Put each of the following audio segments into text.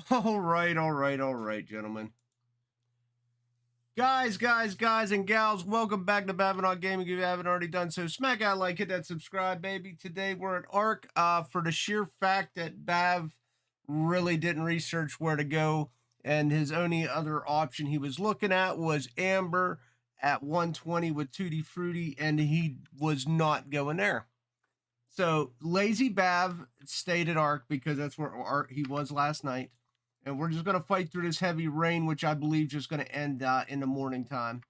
All right, gentlemen. Guys, and gals, welcome back to Bavinot Gaming. If you haven't already done so, smack that like, hit that subscribe, baby. Today we're at ARC for the sheer fact that Bav really didn't research where to go, and his only other option he was looking at was Amber at 120 with Tutti Frutti, and he was not going there. So Lazy Bav stayed at ARC because that's where he was last night. And we're just going to fight through this heavy rain, which I believe is just going to end in the morning time.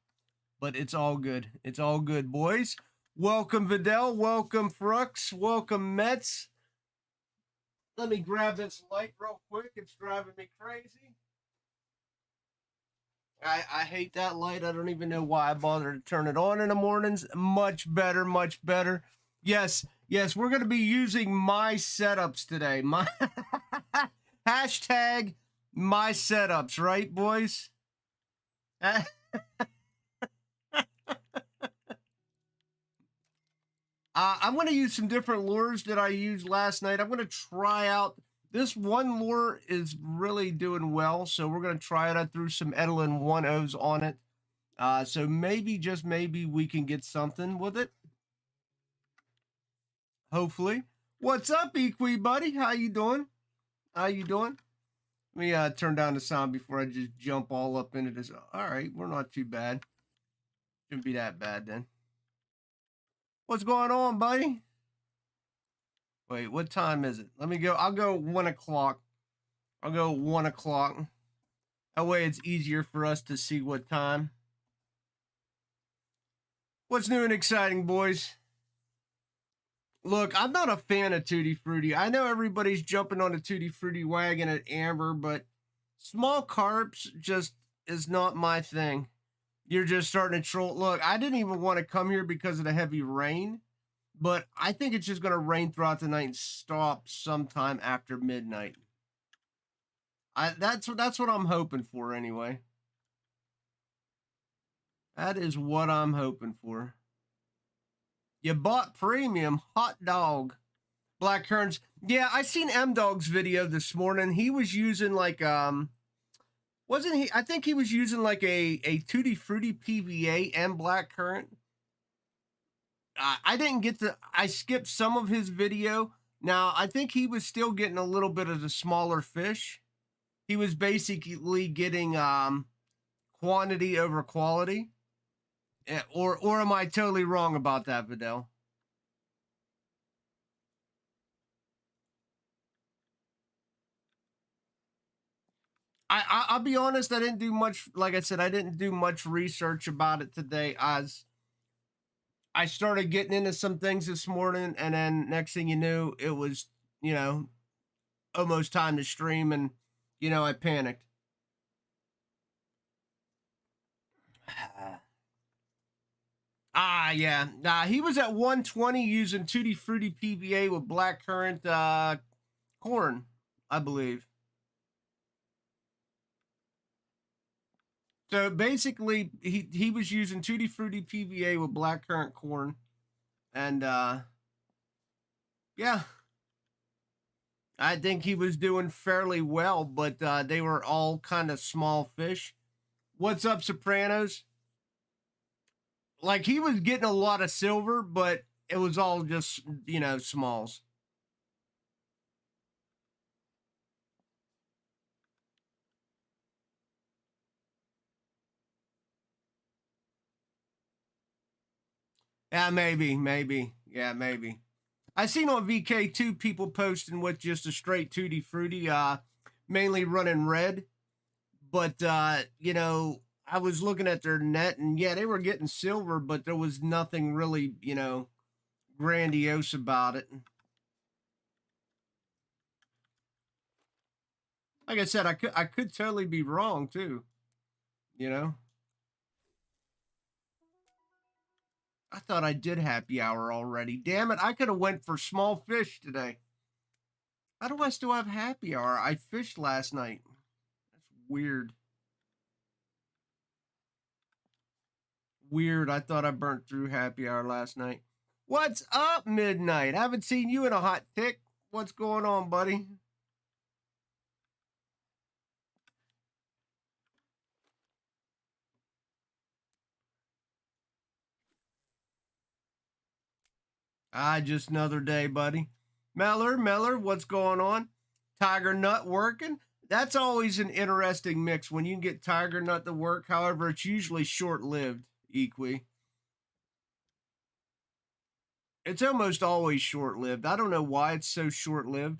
But it's all good. It's all good, boys. Welcome, Vidal. Welcome, Frux. Welcome, Mets. Let me grab this light real quick. It's driving me crazy. I hate that light. I don't even know why I bother to turn it on in the mornings. Much better, much better. Yes, we're going to be using my setups today. My hashtag my setups, right, boys? I'm going to use some different lures that I used last night. I'm going to try out. This one lure is really doing well, so we're going to try it. I threw some Edelin 1.0s on it. So maybe, just maybe, we can get something with it. Hopefully. What's up, Equi, buddy? How you doing? How you doing? Let me turn down the sound before I just jump all up into this. All right, we're not too bad. Shouldn't be that bad then. What's going on, buddy? Wait, what time is it? Let me go. I'll go 1 o'clock. I'll go 1 o'clock. That way it's easier for us to see what time. What's new and exciting, boys? Look, I'm not a fan of Tutti Frutti. I know everybody's jumping on the Tutti Frutti wagon at Amber, but small carps just is not my thing. You're just starting to troll. Look, I didn't even want to come here because of the heavy rain, but I think it's just going to rain throughout the night and stop sometime after midnight. That's what I'm hoping for anyway. That is what I'm hoping for. You bought premium hot dog. Black Currants. Yeah, I seen M-Dog's video this morning. He was using like wasn't he? I think he was using like a Tutti Frutti PVA and black currant. I didn't get to. I skipped some of his video. Now I think he was still getting a little bit of the smaller fish. He was basically getting quantity over quality. Or am I totally wrong about that, Vidal? I'll be honest, I didn't do much. Like I said, I didn't do much research about it today. As I started getting into some things this morning, and then next thing you knew, it was, almost time to stream, and I panicked. Yeah. He was at 120 using Tutti Frutti PVA with black currant corn, I believe. So basically, he was using Tutti Frutti PVA with black currant corn, and yeah, I think he was doing fairly well, but they were all kind of small fish. What's up, Sopranos? Like, he was getting a lot of silver, but it was all just, smalls. Yeah, maybe. Yeah, maybe. I seen on VK2 people posting with just a straight Tutti Frutti, mainly running red. But, I was looking at their net, and yeah, they were getting silver, but there was nothing really, grandiose about it. Like I said, I could totally be wrong too. I thought I did happy hour already. Damn it, I could have went for small fish today. How do I still have happy hour? I fished last night. That's weird. Weird. I thought I burnt through happy hour last night. What's up, Midnight? I haven't seen you in a hot tick. What's going on, buddy? Just another day, buddy. Meller, what's going on? Tiger Nut working? That's always an interesting mix when you can get Tiger Nut to work. However, it's usually short lived, Equi. It's almost always short lived. I don't know why it's so short lived.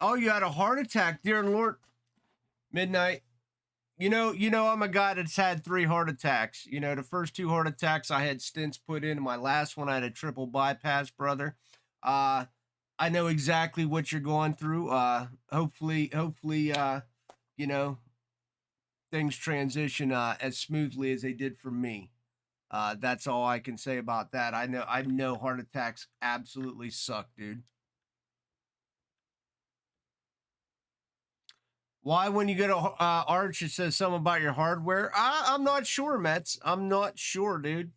Oh, you had a heart attack, dear Lord. Midnight. You know, I'm a guy that's had 3 heart attacks. You know, the first 2 heart attacks I had stents put in. My last one I had a triple bypass, brother. I know exactly what you're going through. Hopefully, you know, things transition as smoothly as they did for me. That's all I can say about that. I know heart attacks absolutely suck, dude. Why, when you go to Arch, it says something about your hardware? I'm not sure, Mets. I'm not sure, dude.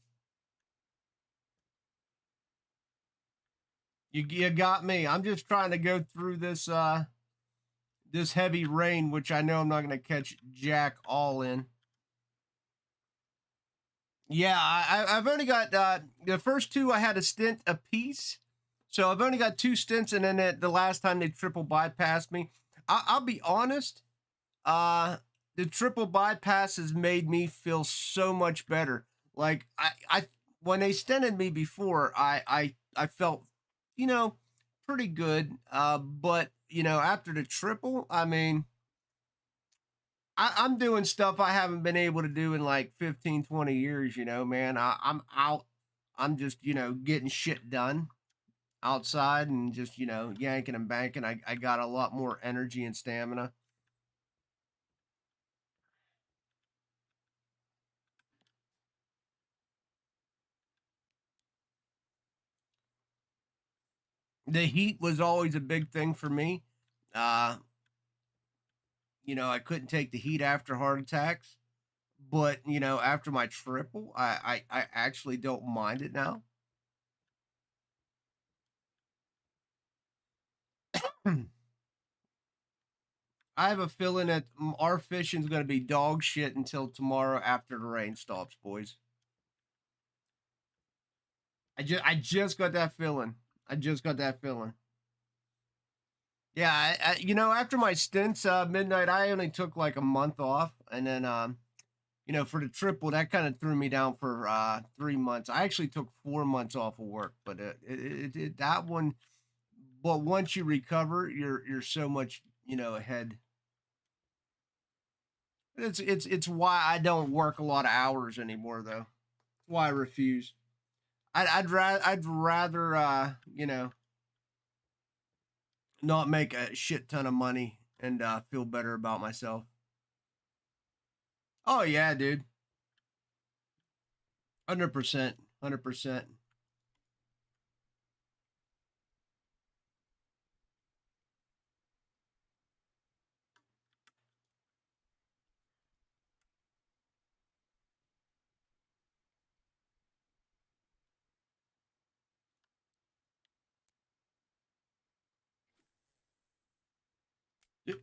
You got me. I'm just trying to go through this heavy rain, which I know I'm not going to catch jack all in. Yeah, I've only got the first 2. I had a stent a piece, so I've only got 2 stints, and then the last time they triple bypassed me. I'll be honest. The triple bypass has made me feel so much better. Like I when they stented me before, I felt, you know, pretty good. But after the triple, I mean, I'm doing stuff I haven't been able to do in like 15, 20 years, man. I'm out. I'm just, getting shit done outside and just, yanking and banking. I got a lot more energy and stamina. The heat was always a big thing for me. Uh, I couldn't take the heat after heart attacks, but after my triple, I actually don't mind it now. I have a feeling that our fishing's going to be dog shit until tomorrow after the rain stops, boys. I just got that feeling. I just got that feeling. Yeah, after my stints, midnight, I only took like a month off, and then for the triple, that kind of threw me down for 3 months. I actually took 4 months off of work, but that one. But once you recover, you're so much ahead. It's why I don't work a lot of hours anymore, though. Why I refuse. I'd rather not make a shit ton of money and feel better about myself. Oh yeah, dude. 100%. 100%.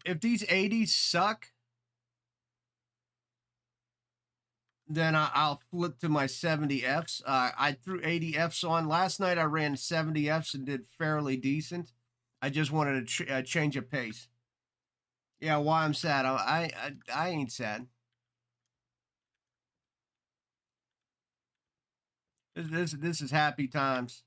If these 80s suck, then I'll flip to my 70Fs. I threw 80Fs on. Last night I ran 70Fs and did fairly decent. I just wanted to change of pace. Yeah, why I'm sad. I ain't sad. This is happy times.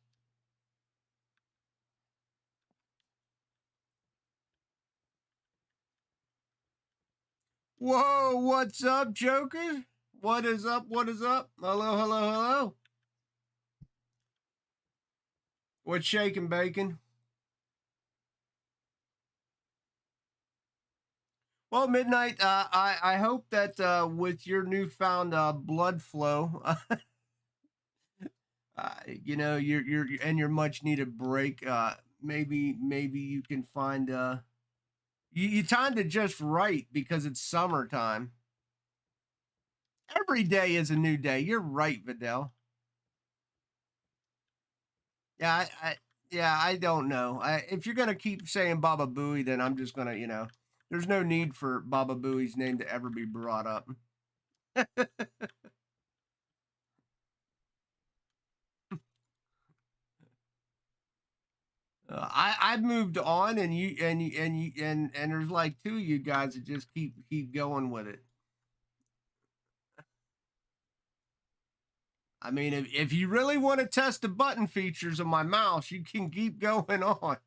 Whoa, what's up, Joker? What is up? What is up? Hello, hello, hello. What's shaking, bacon? Well, midnight. I hope that with your newfound blood flow, your and your much needed break, maybe you can find you timed it just right because it's summertime. Every day is a new day. You're right, Vidal. Yeah, I don't know. If you're gonna keep saying Baba Booey, then I'm just gonna, there's no need for Baba Booey's name to ever be brought up. I've moved on, and there's like two of you guys that just keep going with it. I mean, if you really want to test the button features of my mouse, you can keep going on.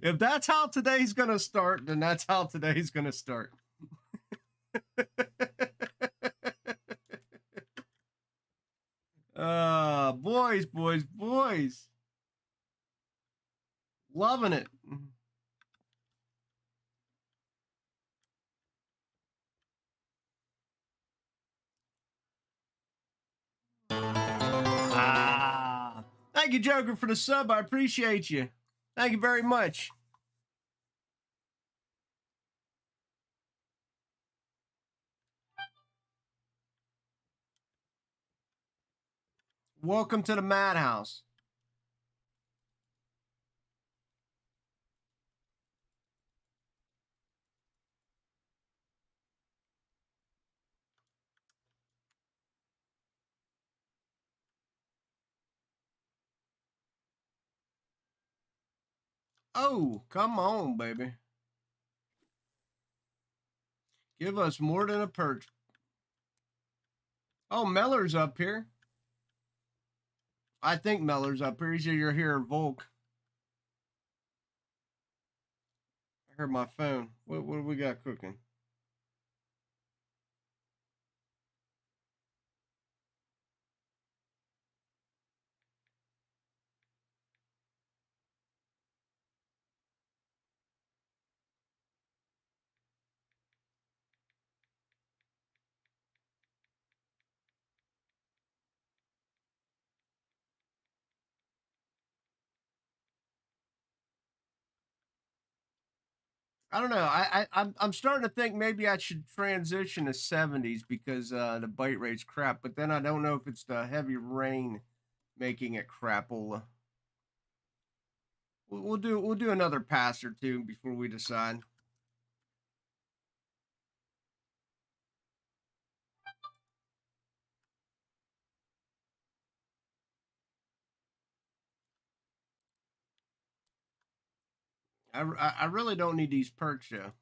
If that's how today's gonna start, then that's how today's gonna start. Boys. Loving it. Thank you, Joker, for the sub. I appreciate you. Thank you very much. Welcome to the madhouse. Oh, come on, baby. Give us more than a perch. Oh, Meller's up here. I think Meller's up here. He's you're here, Volk. I heard my phone. What do we got cooking? I don't know. I'm starting to think maybe I should transition to 70s because the bite rate's crap. But then I don't know if it's the heavy rain making it crapola. We'll do another pass or two before we decide. I really don't need these perks though.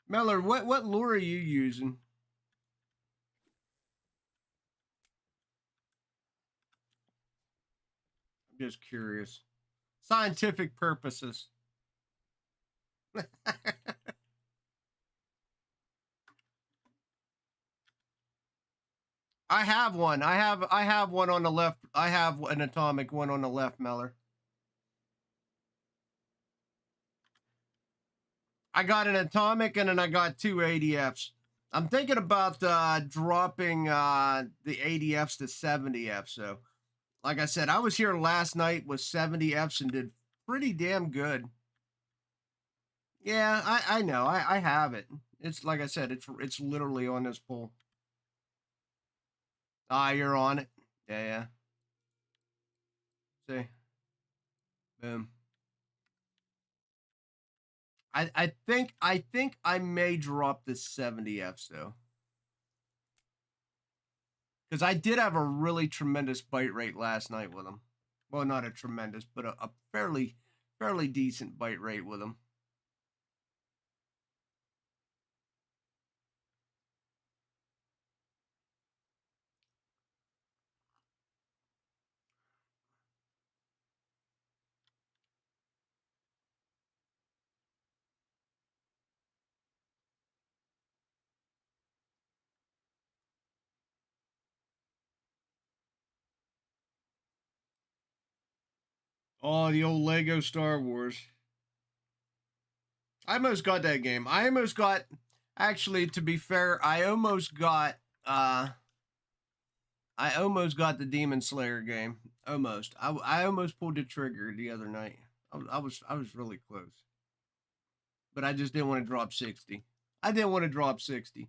Meller, what lure are you using? I'm just curious. Scientific purposes. I have one. I have one on the left. I have an atomic one on the left, Meller. I got an atomic and then I got two ADFs. I'm thinking about dropping the ADFs to 70F. So, like I said, I was here last night with 70Fs and did pretty damn good. Yeah, I know. I have it. It's like I said, it's literally on this pole. Ah, you're on it. Yeah. See. Boom. I think I may drop this 70F though. Because I did have a really tremendous bite rate last night with them. Well, not a tremendous, but a fairly decent bite rate with them. Oh, the old Lego Star Wars. I almost got that game. I almost got, actually, to be fair, I almost got the Demon Slayer game. Almost. I almost pulled the trigger the other night. I was really close. But I just didn't want to drop 60. I didn't want to drop 60.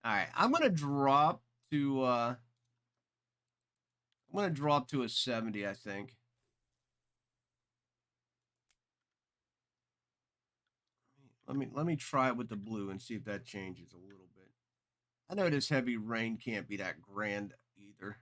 All right, I'm gonna drop to a 70, I think. Let me try it with the blue and see if that changes a little bit. I know this heavy rain can't be that grand either.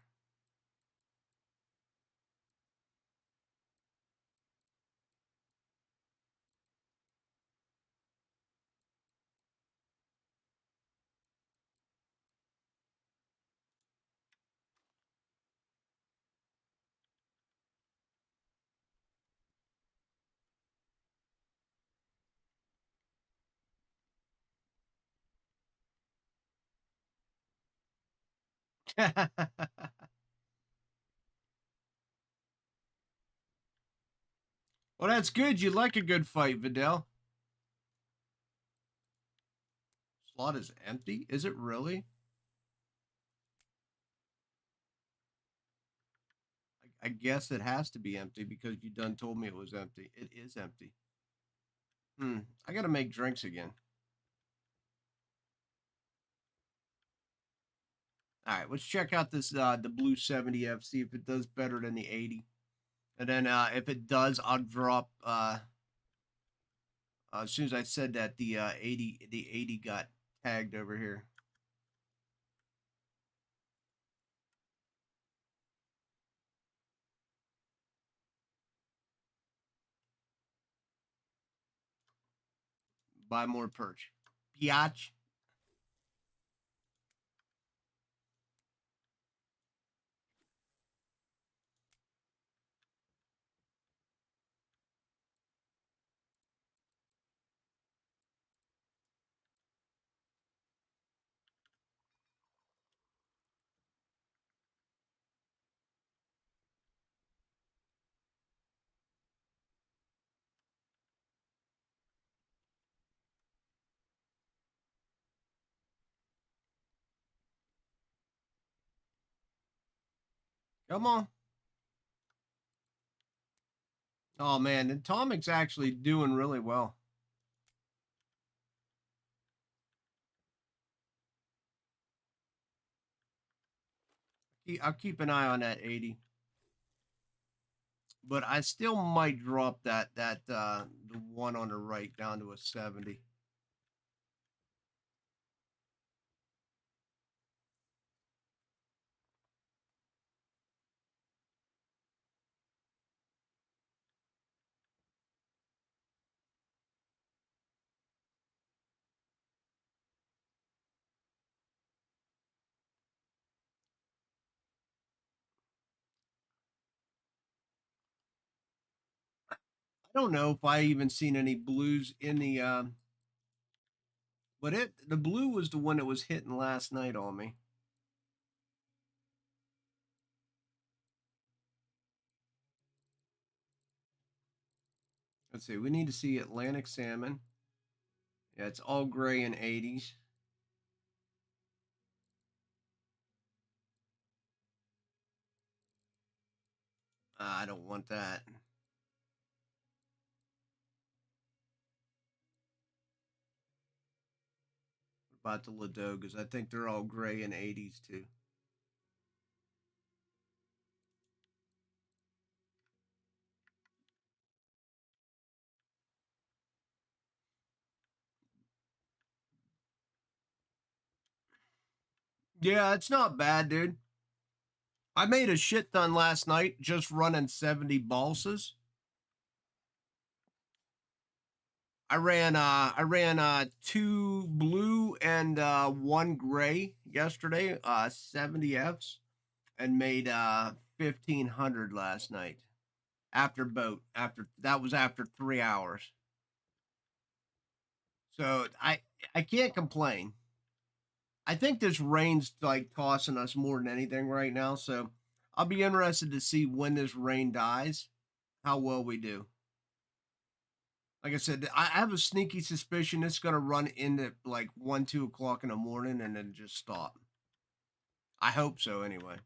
Well, that's good. You like a good fight, Vidal. Slot is empty? Is it really? I guess it has to be empty because you done told me it was empty. It is empty. I gotta make drinks again. All right, let's check out this the blue 70F, see if it does better than the 80. And then if it does, I'll drop as soon as I said that the 80 got tagged over here. Buy more perch. Biatch. Come on. Oh man, and Tomic's actually doing really well. I'll keep an eye on that 80. But I still might drop that the one on the right down to a 70. I don't know if I even seen any blues in the but the blue was the one that was hitting last night on me. Let's see. We need to see Atlantic salmon. Yeah, it's all gray in 80s. I don't want that. What about the Ladogas? I think they're all gray in 80s too. Yeah, it's not bad, dude. I made a shit ton last night just running 70 balsas. I ran two blue and one gray yesterday, 70 Fs, and made 1,500 last night after boat. After that was after 3 hours. So I can't complain. I think this rain's like tossing us more than anything right now. So I'll be interested to see when this rain dies, how well we do. Like I said, I have a sneaky suspicion it's gonna run into like 1, 2 o'clock in the morning and then just stop. I hope so anyway.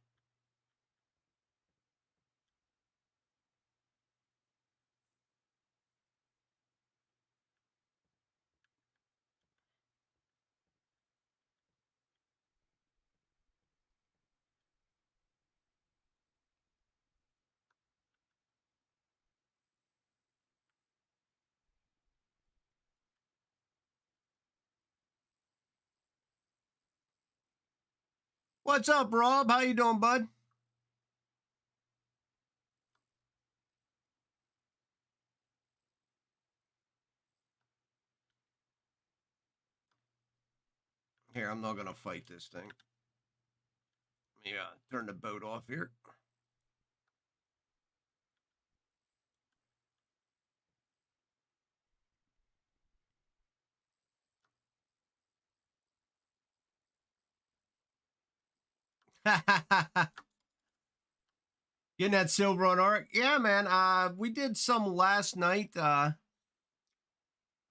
What's up, Rob? How you doing, bud? Here, I'm not gonna fight this thing. Let me turn the boat off here. Getting that silver on arc. Yeah, man. We did some last night. I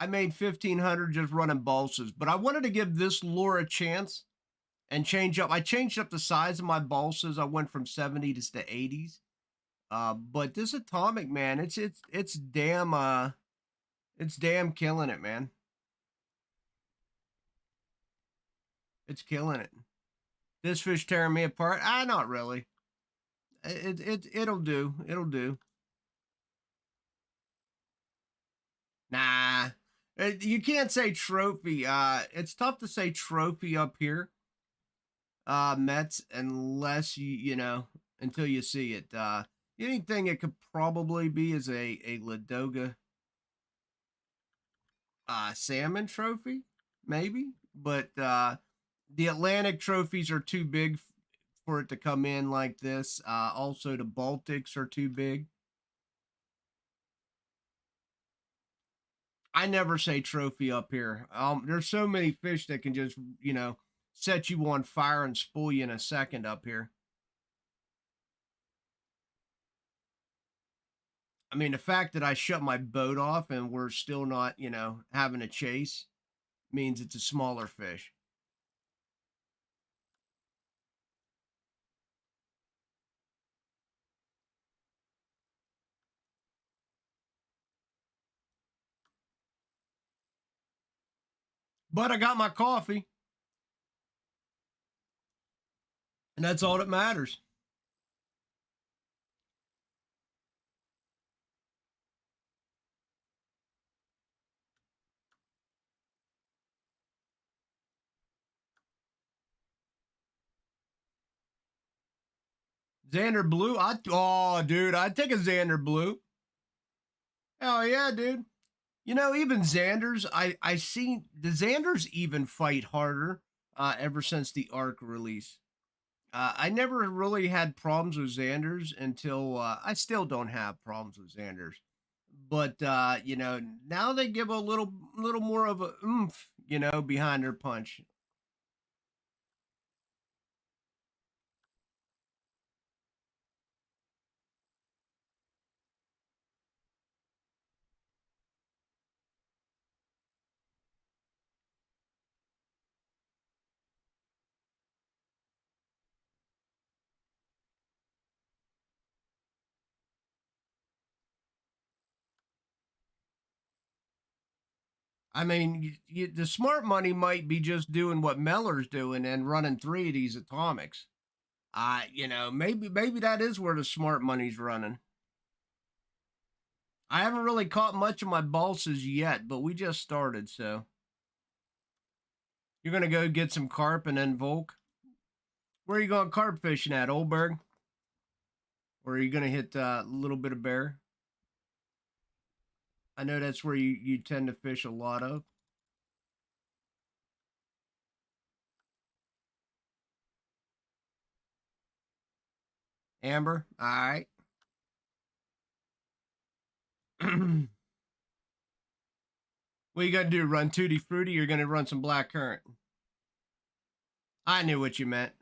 made 1,500 just running balsas, but I wanted to give this lure a chance and change up. I changed up the size of my balsas. I went from 70s to 80s. But this atomic, man, it's damn killing it, man. It's killing it. This fish tearing me apart? Not really. It'll do. It'll do. Nah. You can't say trophy. It's tough to say trophy up here, Mets, unless you know, until you see it. Anything it could probably be is a Ladoga salmon trophy, maybe. But the Atlantic trophies are too big for it to come in like this. Also, the Baltics are too big. I never say trophy up here. There's so many fish that can just, you know, set you on fire and spoil you in a second up here. I mean, the fact that I shut my boat off and we're still not, you know, having a chase means it's a smaller fish. But I got my coffee, and that's all that matters. Xander Blue, dude, I'd take a Xander Blue. Hell yeah, dude. You know, even Xanders, I see the Xanders even fight harder ever since the Arc release. I never really had problems with Xanders until I still don't have problems with Xanders. But you know, now they give a little more of a oomph, you know, behind their punch. I mean, the smart money might be just doing what Meller's doing and running 3 of these atomics. You know, maybe that is where the smart money's running. I haven't really caught much of my balsas yet, but we just started, so you're gonna go get some carp and then Volk. Where are you going carp fishing at, Oldberg? Or are you gonna hit a little bit of bear? I know that's where you tend to fish a lot of. Amber, all right. What you gonna do? Run Tutti Frutti? You're gonna run some black currant. I knew what you meant.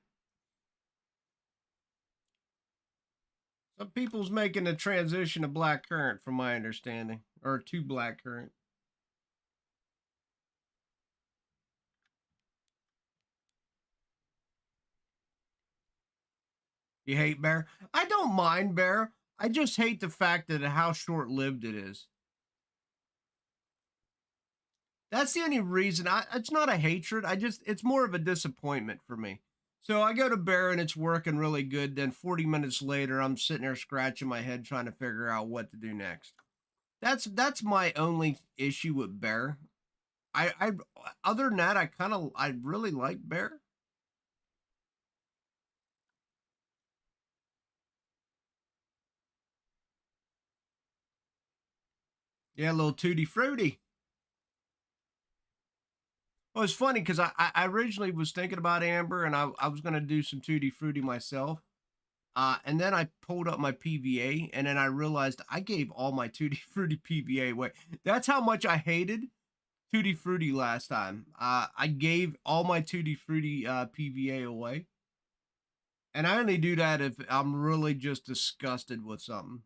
Some people's making a transition to black currant, from my understanding, or to black currant. You hate bear? I don't mind bear. I just hate the fact that how short lived it is. That's the only reason. It's not a hatred. It's more of a disappointment for me. So I go to bear and it's working really good. Then 40 minutes later, I'm sitting there scratching my head trying to figure out what to do next. That's my only issue with bear. I other than that, I really like bear. Yeah, a little tutti frutti. Well, it's funny because I originally was thinking about Amber and I was going to do some tutti frutti myself. And then I pulled up my PVA and then I realized I gave all my tutti frutti PVA away. That's how much I hated tutti frutti last time. I gave all my tutti frutti PVA away. And I only do that if I'm really just disgusted with something.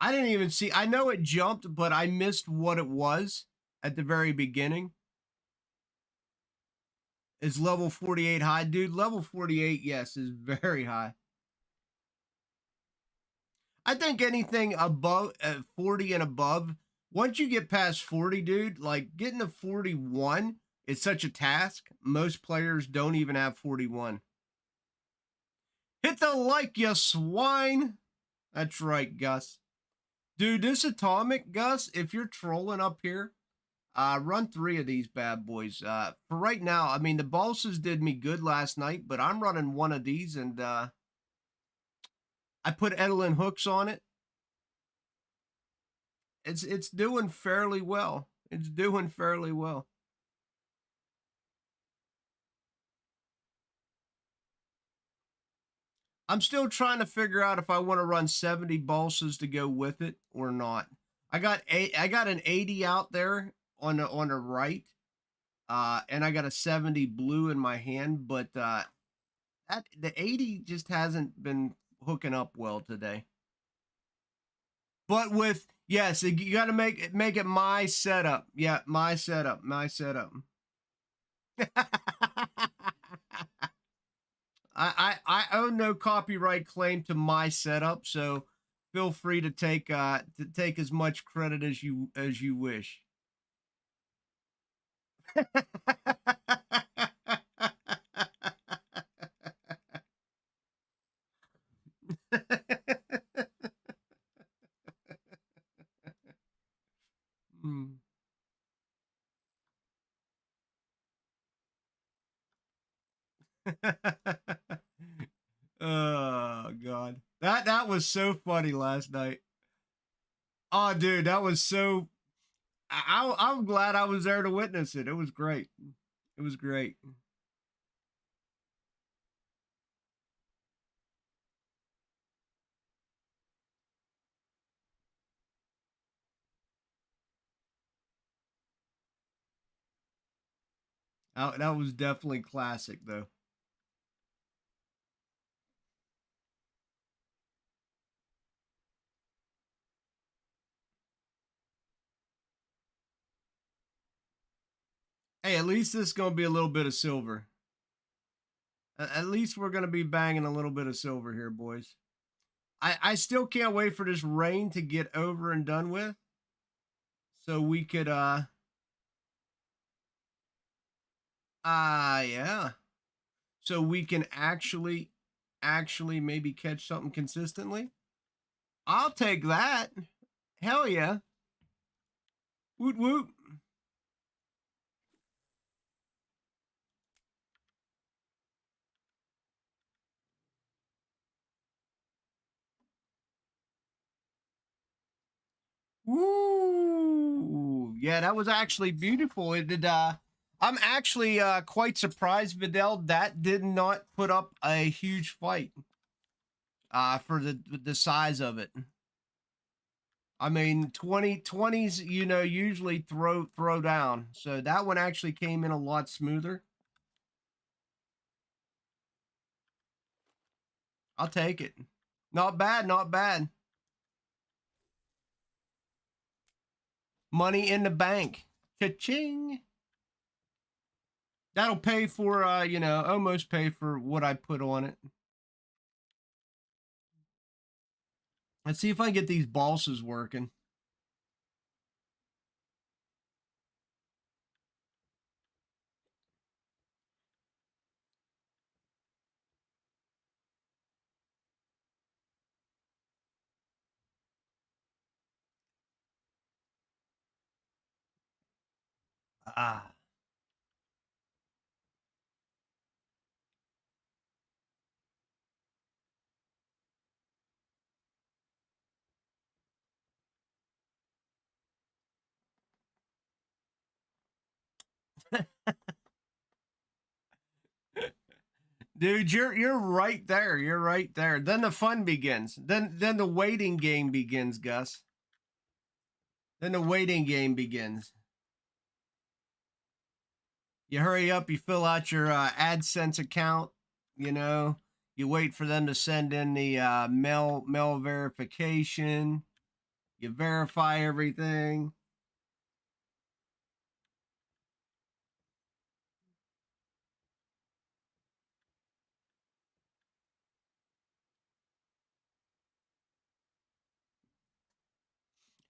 I didn't even see. I know it jumped, but I missed what it was at the very beginning. Is level 48 high? Dude, level 48, yes, is very high. I think anything above 40 and above, once you get past 40, dude, like getting to 41 is such a task. Most players don't even have 41. Hit the like, you swine. That's right, Gus. Dude, this atomic, Gus, if you're trolling up here, run 3 of these bad boys. For right now, I mean, the balsas did me good last night, but I'm running 1 of these, and I put Edelin hooks on it. It's doing fairly well. It's doing fairly well. I'm still trying to figure out if I want to run 70 balsas to go with it or not. I got an 80 out there on the right, and I got a 70 blue in my hand, but that the 80 just hasn't been hooking up well today. But with yes, you got to make it my setup. Yeah, my setup, my setup. I own no copyright claim to my setup, so feel free to take as much credit as you wish. Mm. Oh god. That was so funny last night. Oh dude, that was so I'm glad I was there to witness it. It was great. It was great. That was definitely classic though. Hey, at least this is gonna be a little bit of silver. At least we're gonna be banging a little bit of silver here, boys. I still can't wait for this rain to get over and done with, so we could yeah, so we can actually maybe catch something consistently. I'll take that. Hell yeah. Woot woot. Woo! Yeah, that was actually beautiful. It did. I'm actually quite surprised, Vidal. That did not put up a huge fight. For the size of it. I mean, 2020s, you know, usually throw down. So that one actually came in a lot smoother. I'll take it. Not bad, not bad. Money in the bank. Cha-ching. That'll pay for you know, almost pay for what I put on it. Let's see if I can get these balsas working. Ah. Dude, you're right there. You're right there. Then the fun begins. Then the waiting game begins, Gus. Then the waiting game begins. You hurry up, you fill out your AdSense account, you know, you wait for them to send in the mail verification, you verify everything.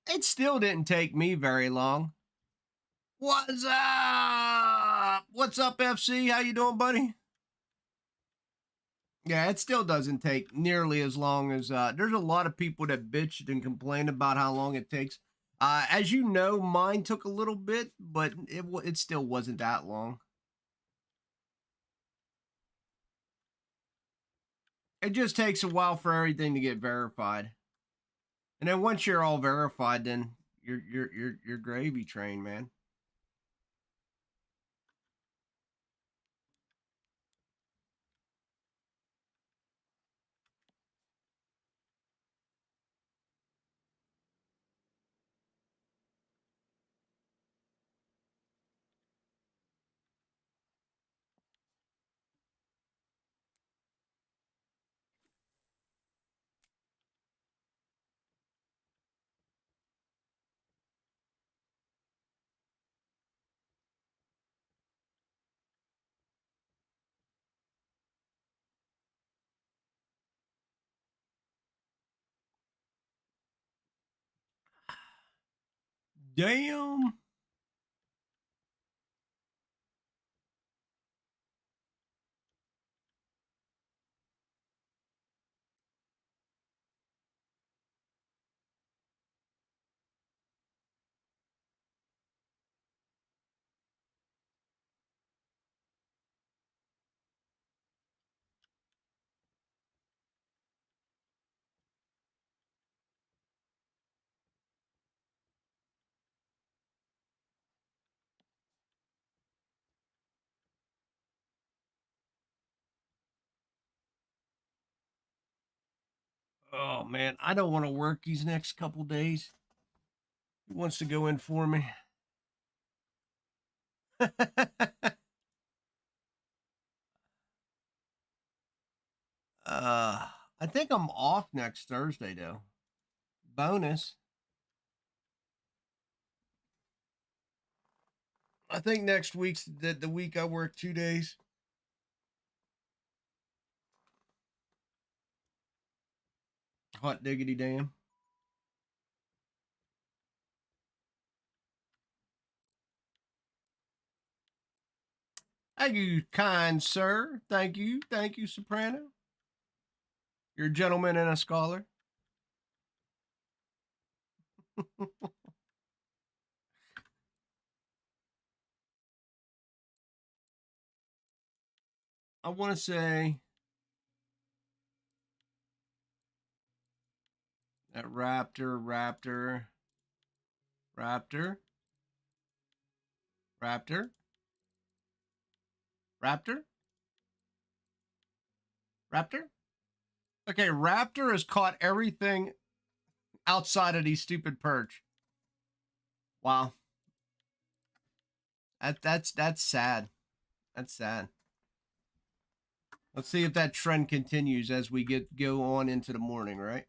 It still didn't take me very long. What's up? What's up, FC? How you doing, buddy? Yeah, it still doesn't take nearly as long as there's a lot of people that bitched and complain about how long it takes. As you know, mine took a little bit, but it still wasn't that long. It just takes a while for everything to get verified. And then once you're all verified, then you're gravy train, man. Damn. Oh man, I don't want to work these next couple days. Who wants to go in for me? I think I'm off next Thursday though. Bonus. I think next week's the week I work 2 days. Hot diggity damn. Thank you, kind sir. Thank you. Thank you, Soprano. You're a gentleman and a scholar. I want to say that Raptor, Raptor, Raptor, Raptor. Okay, Raptor has caught everything outside of these stupid perch. Wow. That's sad. That's sad. Let's see if that trend continues as we go on into the morning, right?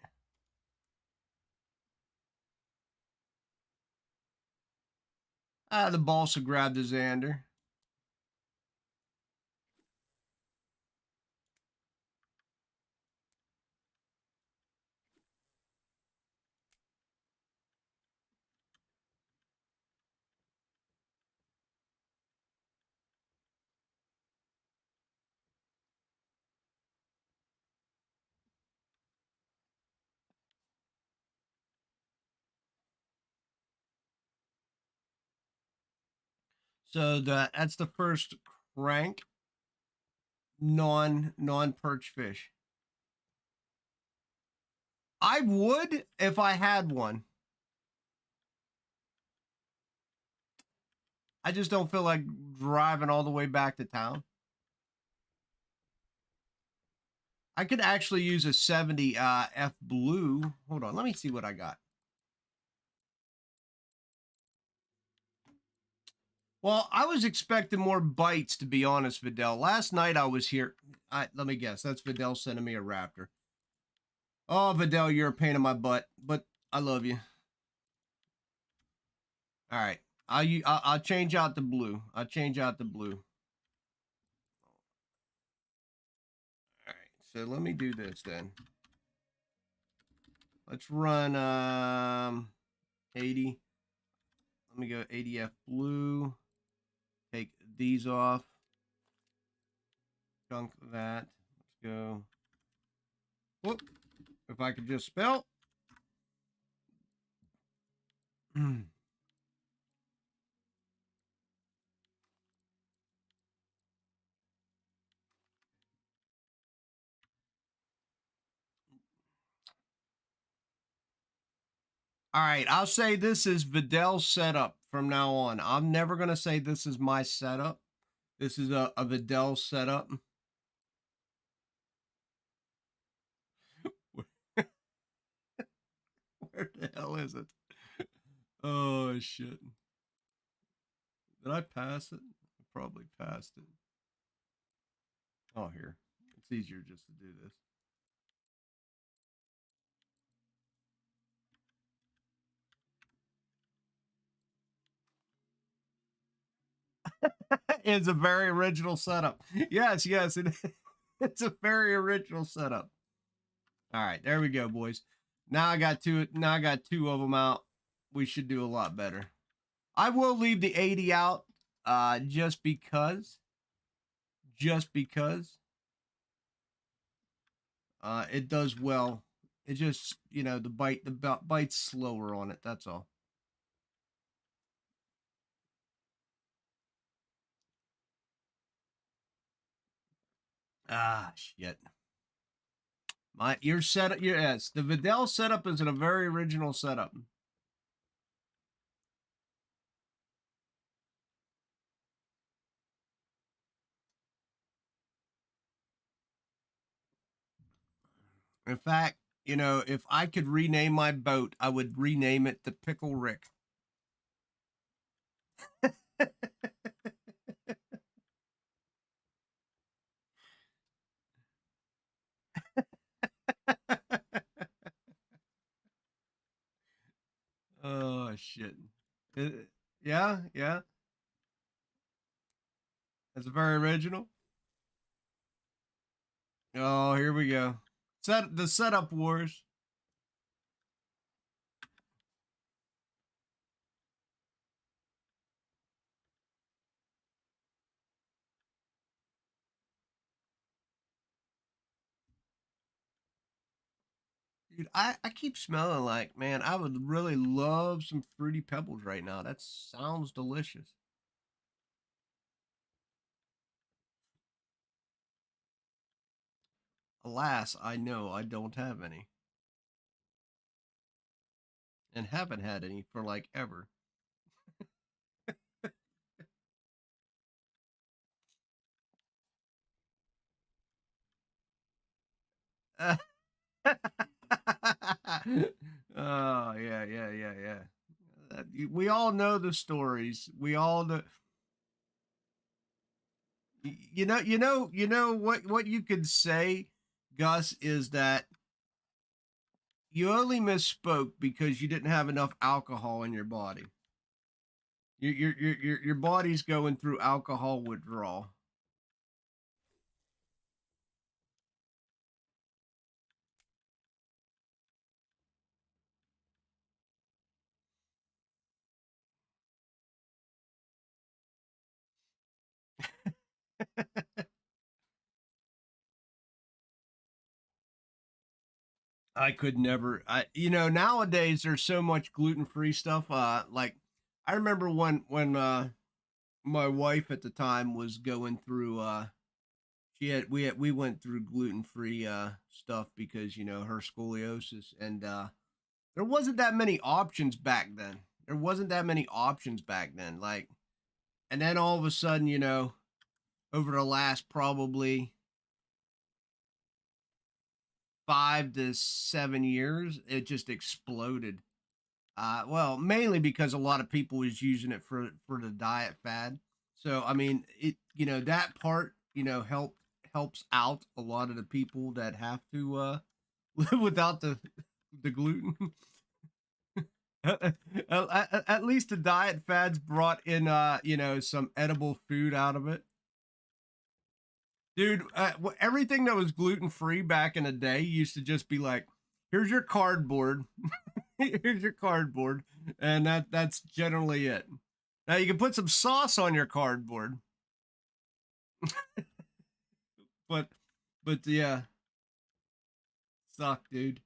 The balsa grabbed the Xander. So that's the first crank non perch fish. I would if I had one. I just don't feel like driving all the way back to town. I could actually use a 70 F blue. Hold on, let me see what I got. Well, I was expecting more bites, to be honest, Vidal. Last night I was here. Let me guess. That's Vidal sending me a raptor. Oh, Vidal, you're a pain in my butt, but I love you. All right. I'll change out the blue. I'll change out the blue. All right. So let me do this then. Let's run 80. Let me go 80F blue. Take these off. Chunk that. Let's go. Whoop. If I could just spell. All right, I'll say this is Vidal's setup from now on. I'm never going to say this is my setup. This is a Vidal setup. Where the hell is it? Oh, shit. Did I pass it? I probably passed it. Oh, here. It's easier just to do this. It's a very original setup. Yes, it's a very original setup. All right, there we go, boys. Now I got two. Now I got two of them out. We should do a lot better. I will leave the 80 out, just because. Just because. It does well. It just, the bite's slower on it. That's all. Ah, shit. Your setup, yes, the Vidal setup is a very original setup. In fact, if I could rename my boat, I would rename it the Pickle Rick. Oh shit. Yeah, yeah. That's very original. Oh, here we go. The setup wars. Dude, I keep smelling like, man, I would really love some fruity pebbles right now. That sounds delicious. Alas, I know I don't have any. And haven't had any for like ever. Oh, yeah, yeah, yeah, yeah. We all know the stories. We all know. What you could say, Gus, is that you only misspoke because you didn't have enough alcohol in your body. Your body's going through alcohol withdrawal. I could never. Nowadays there's so much gluten free stuff. Like I remember when my wife at the time was going through we went through gluten-free stuff because her scoliosis, and there wasn't that many options back then. Like, and then all of a sudden, over the last probably 5 to 7 years, it just exploded. Well, mainly because a lot of people was using it for the diet fad. So I mean, that part helps out a lot of the people that have to live without the gluten. At least the diet fads brought in some edible food out of it. Dude, everything that was gluten free back in the day used to just be like, here's your cardboard. Here's your cardboard, and that's generally it. Now you can put some sauce on your cardboard, but yeah, suck, dude.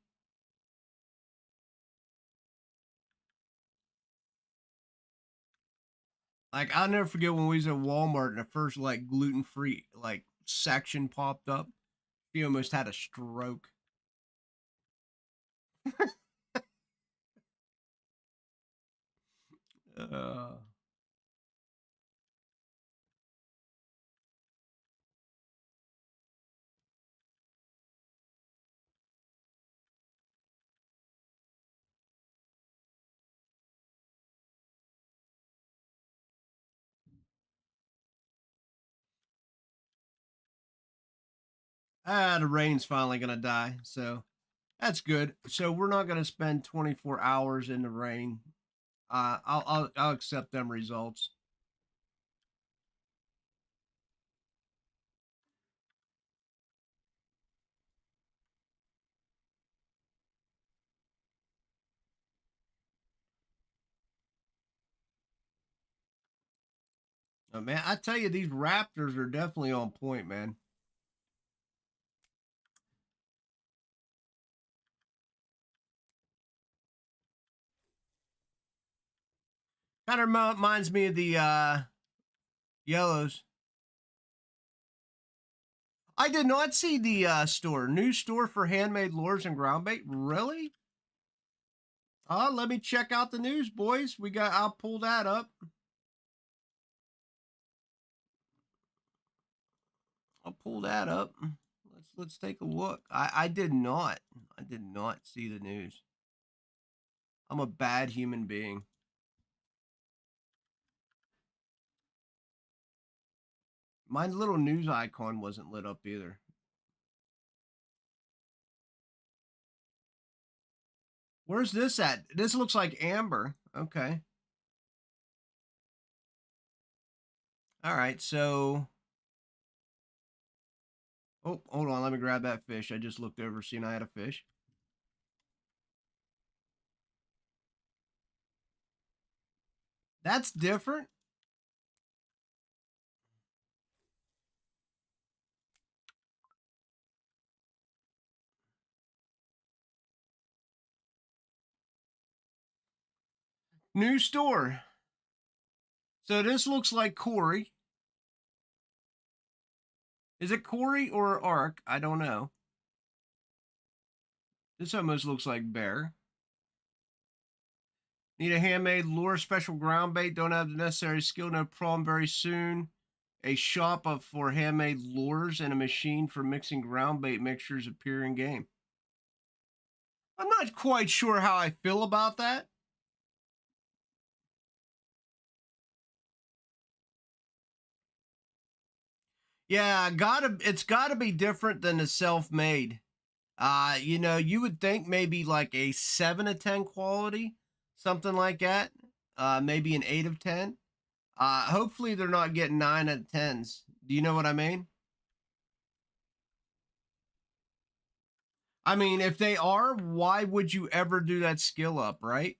Like, I'll never forget when we was at Walmart and the first like gluten free like section popped up. He almost had a stroke. uh, the rain's finally gonna die, so that's good. So we're not gonna spend 24 hours in the rain. I'll accept them results. Oh, man, I tell you, these Raptors are definitely on point, man. Kind of reminds me of the Yellows. I did not see the new store for handmade lures and ground bait. Really? Let me check out the news, boys. I'll pull that up. I'll pull that up. Let's take a look. I did not. I did not see the news. I'm a bad human being. My little news icon wasn't lit up either. Where's this at? This looks like amber. Okay. All right. So, oh, hold on. Let me grab that fish. I just looked over, seeing I had a fish. That's different. New store. So this looks like Corey. Is it Corey or Ark? I don't know. This almost looks like Bear. Need a handmade lure, special ground bait. Don't have the necessary skill, no problem. Very soon. A shop for handmade lures and a machine for mixing ground bait mixtures appear in game. I'm not quite sure how I feel about that. Yeah, it's gotta be different than the self-made. You would think maybe like a 7 of 10 quality, something like that. Maybe an 8 of 10. Hopefully they're not getting 9 out of 10s. Do you know what I mean? I mean, if they are, why would you ever do that skill up, right?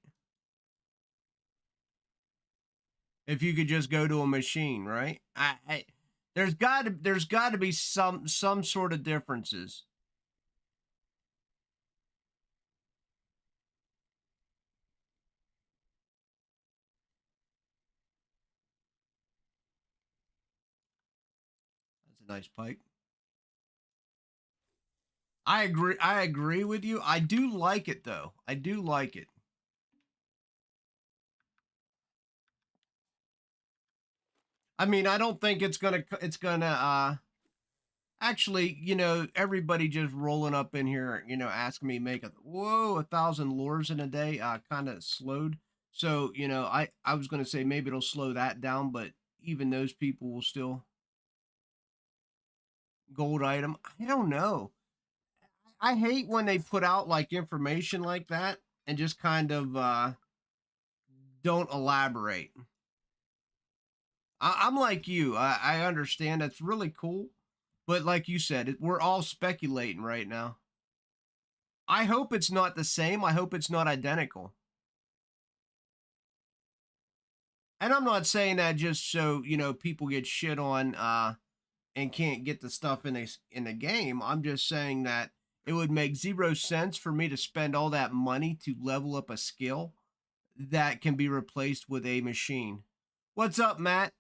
If you could just go to a machine, right? There's got to be some sort of differences. a nice pike. I agree. I agree with you. I do like it though. I do like it. I mean, I don't think it's gonna actually, everybody just rolling up in here, asking me make 1,000 lures in a day, kind of slowed. So, I was gonna say maybe it'll slow that down, but even those people will still gold item. I don't know. I hate when they put out like information like that and just kind of don't elaborate. I'm like you. I understand that's really cool, but like you said, we're all speculating right now. I hope it's not the same. I hope it's not identical. And I'm not saying that just so people get shit on and can't get the stuff in the game. I'm just saying that it would make zero sense for me to spend all that money to level up a skill that can be replaced with a machine. What's up, Matt?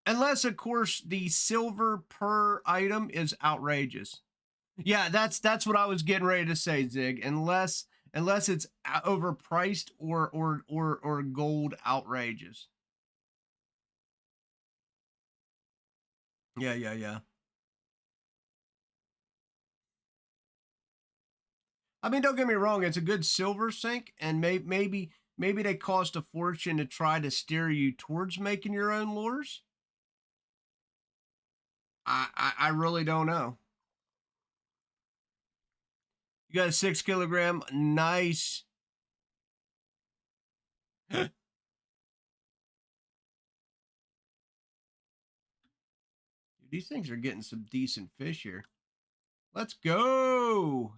Unless, of course, the silver per item is outrageous. Yeah, that's what I was getting ready to say, Zig. Unless it's overpriced or gold outrageous. Yeah, yeah, yeah. I mean, don't get me wrong; it's a good silver sink, and maybe they cost a fortune to try to steer you towards making your own lures. I really don't know. You got a 6 kilogram, nice. Dude, these things are getting some decent fish here. Let's go.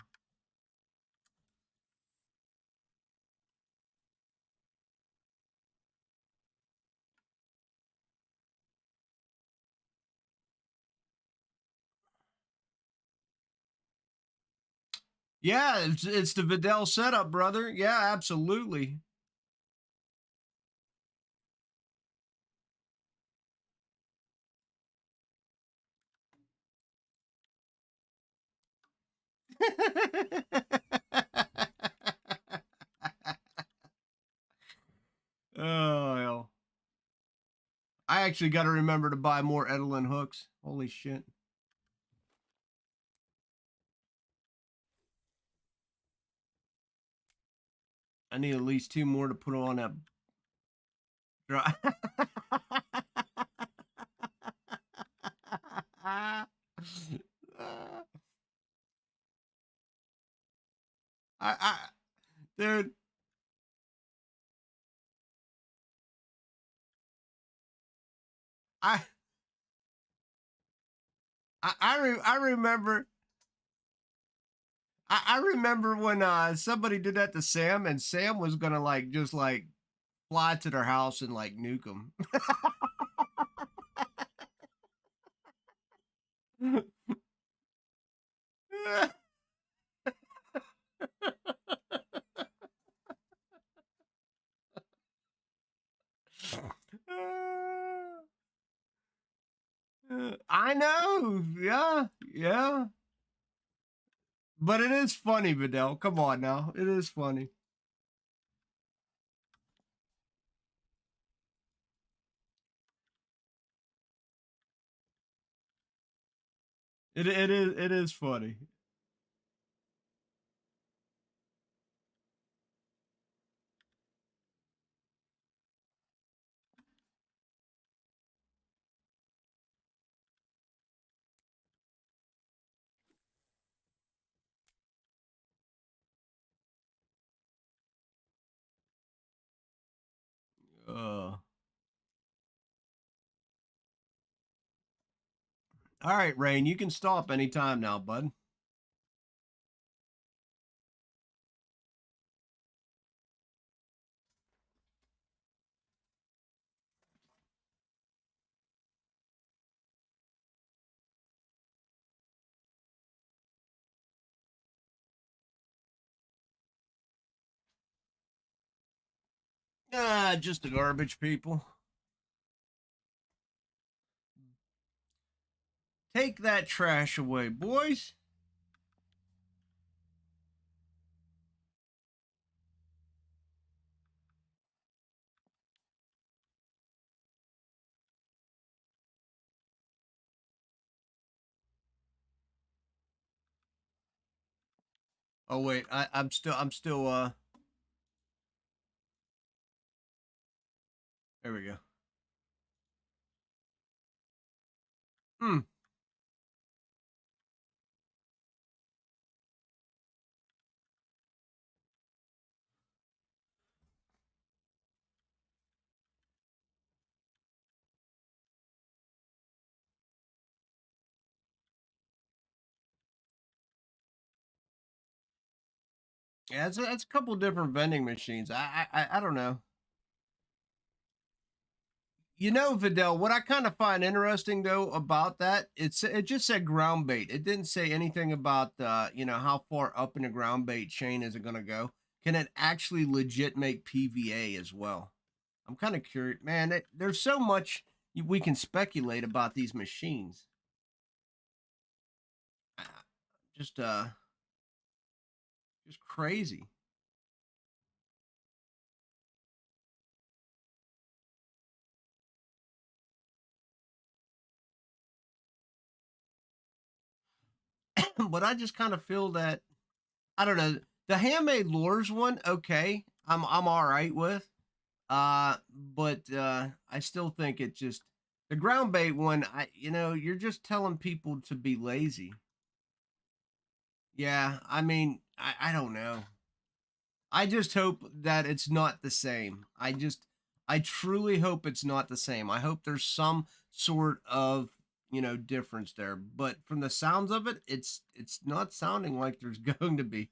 Yeah, it's the Vidal setup, brother. Yeah, absolutely. Oh, hell. I actually got to remember to buy more Edelin hooks. Holy shit. I need at least 2 more to put on that dry. I, dude, I, I remember, I remember when somebody did that to Sam, and Sam was gonna like just like fly to their house and like nuke them. I know. Yeah, yeah. But it is funny, Vidal. Come on now. It is funny. It is funny. All right, Rain, you can stop anytime now, bud. Ah, just the garbage people. Take that trash away, boys. Oh wait, I'm still there we go. Hmm. Yeah, it's a couple different vending machines. I don't know. You know, Vidal, what I kind of find interesting though about that, it just said ground bait. It didn't say anything about how far up in the ground bait chain is it going to go. Can it actually legit make PVA as well? I'm kind of curious, man. There's so much we can speculate about these machines. Just just crazy. But I just kind of feel that I don't know the handmade lures one. Okay, I'm all right with. But I still think it just the ground bait one. You're just telling people to be lazy. Yeah, I mean, I don't know. I just hope that it's not the same. I truly hope it's not the same. I hope there's some sort of difference there. But from the sounds of it, it's not sounding like there's going to be.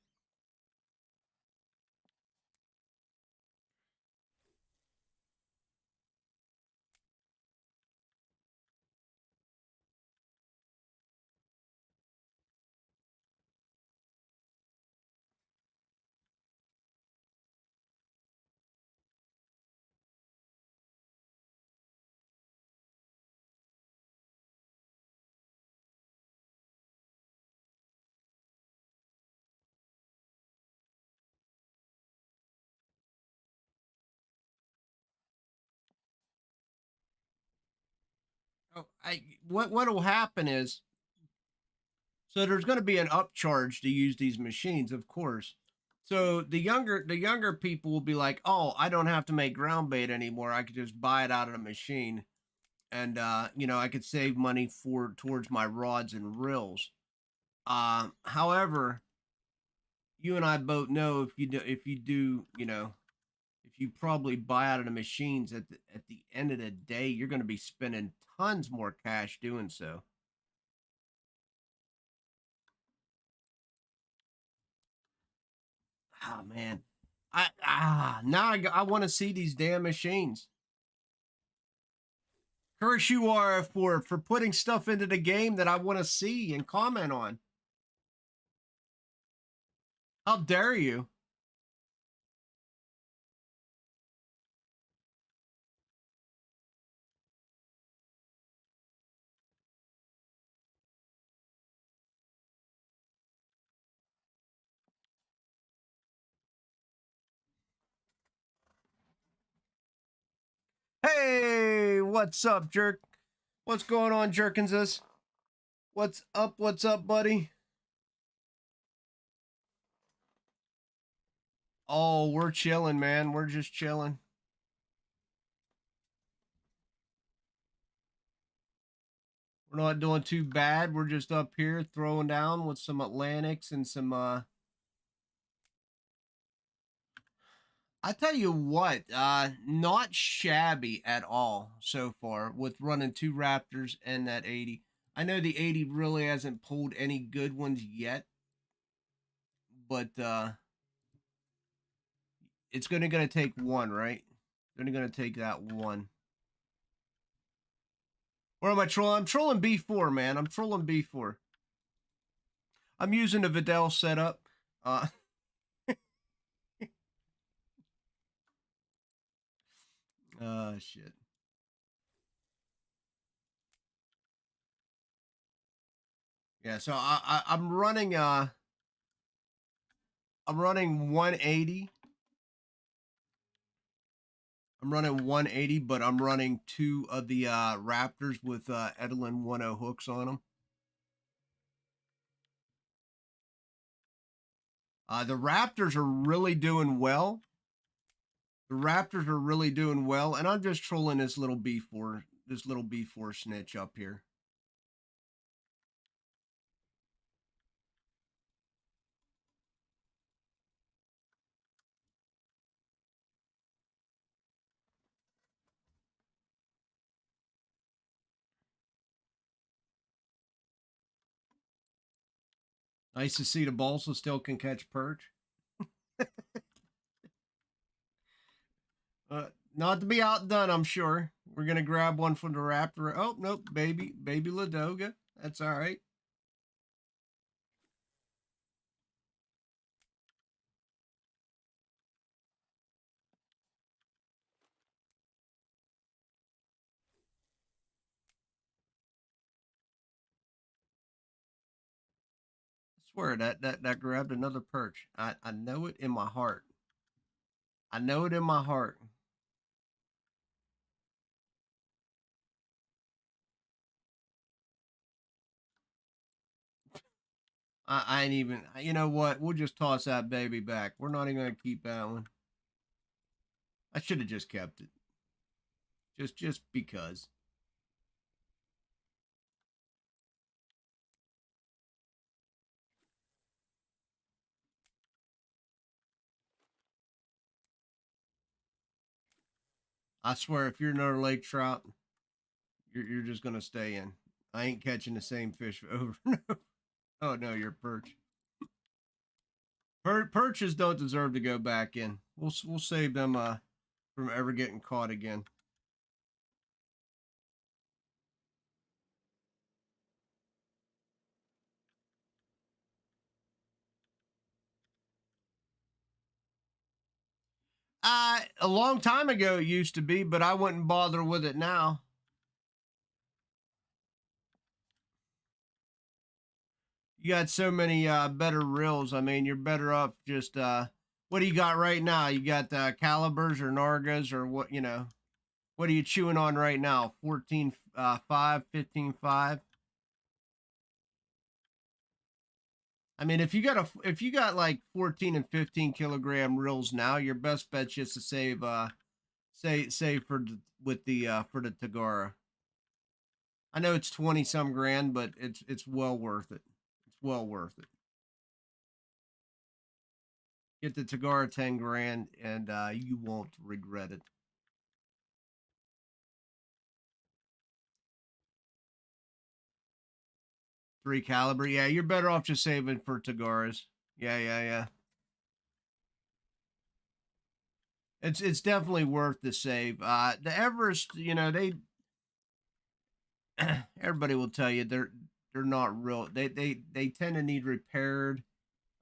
Oh, I what will happen is so there's going to be an upcharge to use these machines, of course. So the younger people will be like, "Oh, I don't have to make ground bait anymore. I could just buy it out of the machine, and I could save money for towards my rods and reels." However, you and I both know if you probably buy out of the machines at the end of the day, you're going to be spending tons more cash doing so. Oh man, I want to see these damn machines. Curse you RF4 for putting stuff into the game that I want to see and comment on. How dare you? Hey, what's up, jerk? What's going on, Jerkinses? What's up? What's up, buddy? Oh, we're chilling, man. We're just chilling. We're not doing too bad. We're just up here throwing down with some Atlantics and some I tell you what, not shabby at all so far with running two Raptors and that 80. I know the 80 really hasn't pulled any good ones yet, but it's gonna take one, right? Gonna take that one. Or am I trolling? I'm trolling B4, man. I'm trolling B4. I'm using the Vidal setup. Uh, shit. Yeah, so I'm running I'm running 180. I'm running 180, but I'm running two of the Raptors with Edelin 10 hooks on them. The Raptors are really doing well. The Raptors are really doing well, and I'm just trolling this little B4 snitch up here. Nice to see the Balsa still can catch perch. Not to be outdone, I'm sure. We're gonna grab one from the Raptor. Oh nope, baby Ladoga. That's all right. I swear that grabbed another perch. I know it in my heart. I know it in my heart. I ain't even. You know what? We'll just toss that baby back. We're not even gonna keep that one. I should have just kept it. Just because. I swear, if you're another lake trout, you're just gonna stay in. I ain't catching the same fish over and over. Oh no, you're perch. Perches don't deserve to go back in. We'll save them from ever getting caught again. A long time ago it used to be, but I wouldn't bother with it now. You got so many better reels. I mean, you're better off just what do you got right now? You got calibers or nargas or what, you know? What are you chewing on right now? 14 5, 15 5. I mean, if you got like 14 and 15 kilogram reels now, your best bet's just to save with the for the Tagara. I know it's 20 some grand, but it's well worth it. It's well worth it. Get the Tagara 10 grand and you won't regret it. 3 caliber, yeah, you're better off just saving for Tagaras. Yeah. It's definitely worth the save. The Everest, you know, they everybody will tell you they're not real. They tend to need repaired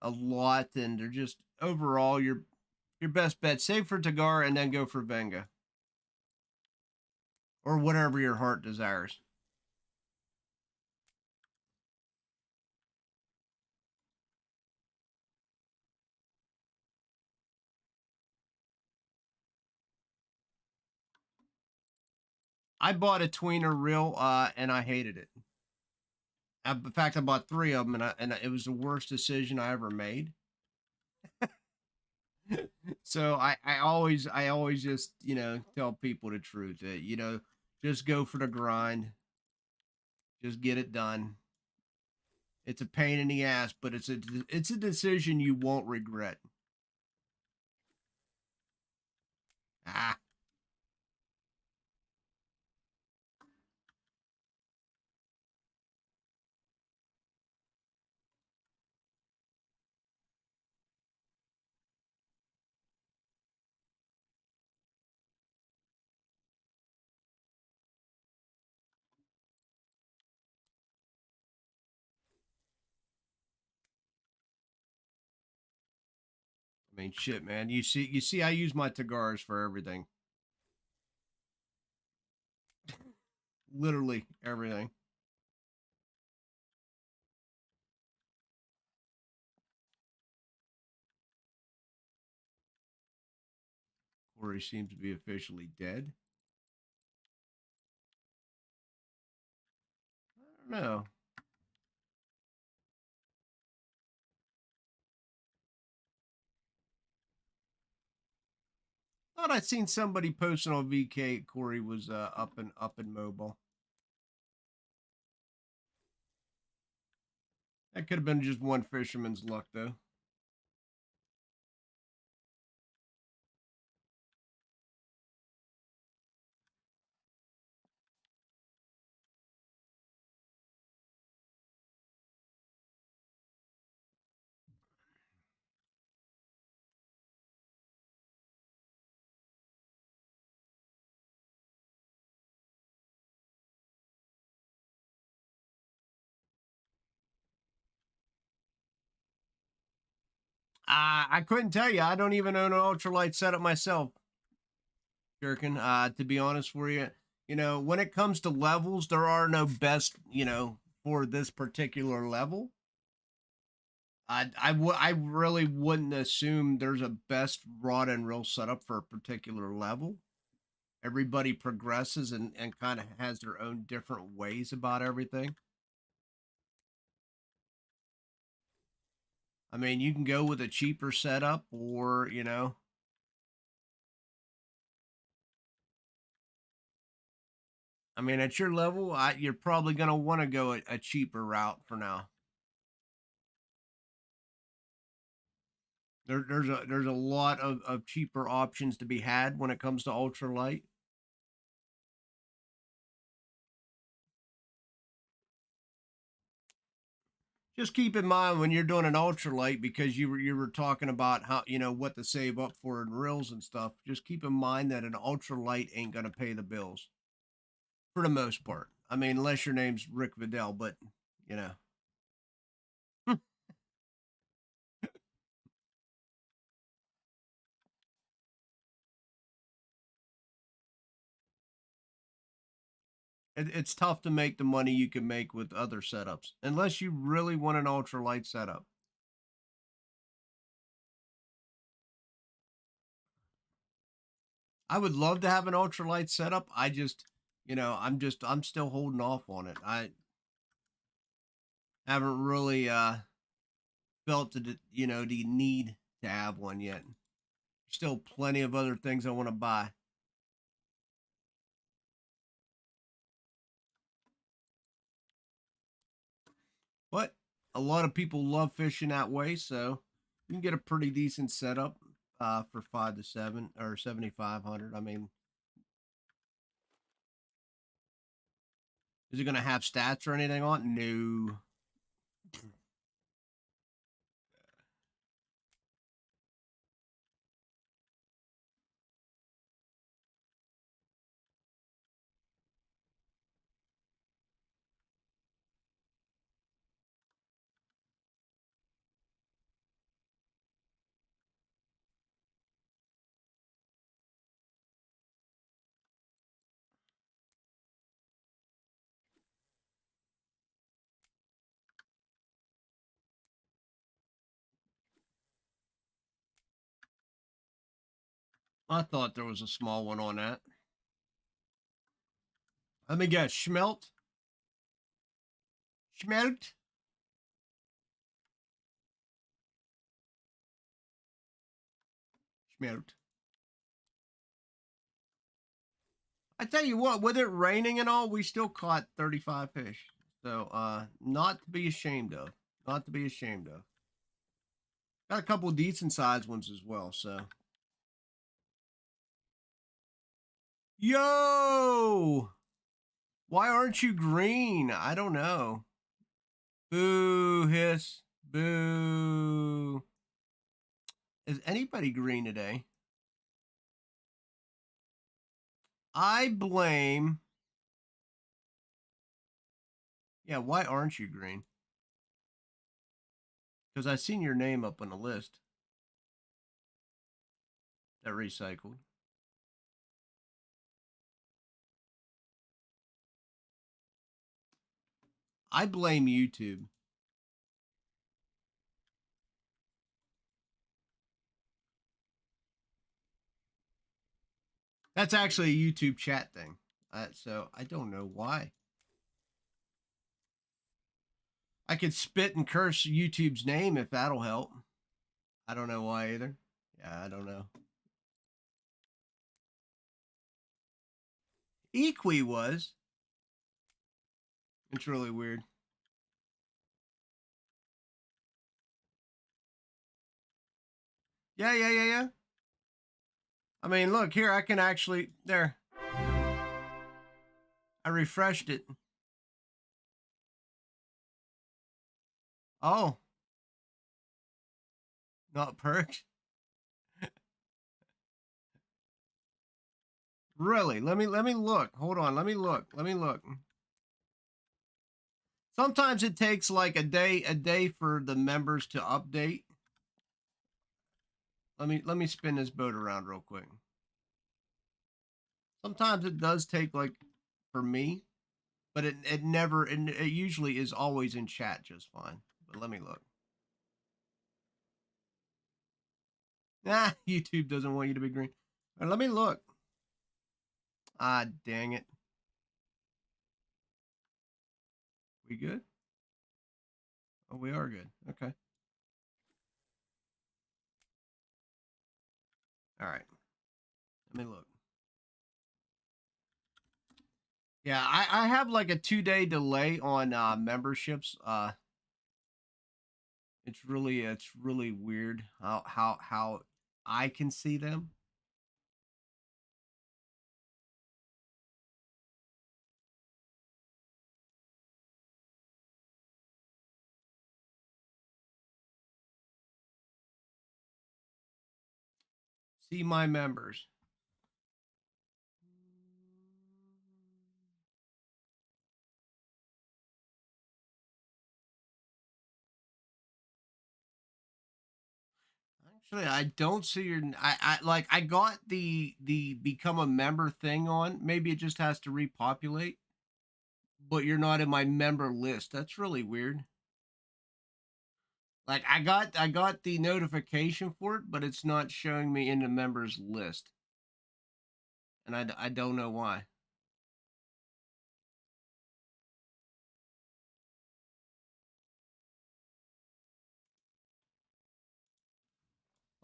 a lot, and they're just overall your best bet. Save for Tagara and then go for Venga or whatever your heart desires. I bought a tweener reel, and I hated it. In fact, I bought three of them, and it was the worst decision I ever made. So I always just tell people the truth that just go for the grind, just get it done. It's a pain in the ass, but it's a decision you won't regret. Ah, I mean, shit, man. You see, I use my Tagaras for everything, literally everything. Corey seems to be officially dead. I don't know. Thought I'd seen somebody posting on VK Corey was up and mobile. That could have been just one fisherman's luck though. I couldn't tell you. I don't even own an ultralight setup myself, Jerkin. To be honest for you, when it comes to levels, there are no best, for this particular level. I really wouldn't assume there's a best rod and reel setup for a particular level. Everybody progresses and kind of has their own different ways about everything. I mean, you can go with a cheaper setup or, I mean, at your level, you're probably going to want to go a cheaper route for now. There's a lot of cheaper options to be had when it comes to ultralight. Just keep in mind when you're doing an ultralight, because you were talking about how what to save up for in reels and stuff. Just keep in mind that an ultralight ain't gonna pay the bills for the most part. I mean, unless your name's Rick Vidal, but you know. It's tough to make the money you can make with other setups unless you really want an ultralight setup. I would love to have an ultralight setup. I just, I'm still holding off on it. I haven't really felt the need to have one yet. Still plenty of other things I want to buy. But a lot of people love fishing that way, so you can get a pretty decent setup for 5 to 7 or 7,500. I mean, is it going to have stats or anything on it? No. I thought there was a small one on that. Let me guess. Schmelt? Schmelt? Schmelt. I tell you what, with it raining and all, we still caught 35 fish. So, not to be ashamed of. Not to be ashamed of. Got a couple of decent sized ones as well, so. Yo! Why aren't you green? I don't know. Boo, hiss. Boo. Is anybody green today? I blame. Yeah, why aren't you green? Because I seen your name up on the list that recycled. I blame YouTube. That's actually a YouTube chat thing. So I don't know why. I could spit and curse YouTube's name if that'll help. I don't know why either. Yeah, I don't know. Equi was. It's really weird. Yeah, yeah, yeah, yeah. I mean, look here. I can actually there. I refreshed it. Oh, not perked. Really? Let me look. Hold on. Let me look. Let me look. Sometimes it takes like a day for the members to update. Let me spin this boat around real quick. Sometimes it does take like for me, but it usually is always in chat just fine. But let me look. Nah, YouTube doesn't want you to be green. All right, let me look. Ah, dang it. We good? Oh, we are good. Okay. All right. Let me look. Yeah, I have like a 2-day delay on memberships. It's really weird how I can see them. See my members. Actually, I don't see your. I got the become a member thing on. Maybe it just has to repopulate, but you're not in my member list. That's really weird. Like I got the notification for it, but it's not showing me in the members list, and I don't know why.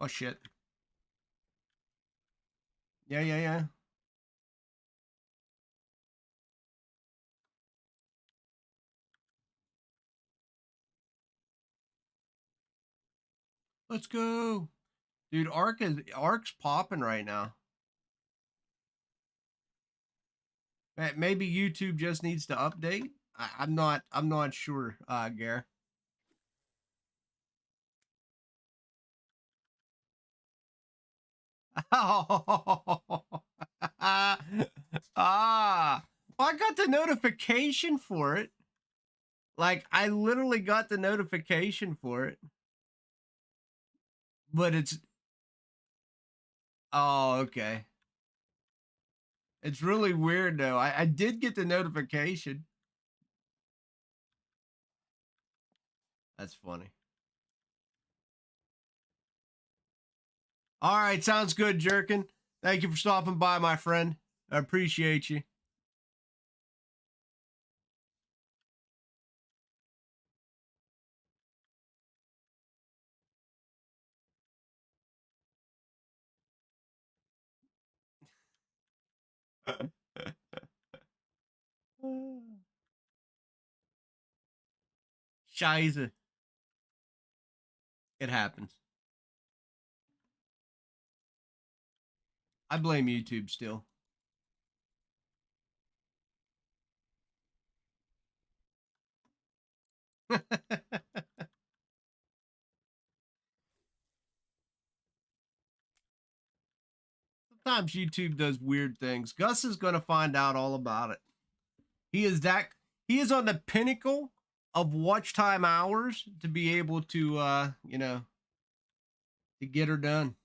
Oh shit. Yeah, yeah, yeah. Let's go, dude. Ark's popping right now. Maybe YouTube just needs to update. I'm not sure, Gare. Ah, well, I got the notification for it. Like I literally got the notification for it, but it's oh okay. It's really weird though. I did get the notification. That's funny. All right, sounds good, Jerkin. Thank you for stopping by, my friend. I appreciate you. Scheiße. It happens. I blame YouTube still. Sometimes YouTube does weird things. Gus is going to find out all about it. He is that he is on the pinnacle of watch time hours to be able to to get her done.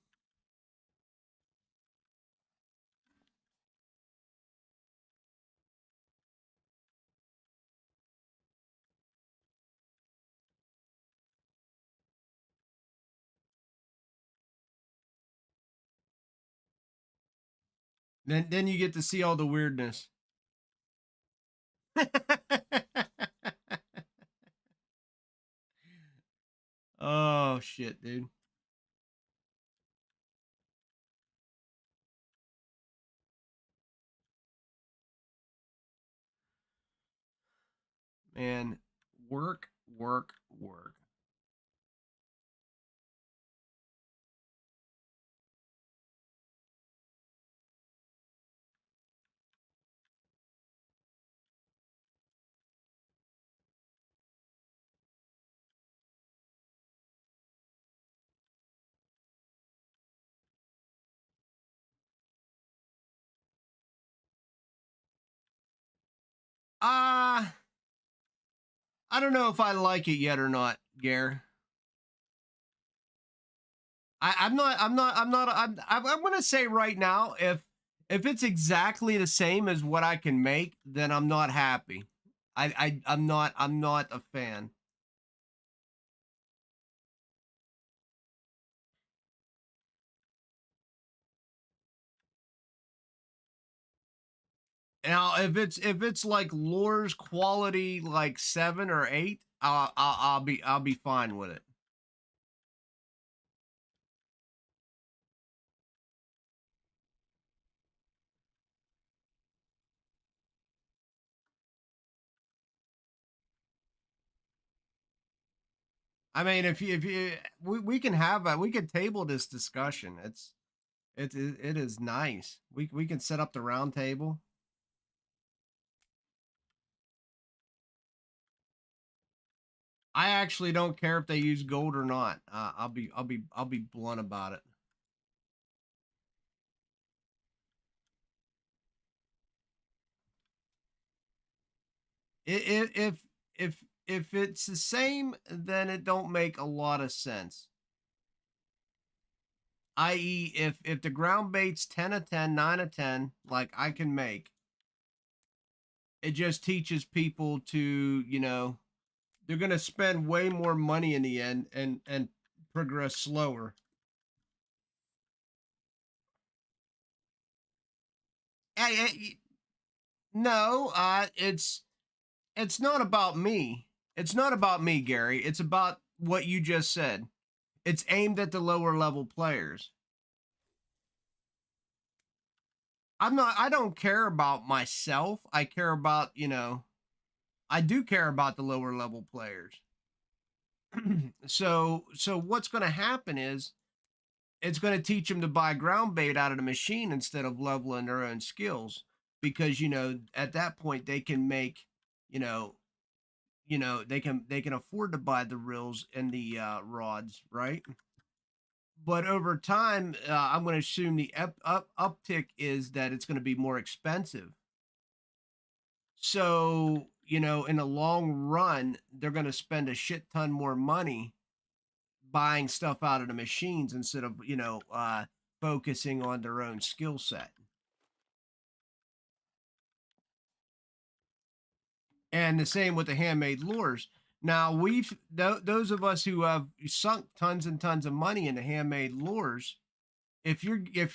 Then you get to see all the weirdness. Oh shit, dude. Man, work, work, work. Uh I don't know if I like it yet or not, Gare. I'm gonna say right now, if it's exactly the same as what I can make, then I'm not happy. I'm not a fan. Now, if it's like Lore's quality like 7 or 8, I'll be fine with it. I mean, if you we can have we can table this discussion. It is nice. We can set up the round table. I actually don't care if they use gold or not. I'll be blunt about it. If if it's the same, then it don't make a lot of sense. I.e., if the ground bait's 10 of 10, 9 of 10, like I can make, it just teaches people to, they're gonna spend way more money in the end and progress slower. No, it's not about me. It's not about me, Gary. It's about what you just said. It's aimed at the lower level players. I don't care about myself. I care about, I do care about the lower level players. So what's going to happen is it's going to teach them to buy ground bait out of the machine instead of leveling their own skills, because at that point they can make, you know they can afford to buy the reels and the rods, right? But over time, I'm going to assume the uptick is that it's going to be more expensive. So, in the long run, they're going to spend a shit ton more money buying stuff out of the machines instead of, focusing on their own skill set. And the same with the handmade lures. Now, those of us who have sunk tons and tons of money into handmade lures, if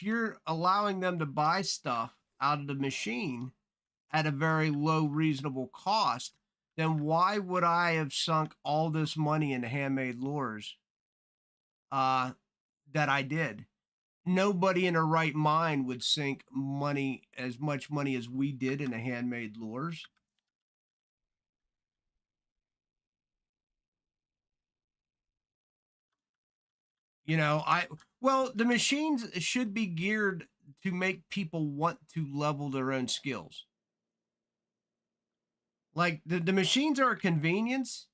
you're allowing them to buy stuff out of the machine at a very low reasonable cost, then why would I have sunk all this money into handmade lures uh that I did? Nobody in their right mind would sink money, as much money as we did, into handmade lures. I well, the machines should be geared to make people want to level their own skills. Like the machines are a convenience,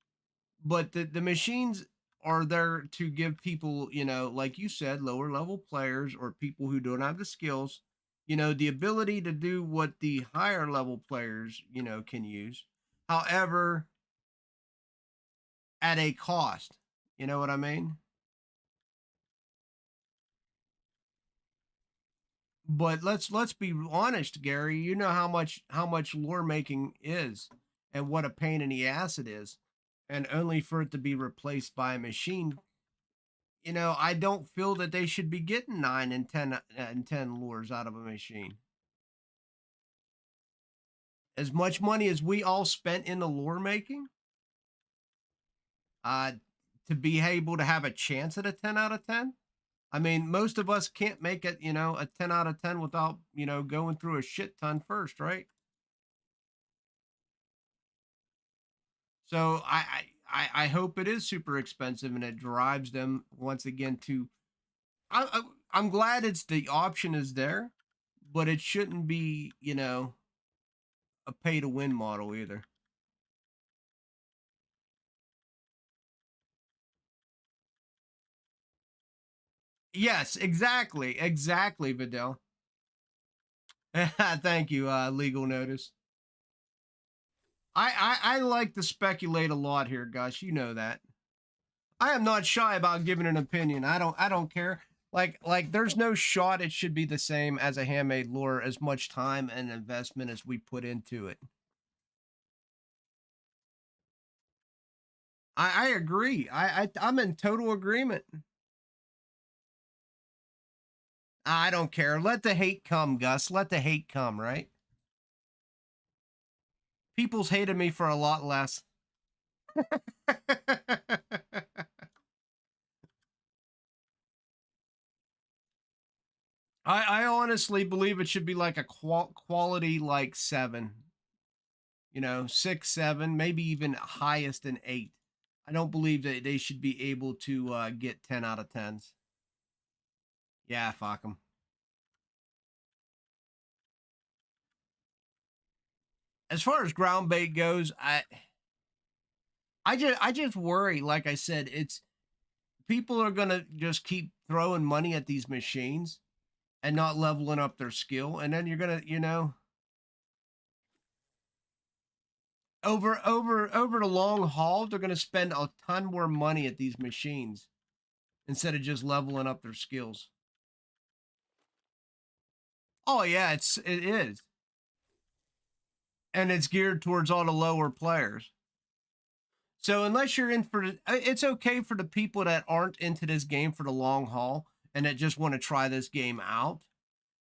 but the machines are there to give people, like you said, lower level players or people who don't have the skills, the ability to do what the higher level players, can use. However, at a cost. You know what I mean? But let's be honest, Gary. You know how much lore making is and what a pain in the ass it is. And only for it to be replaced by a machine, I don't feel that they should be getting 9 and 10 and 10 lures out of a machine. as much money as we all spent in the lore making, uh, to be able to have a chance at a 10 out of 10. I mean, most of us can't make it, a 10 out of 10 without, going through a shit ton first, right? So I hope it is super expensive and it drives them once again to. I'm glad it's the option is there, but it shouldn't be, a pay to win model either. Yes, exactly, Vidal. Thank you, legal notice. I like to speculate a lot here, Gus. You know that. I am not shy about giving an opinion. I don't care. Like there's no shot it should be the same as a handmade lure as much time and investment as we put into it. I agree. I'm in total agreement. I don't care. Let the hate come, Gus. Let the hate come, right? People's hated me for a lot less. I honestly believe it should be like a quality like 7, 6, 7, maybe even highest an 8. I don't believe that they should be able to get 10 out of 10s. Yeah, fuck them. As far as ground bait goes, I just worry. Like I said, it's people are gonna just keep throwing money at these machines and not leveling up their skill, and then you're gonna, over the long haul, they're gonna spend a ton more money at these machines instead of just leveling up their skills. Oh yeah, it is, and it's geared towards all the lower players. So unless you're in for, it's okay for the people that aren't into this game for the long haul and that just want to try this game out.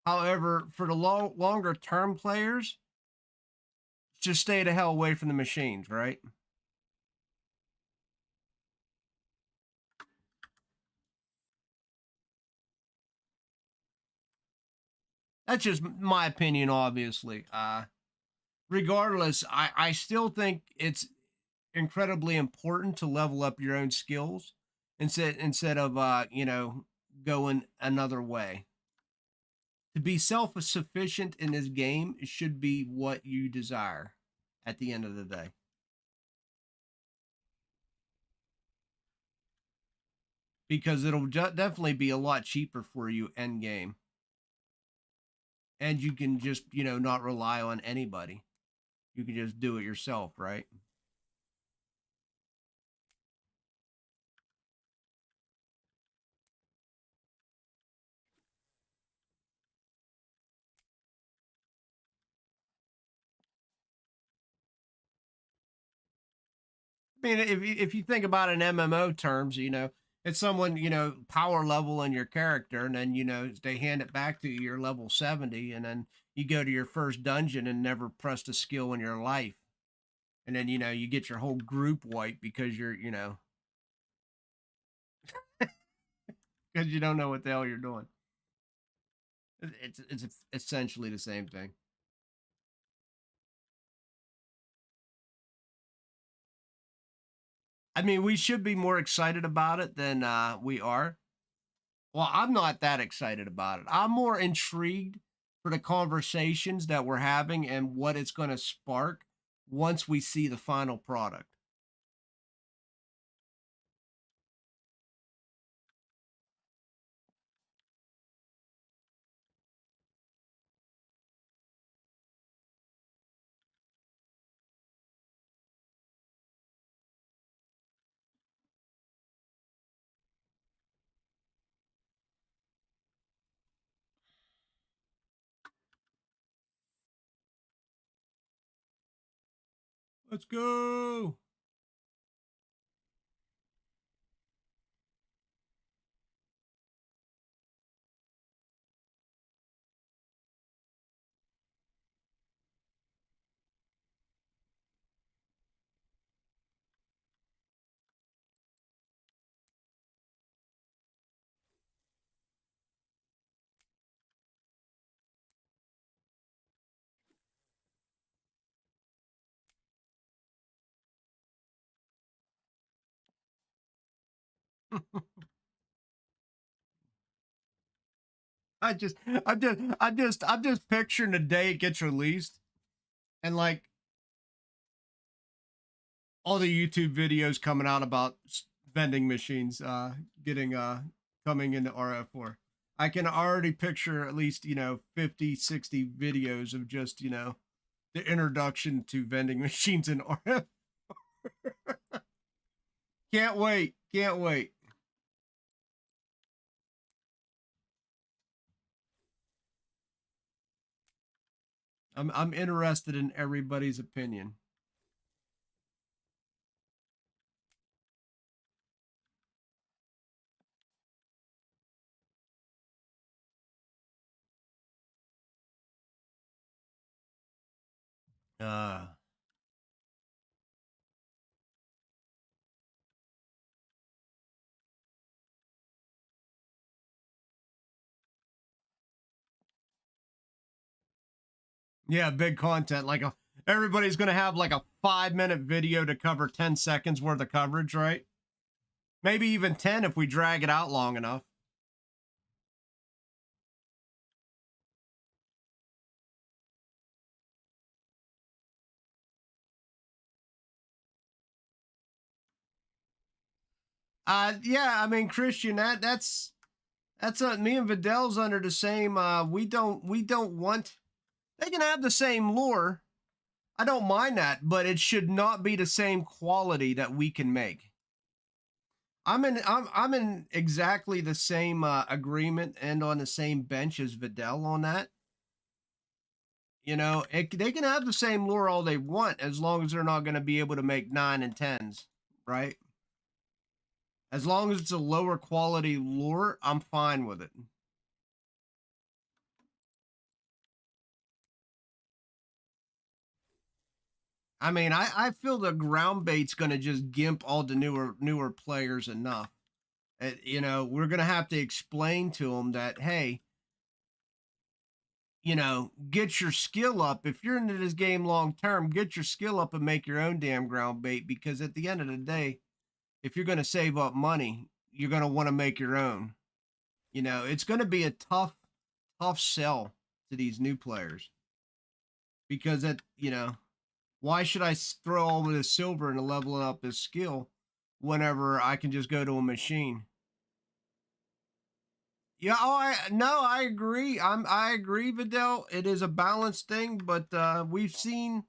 However, for the longer term players, just stay the hell away from the machines, right? That's just my opinion, obviously. Regardless, I still think it's incredibly important to level up your own skills instead of going another way. To be self-sufficient in this game should be what you desire at the end of the day, because it'll definitely be a lot cheaper for you end game, and you can just not rely on anybody. You can just do it yourself, right? I mean, if you think about an MMO terms, it's someone, power level in your character, and then they hand it back to you, you're level 70, and then you go to your first dungeon and never pressed a skill in your life, and then you get your whole group wiped because you're because you don't know what the hell you're doing. It's essentially the same thing. I mean, we should be more excited about it than we are. Well, I'm not that excited about it. I'm more intrigued for the conversations that we're having and what it's going to spark once we see the final product. Let's go. I'm just picturing the day it gets released, and like all the YouTube videos coming out about vending machines getting coming into RF4. I can already picture at least, 50, 60 videos of just, the introduction to vending machines in RF. Can't wait. Can't wait. I'm interested in everybody's opinion. Uh yeah, big content. Everybody's gonna have like a 5-minute video to cover 10 seconds worth of coverage, right? Maybe even 10 if we drag it out long enough. Yeah, I mean, Christian, that's me and Vidal's under the same. We don't want. They can have the same lore. I don't mind that, but it should not be the same quality that we can make. I'm in exactly the same agreement and on the same bench as Vidal on that. They can have the same lure all they want as long as they're not going to be able to make 9 and 10s, right? As long as it's a lower quality lure, I'm fine with it. I mean, I feel the ground bait's going to just gimp all the newer players enough. We're going to have to explain to them that, hey, get your skill up. If you're into this game long term, get your skill up and make your own damn ground bait, because at the end of the day, if you're going to save up money, you're going to want to make your own. It's going to be a tough sell to these new players, because why should I throw all of this silver into leveling up this skill whenever I can just go to a machine? Yeah, I agree. I agree, Vidal. It is a balanced thing, but we've seen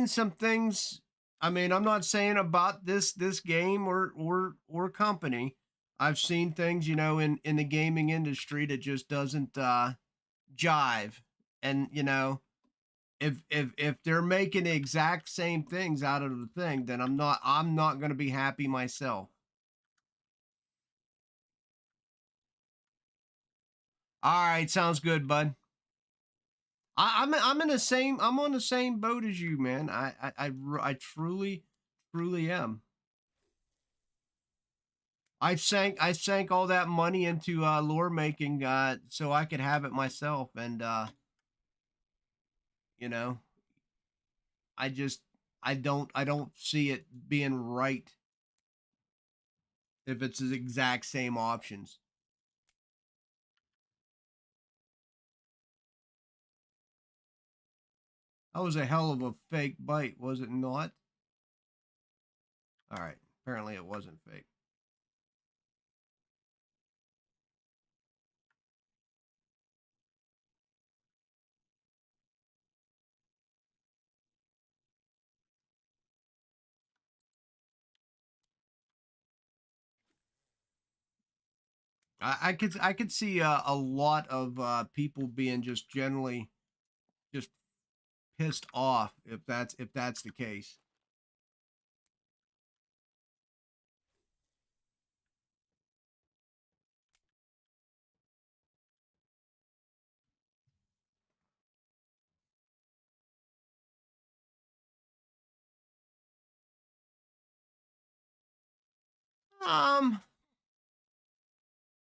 some things. I mean, I'm not saying about this game or company. I've seen things, in the gaming industry that just doesn't jive. And if they're making the exact same things out of the thing, then I'm not going to be happy myself. All right, sounds good, bud. I'm in the same. I'm on the same boat as you, man. I truly am. I sank all that money into lore making so I could have it myself, and you know I just I don't see it being right if it's the exact same options. That was a hell of a fake bite, was it not? All right, apparently it wasn't fake. I could see a lot of people being just generally just pissed off if that's the case. Um,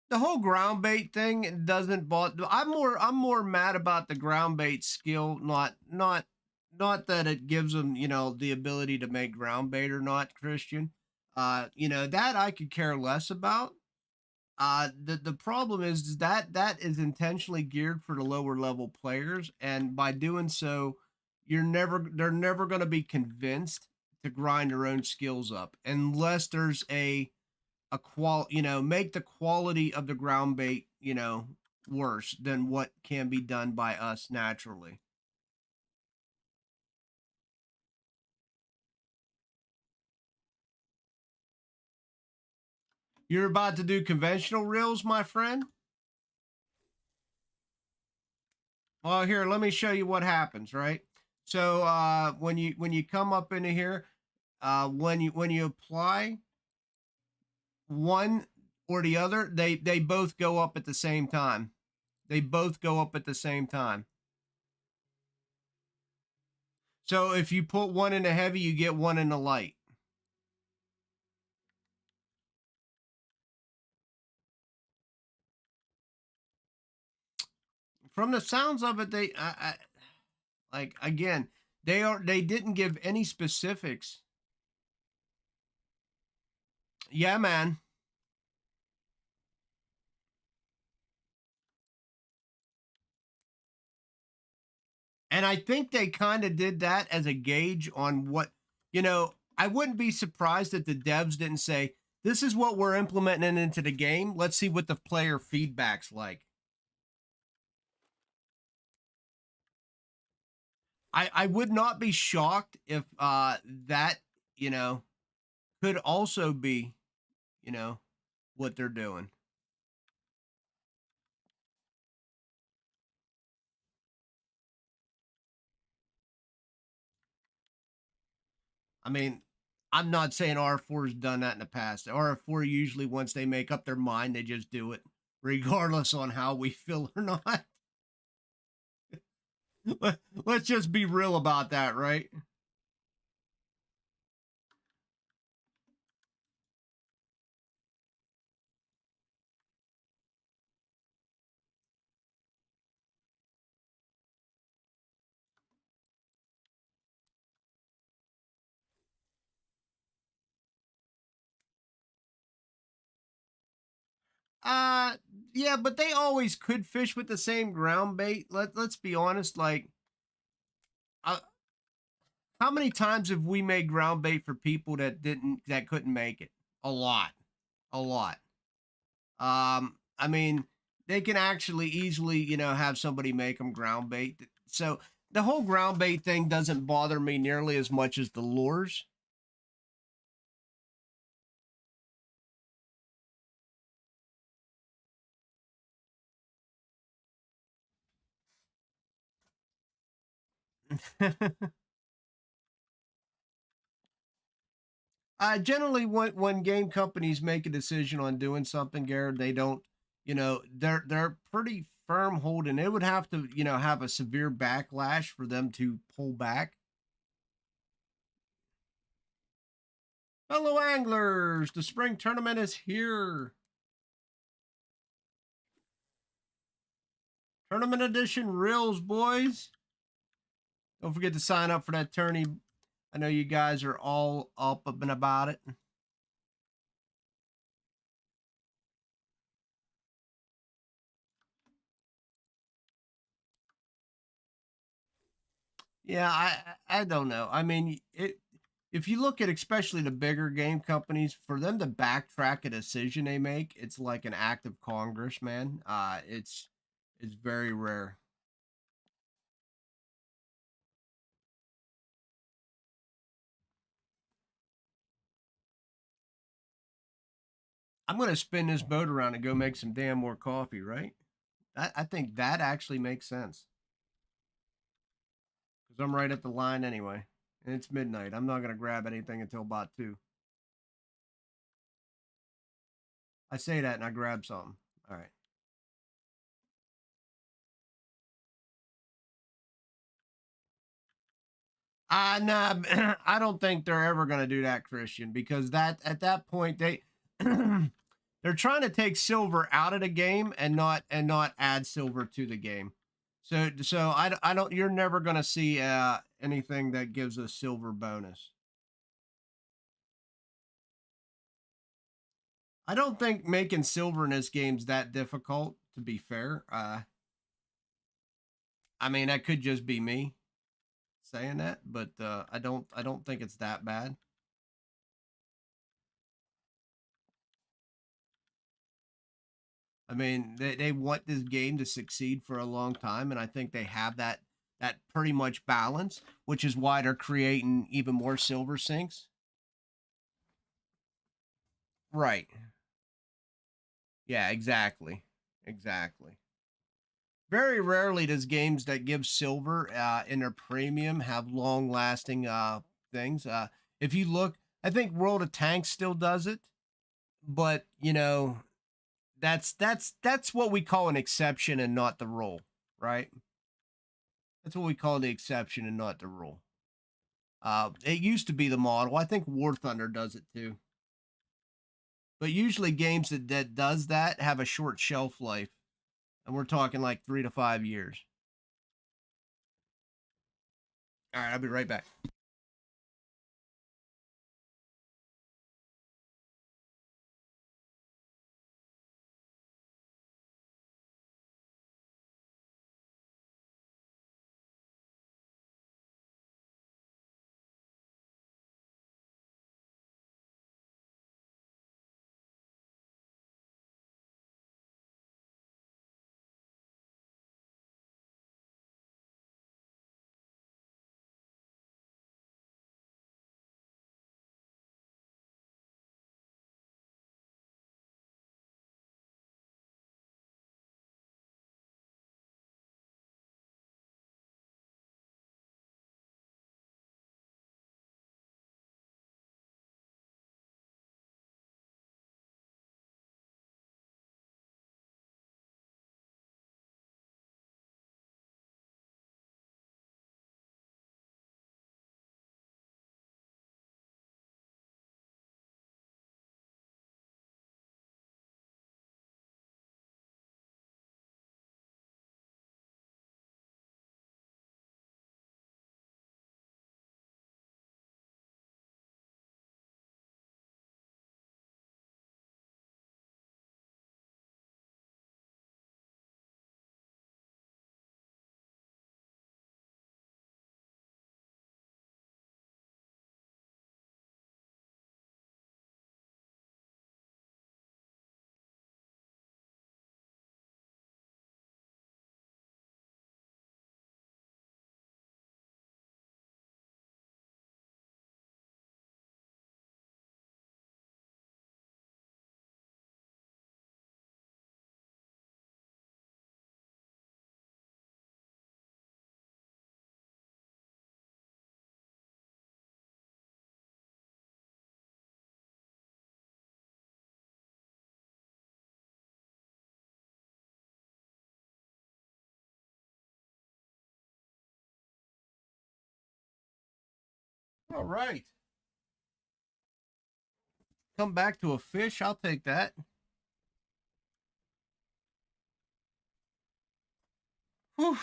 the whole ground bait thing doesn't bother. I'm more mad about the ground bait skill, not that it gives them the ability to make ground bait or not, Christian. You know, that I could care less about. The problem is that that is intentionally geared for the lower level players, and by doing so, they're never going to be convinced to grind their own skills up unless there's you know, make the quality of the ground bait, you know, worse than what can be done by us naturally. You're about to do conventional reels, my friend? Well, here, let me show you what happens, right? So when you come up into here, when you apply one or the other, they both go up at the same time. They both go up at the same time. So if you put one in the heavy, you get one in the light. From the sounds of it, like again, they didn't give any specifics. Yeah, man. And I think they kind of did that as a gauge on what, you know, I wouldn't be surprised if the devs didn't say, this is what we're implementing into the game. Let's see what the player feedback's like. I would not be shocked if that, you know, could also be, you know, what they're doing. I mean, I'm not saying R4 has done that in the past. RF4 usually, once they make up their mind, they just do it, regardless on how we feel or not. Let's just be real about that, right? Uh, yeah, but they always could fish with the same ground bait. Let's be honest. Like, uh, how many times have we made ground bait for people that couldn't make it? A lot, a lot. I mean, they can actually easily, you know, have somebody make them ground bait. So the whole ground bait thing doesn't bother me nearly as much as the lures. Generally, when game companies make a decision on doing something, Garrett, they don't, you know, they're pretty firm holding. It would have to, you know, have a severe backlash for them to pull back. Fellow anglers, the spring tournament is here. Tournament edition reels, boys. Don't forget to sign up for that tourney. I know you guys are all up and about it. Yeah, I don't know. I mean, it if you look at especially the bigger game companies, for them to backtrack a decision they make, it's like an act of Congress, man. It's very rare. I'm gonna spin this boat around and go make some damn more coffee, right? I think that actually makes sense because I'm right at the line anyway, and it's midnight. I'm not gonna grab anything until about 2. I say that and I grab something. All right. Nah, I don't think they're ever going to do that, Christian, because that at that point they're trying to take silver out of the game and not add silver to the game. So I don't. You're never going to see anything that gives a silver bonus. I don't think making silver in this game's that difficult, to be fair. I mean, that could just be me saying that, but I don't think it's that bad. I mean, they want this game to succeed for a long time, and I think they have that pretty much balance, which is why they're creating even more silver sinks. Right. Yeah, exactly. Exactly. Very rarely does games that give silver in their premium have long lasting things. If you look, I think World of Tanks still does it, but you know, that's what we call an exception and not the rule, right? That's what we call the exception and not the rule. It used to be the model. I think War Thunder does it too. But usually games that does that have a short shelf life, and we're talking like 3 to 5 years. All right, I'll be right back. All right. Come back to a fish. I'll take that. Whew.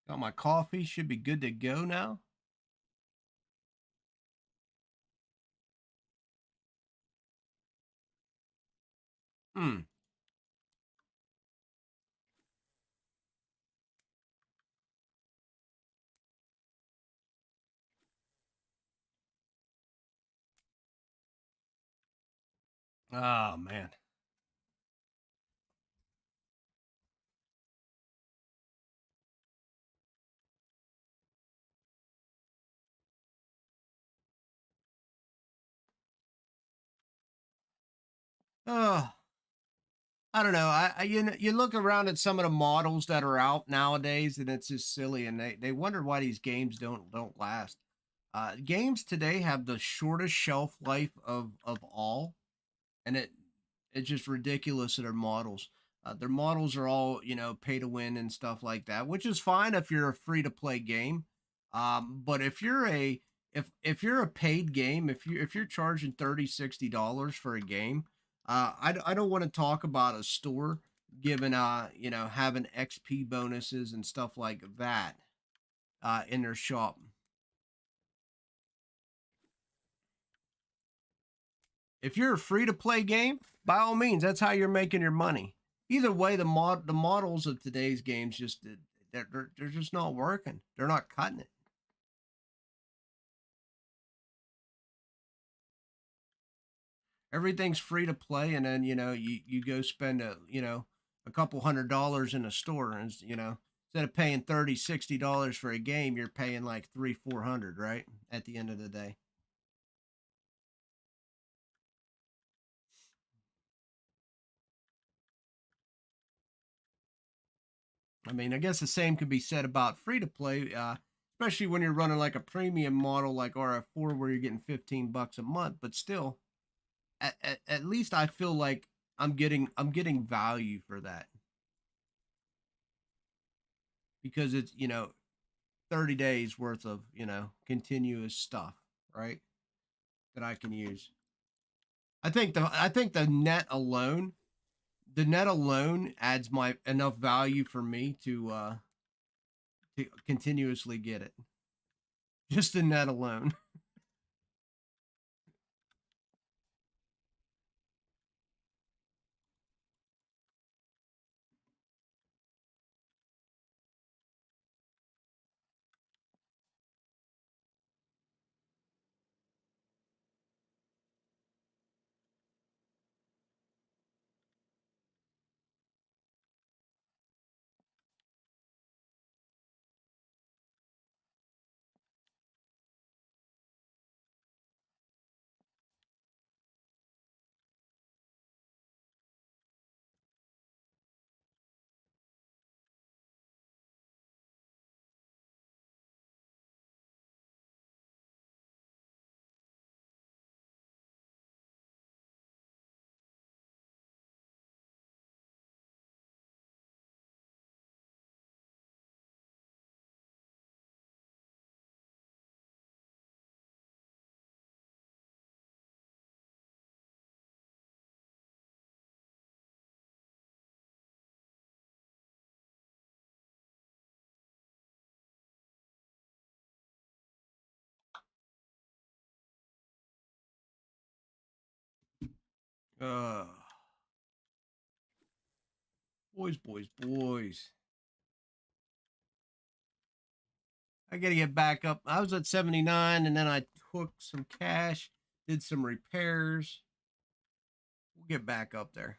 Got my coffee. Should be good to go now. Hmm. Oh man. Oh, I don't know. You look around at some of the models that are out nowadays, and it's just silly, and they wonder why these games don't last. Games today have the shortest shelf life of all, and it's just ridiculous to their models. Their models are all pay to win and stuff like that, which is fine if you're a free to play game. But if you're a paid game, if you're charging 30 to $60 for a game, I don't want to talk about a store given having XP bonuses and stuff like that in their shop. If you're a free to play game, by all means, that's how you're making your money. Either way, the models of today's games just they're just not working. They're not cutting it. Everything's free to play, and then you go spend a couple $100 in a store, and instead of paying $30-$60 for a game, you're paying like 300-400, right, at the end of the day. I mean, I guess the same could be said about free to play, especially when you're running like a premium model like RF4 where you're getting $15 a month. But still, at least I feel like I'm getting value for that because it's 30 days worth of continuous stuff, right? That I can use. I think the net alone adds my enough value for me to continuously get it. Just the net alone. Uh, boys, boys, boys. I gotta get back up. I was at 79, and then I took some cash, did some repairs. We'll get back up there.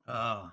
Uh,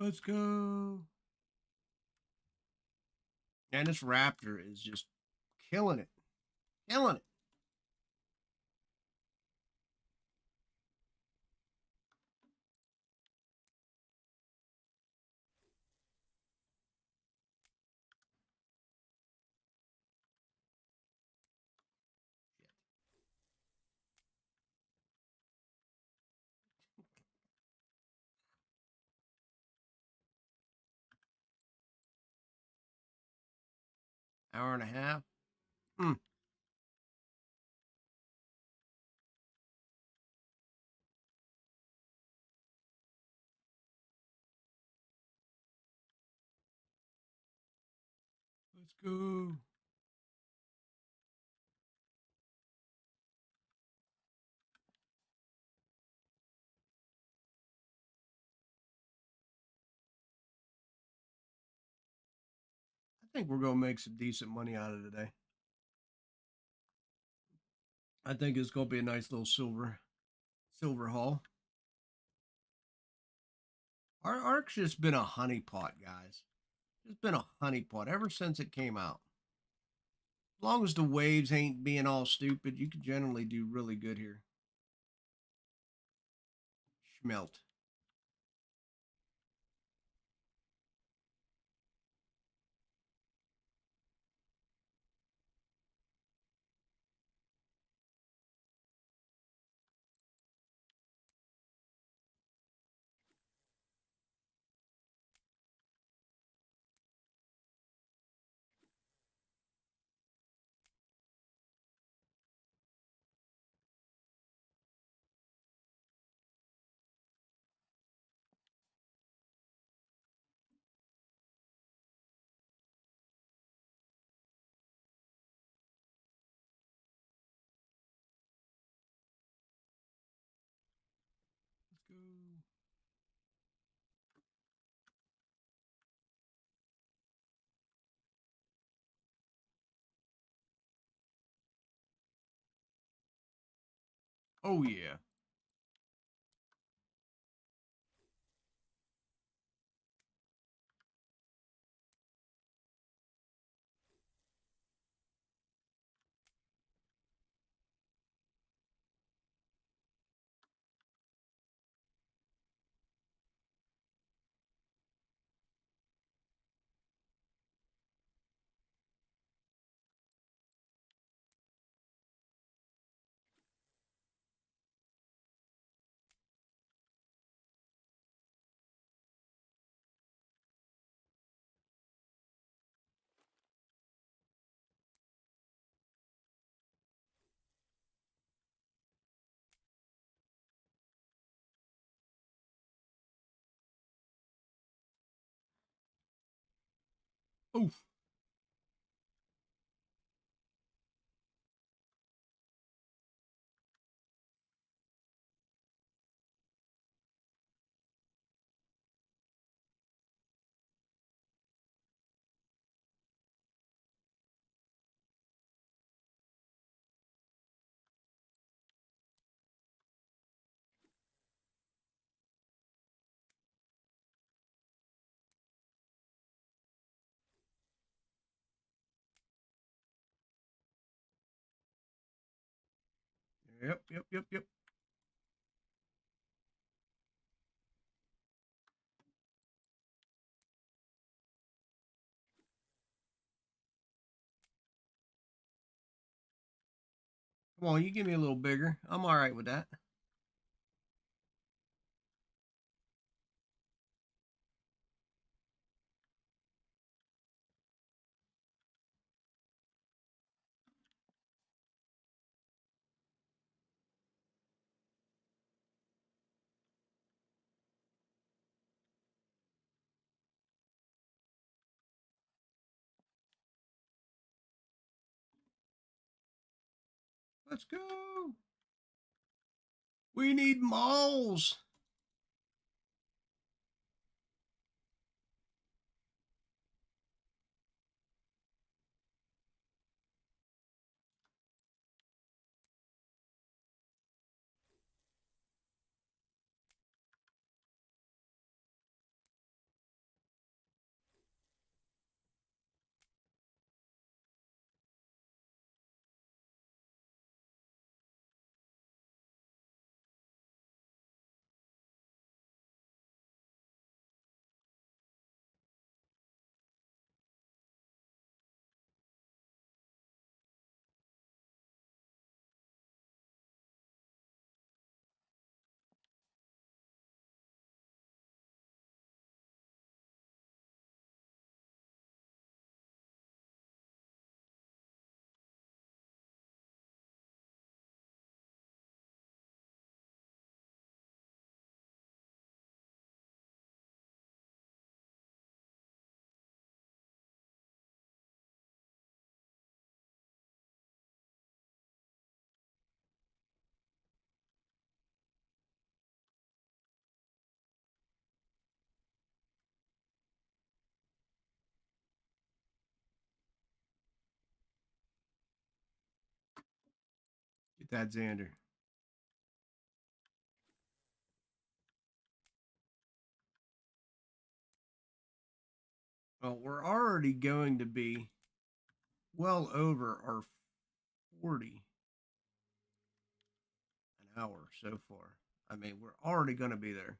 let's go. And this Raptor is just killing it, killing it. Hour and a half. Mm, let's go. think we're gonna make some decent money out of today. I think it's gonna be a nice little silver haul. Our Ark's just been a honeypot, guys. It's been a honeypot ever since it came out. As long as the waves ain't being all stupid, you can generally do really good here. Schmelt. Let's go. Oh yeah. Oof. Yep. Come on, you give me a little bigger. I'm all right with that. Let's go. We need malls. Get that Xander. Well, we're already going to be well over our 40 an hour so far. I mean, we're already going to be there.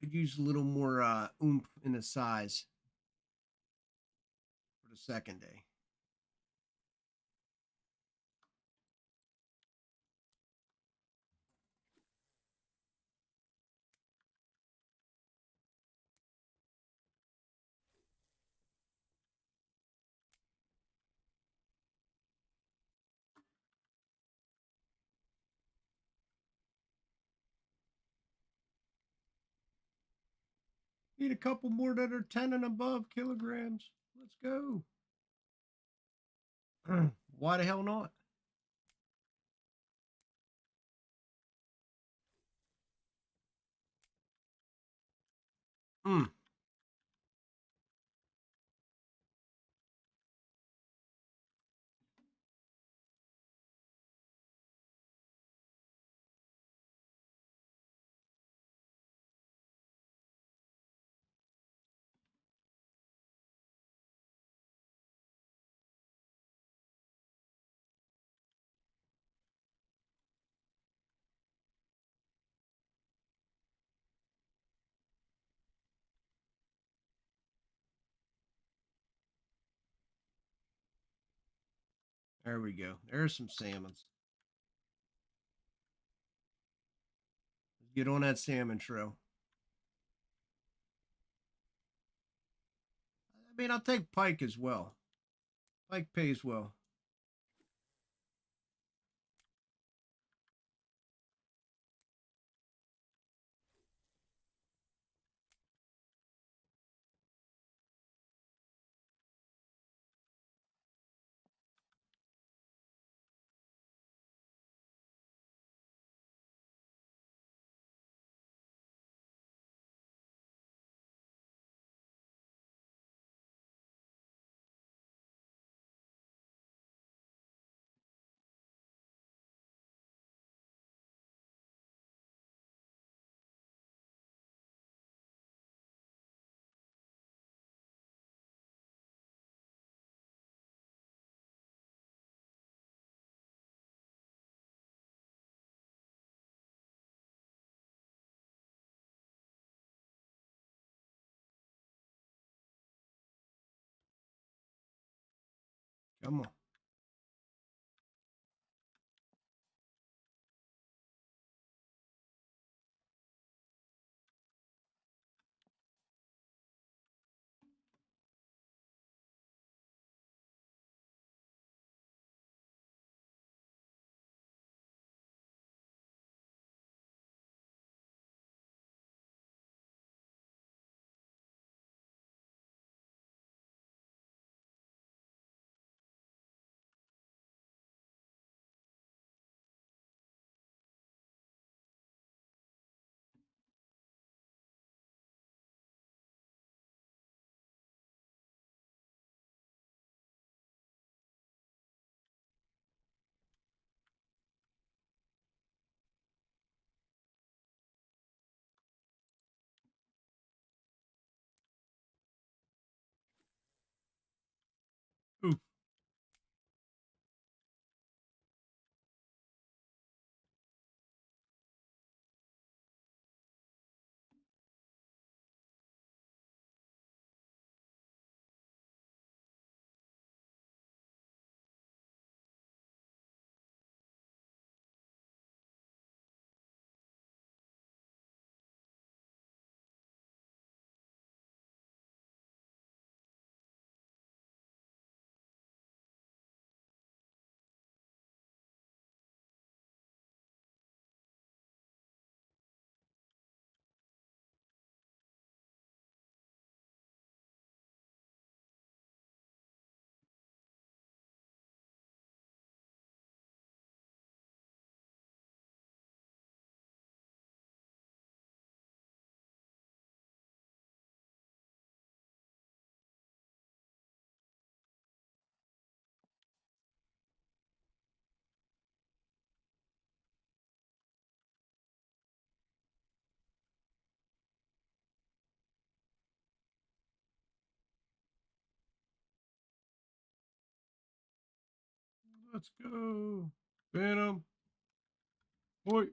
Could use a little more oomph in the size for the second day. Need a couple more that are 10 and above kilograms. Let's go. Why the hell not? Mm. There we go. There's some salmons. Let's get on that salmon trail. I mean, I'll take pike as well. Pike pays well. Come on. Let's go. Venom. Boy.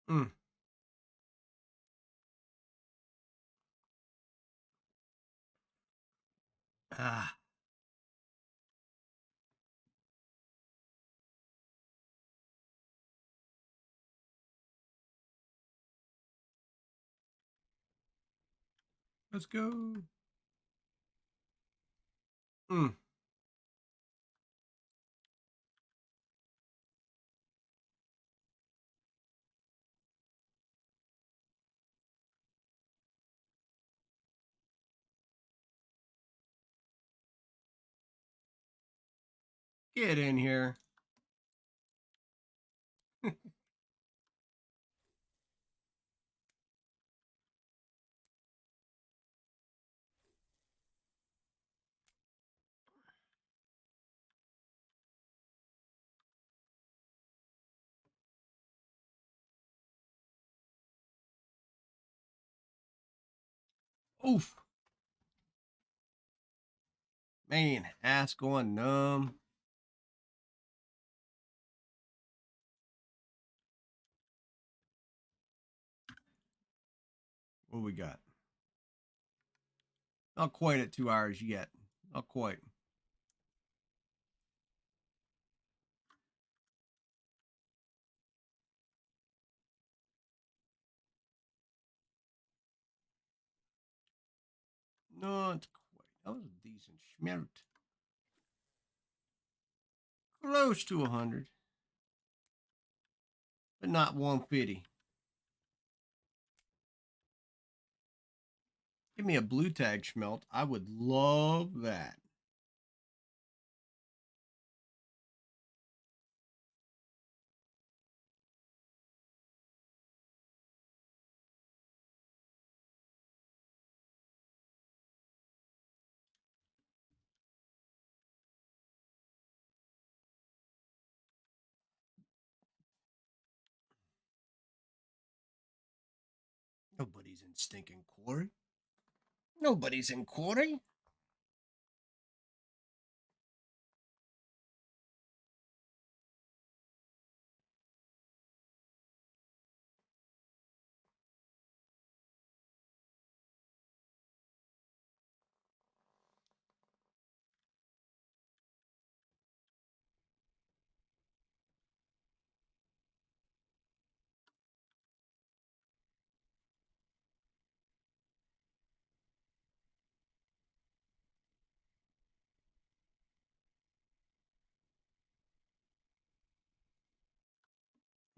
Mm. Ah. Let's go. Mm. Get in here. Oof. Man, ass going numb. What we got? Not quite at 2 hours yet. Not quite. Not quite. That was a decent schmelt. Close to 100, but not 150. Give me a blue tag schmelt. I would love that. Nobody's in stinking quarry. Nobody's in quarry.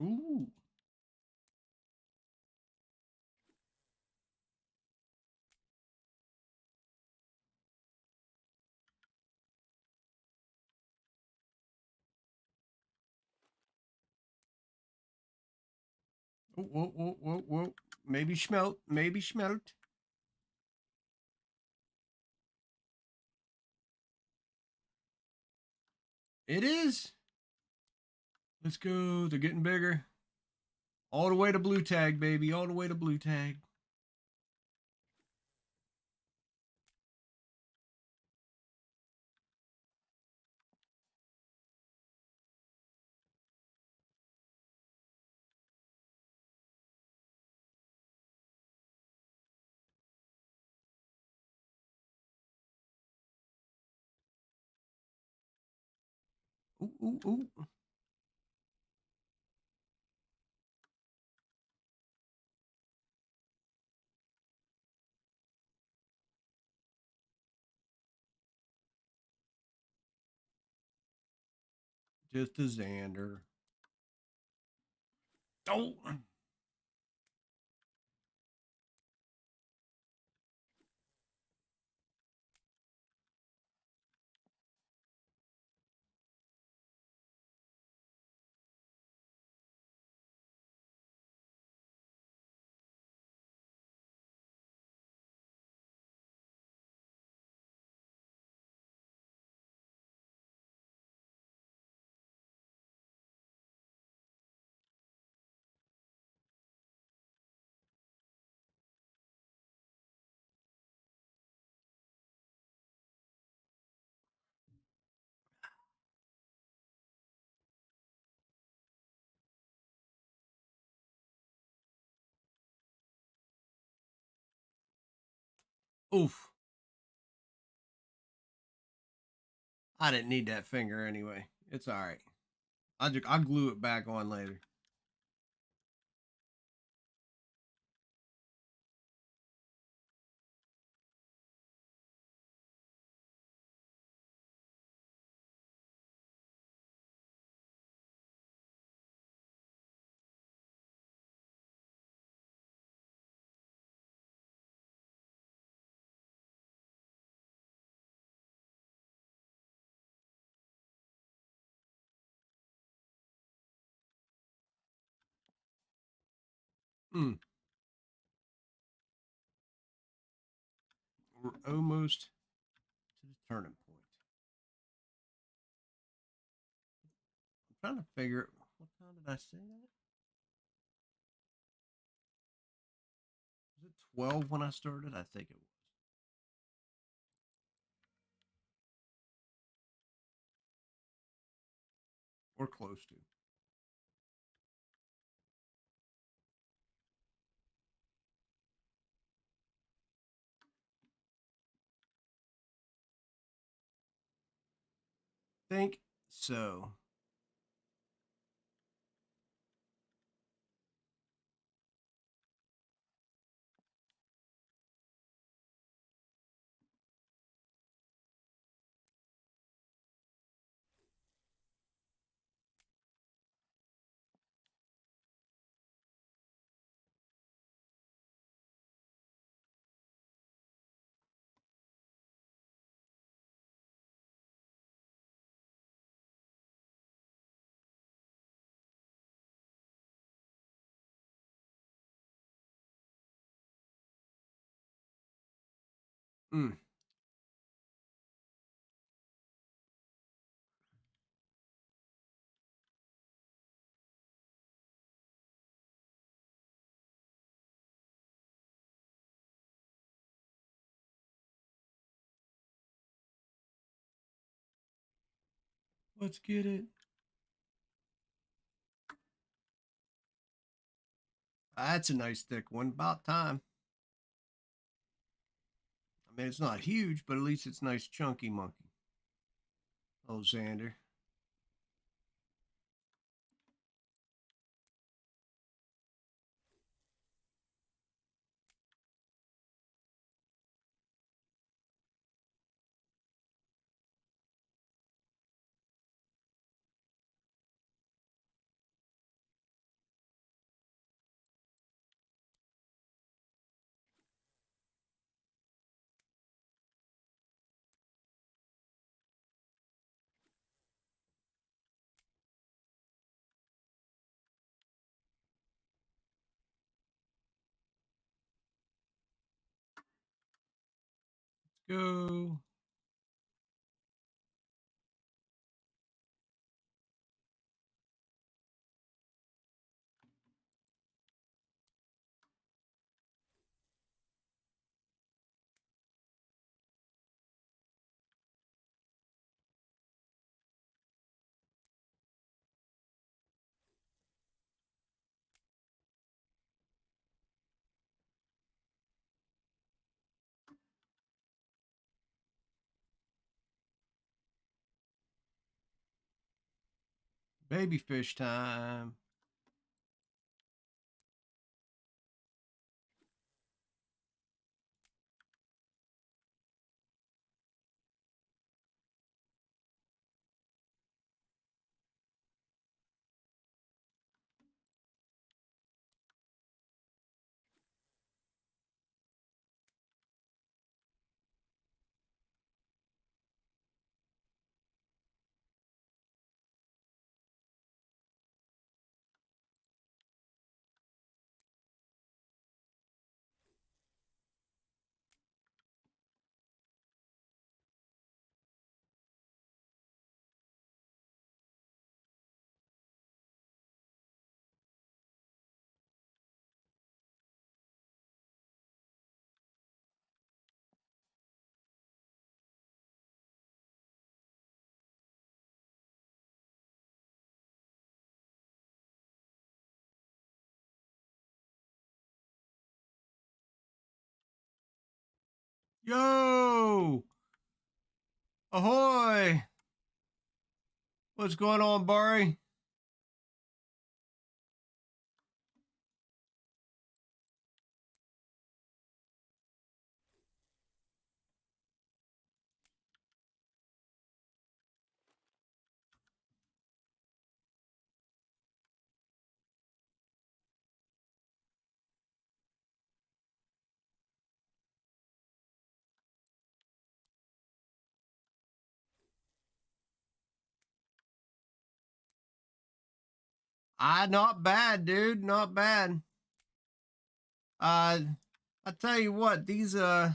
Ooh. Whoa, whoa, whoa, whoa, whoa. Maybe schmelt. Maybe schmelt. It is. Let's go. They're getting bigger. All the way to blue tag, baby. All the way to blue tag. Ooh, ooh, ooh. Just a Xander. Oh. Oof. I didn't need that finger anyway. It's all right. I'll glue it back on later. Mm. We're almost to the turning point. I'm trying to figure what time did I say that? Was it 12 when I started? I think it was. Or close to. Think so. Mm. Let's get it. That's a nice thick one. About time. I mean, it's not huge, but at least it's nice chunky monkey. Oh, Xander. Go. Baby fish time. Yo! Ahoy! What's going on, Barry? Not bad, dude. Not bad. Uh, I tell you what, I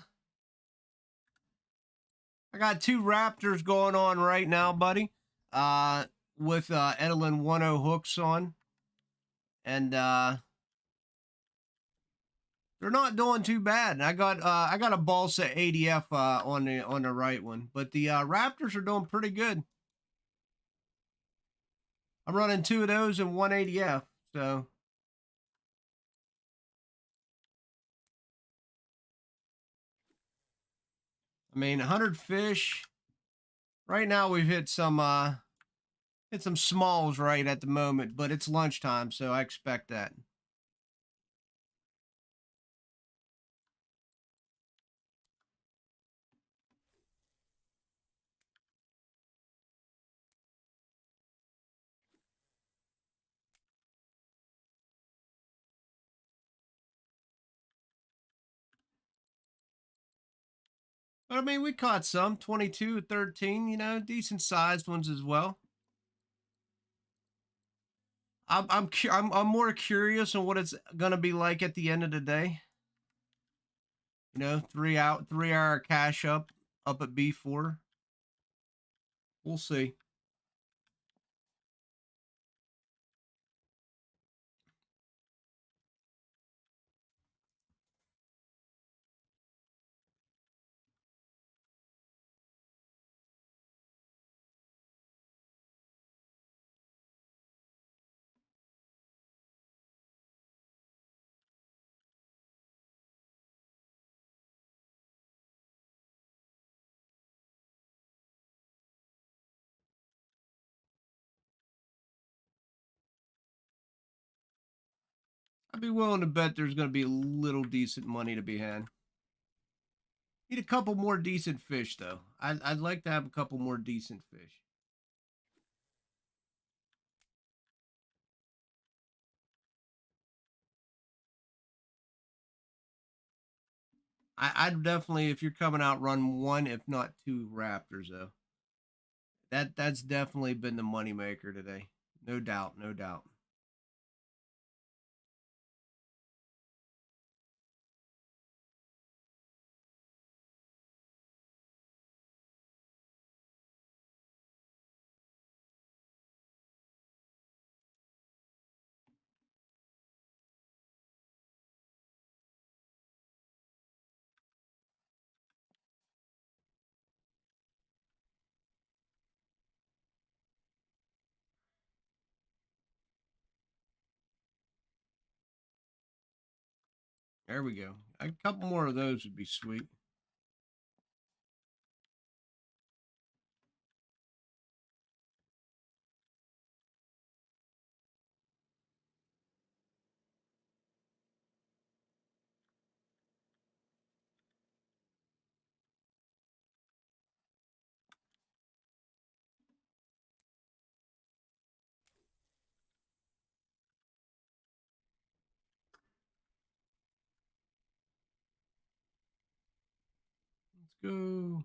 got two Raptors going on right now, buddy. Uh, with Edelin 10 hooks on, and they're not doing too bad. I got a balsa ADF on the right one, but the Raptors are doing pretty good. I'm running two of those and one ADF, so I mean 100 fish. Right now we've hit some smalls right at the moment, but it's lunchtime, so I expect that. But I mean, we caught some 22, 13, decent sized ones as well. I'm more curious on what it's gonna be like at the end of the day. 3 hour cash up at B4. We'll see. I'd be willing to bet there's gonna be a little decent money to be had. Need a couple more decent fish though. I'd like to have a couple more decent fish. I'd definitely, if you're coming out, run one, if not two Raptors though. That's definitely been the moneymaker today. No doubt, no doubt. There we go. A couple more of those would be sweet. Let's go.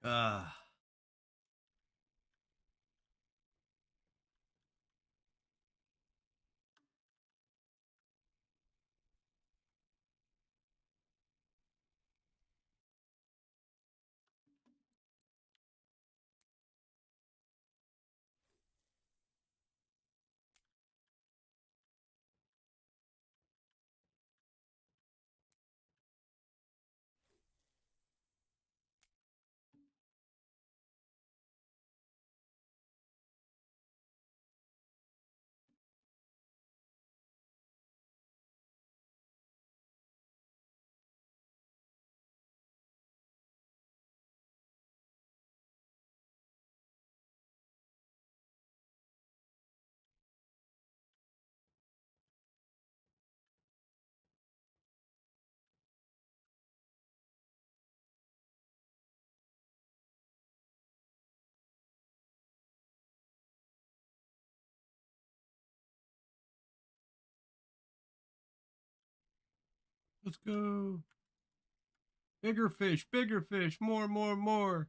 Uh, let's go. Bigger fish, more, more, more.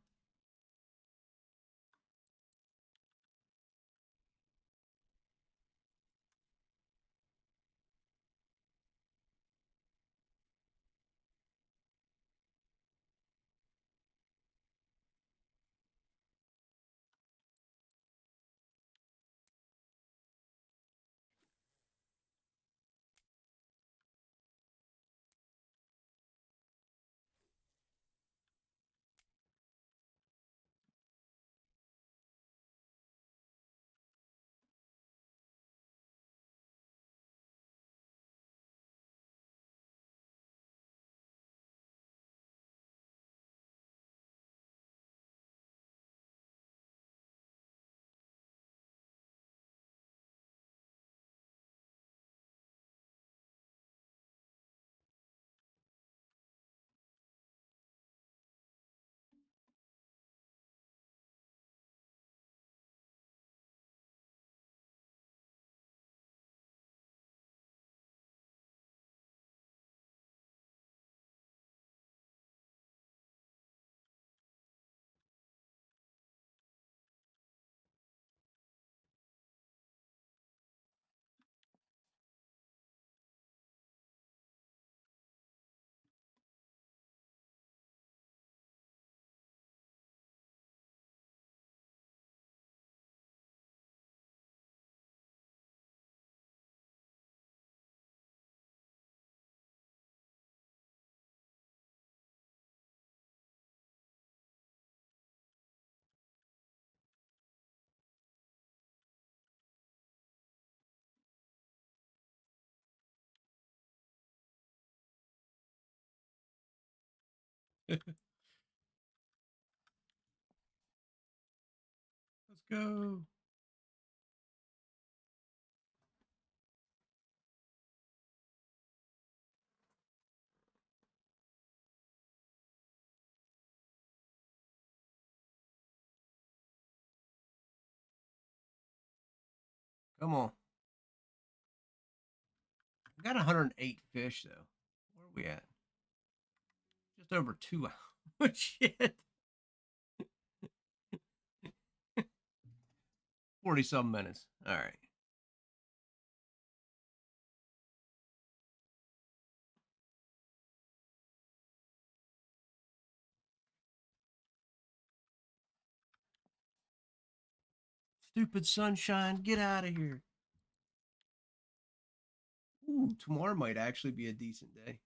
Let's go. Come on. I got 108 fish though. Where are we at? Just over 2 hours. Shit. 40 some minutes. All right. Stupid sunshine, get out of here. Ooh, tomorrow might actually be a decent day.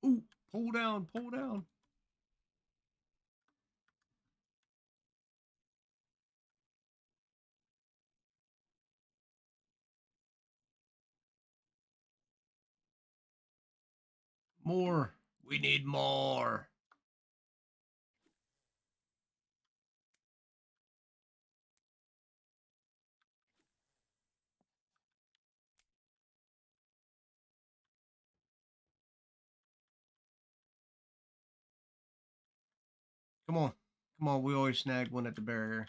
Ooh, pull down, pull down. More. We need more. Come on. Come on. We always snag one at the barrier.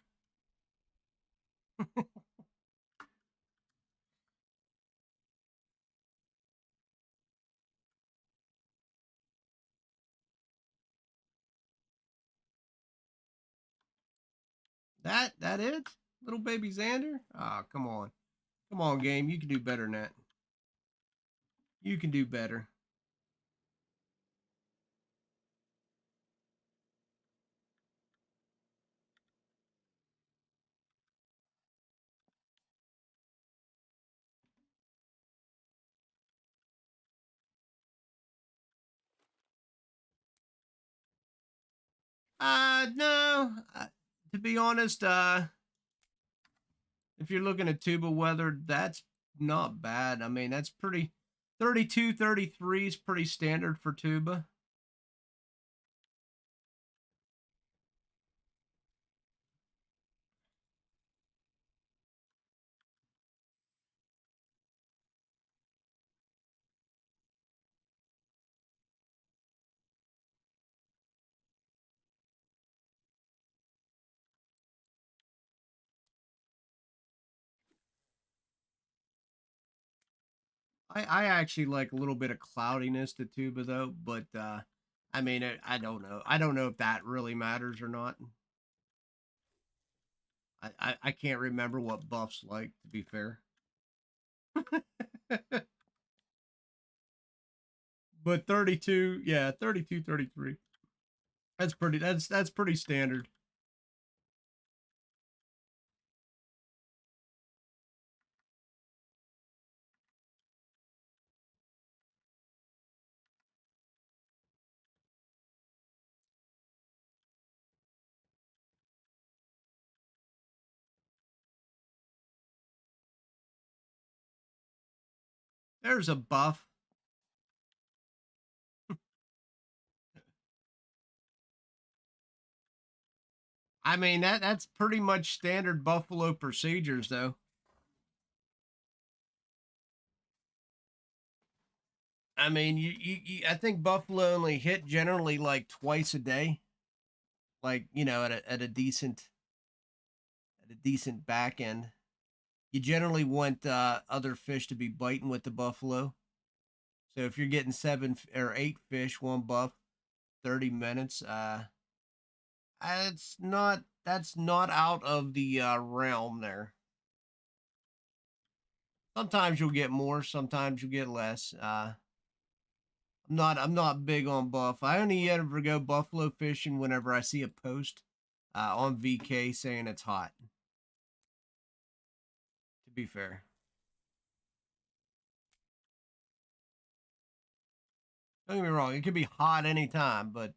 That it? Little baby Xander? Ah, oh, come on. Come on, game. You can do better than that. You can do better. No. To be honest, if you're looking at tuba weather, that's not bad. I mean, that's pretty 32, 33 is pretty standard for tuba. I actually like a little bit of cloudiness to tuba though, but I mean, I don't know. I don't know if that really matters or not. I can't remember what buff's like, to be fair. But 32, yeah, 32, 33. That's pretty standard. There's a buff. I mean, that's pretty much standard Buffalo procedures though. I mean, I think Buffalo only hit generally like twice a day, like at a decent back end. You generally want other fish to be biting with the buffalo. So if you're getting seven or eight fish, one buff, 30 minutes, it's not that's not out of the realm there. Sometimes you'll get more, sometimes you'll get less. I'm not big on buff. I only ever go buffalo fishing whenever I see a post on VK saying it's hot. To be fair, don't get me wrong, it could be hot anytime, but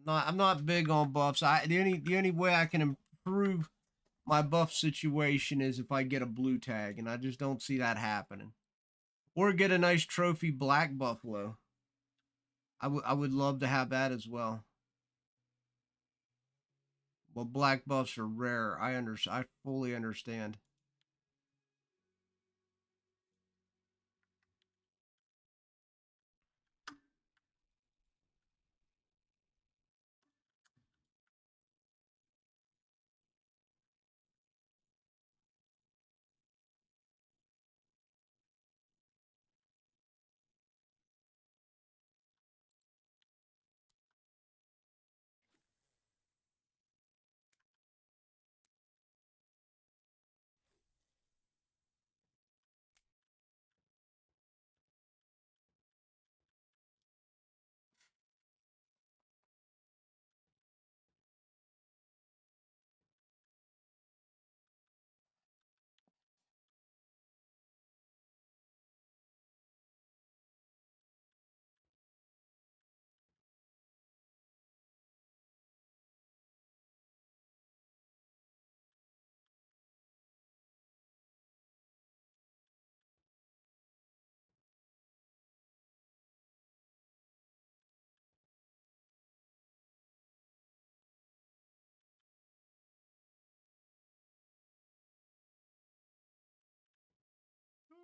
I'm not big on buffs. The only way I can improve my buff situation is if I get a blue tag, and I just don't see that happening. Or get a nice trophy black buffalo. I would love to have that as well. Well, black buffs are rare. I fully understand.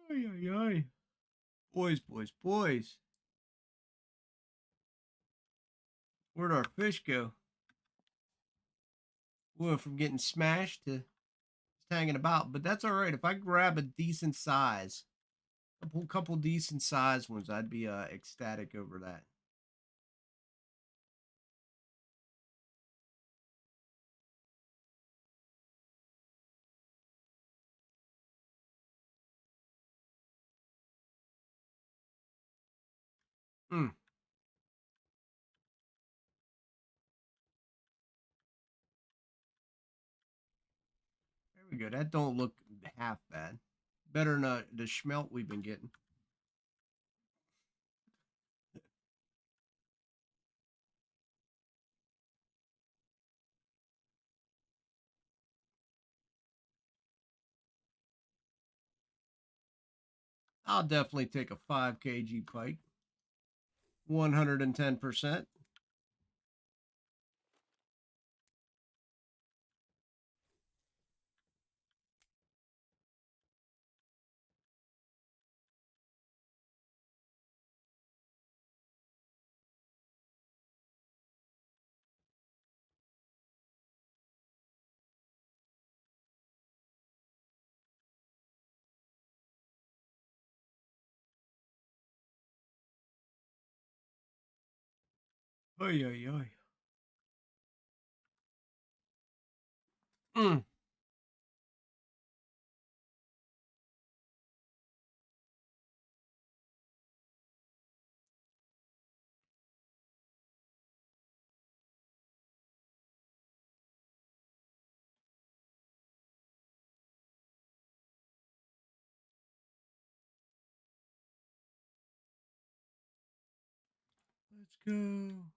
Ay, ay, ay. Boys, boys, boys. Where'd our fish go? We went from getting smashed to hanging about, but that's all right. If I grab a decent size, a couple decent size ones, I'd be ecstatic over that. Mm, there we go. That don't look half bad. Better than the schmelt we've been getting. I'll definitely take a 5 kg pike. 110%. Oy, oy, oy. Mm. Let's go.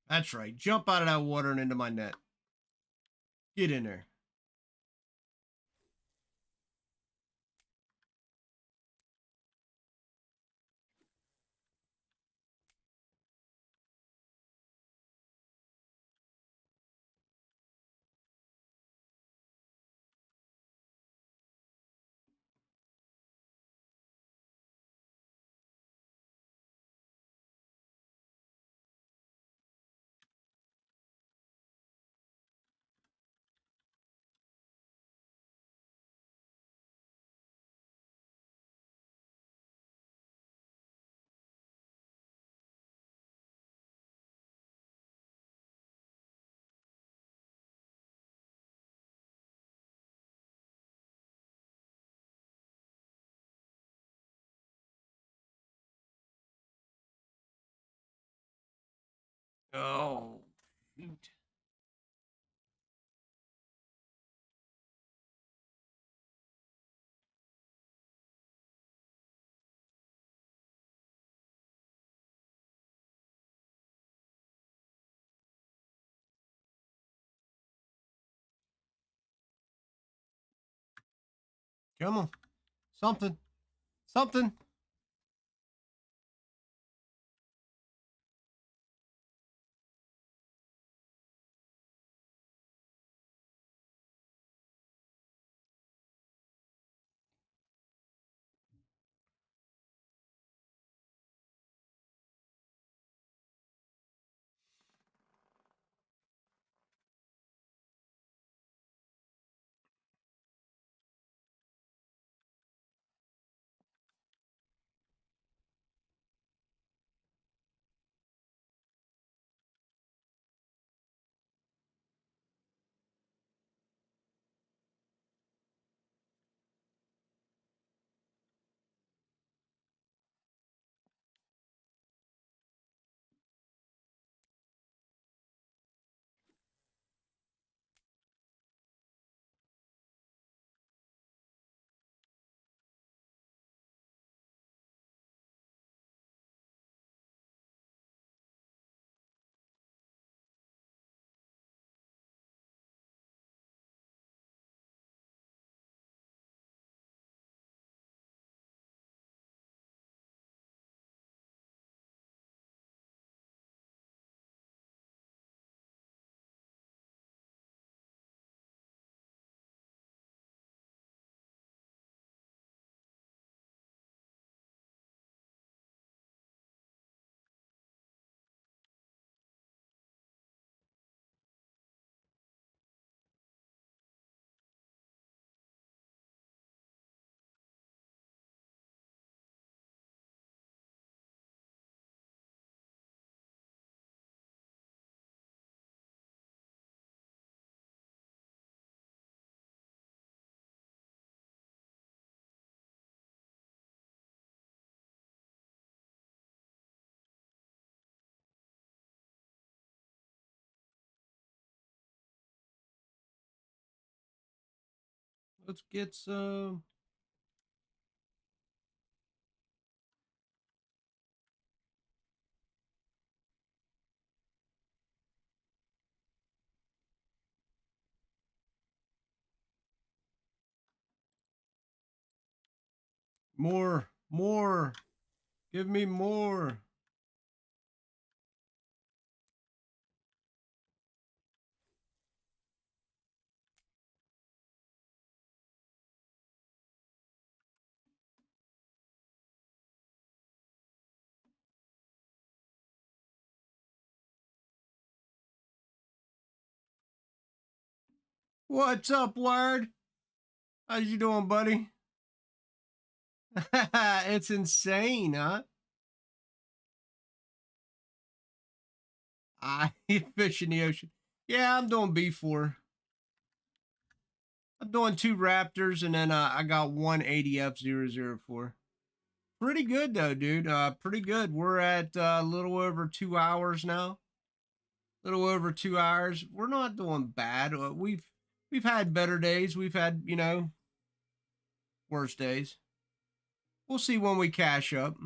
That's right. Jump out of that water and into my net. Get in there. Oh, shoot. Come on. Something. Something. Let's get some. More, more. Give me more. What's up, Word? How you doing, buddy? It's insane, huh? I fish in the ocean. Yeah, I'm doing B4. I'm doing 2 Raptors, and then I got one ADF004. Pretty good though, dude. Pretty good. We're at a little over 2 hours now. Little over 2 hours. We're not doing bad. We've had better days. We've had worse days. We'll see when we cash up.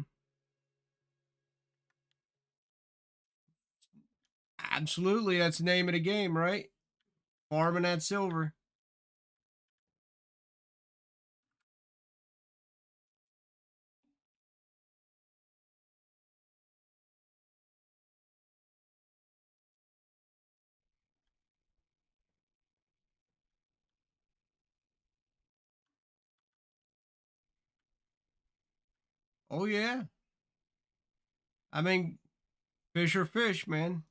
Absolutely, that's the name of the game, right? Farming that silver. Oh yeah. I mean, fish are fish, man.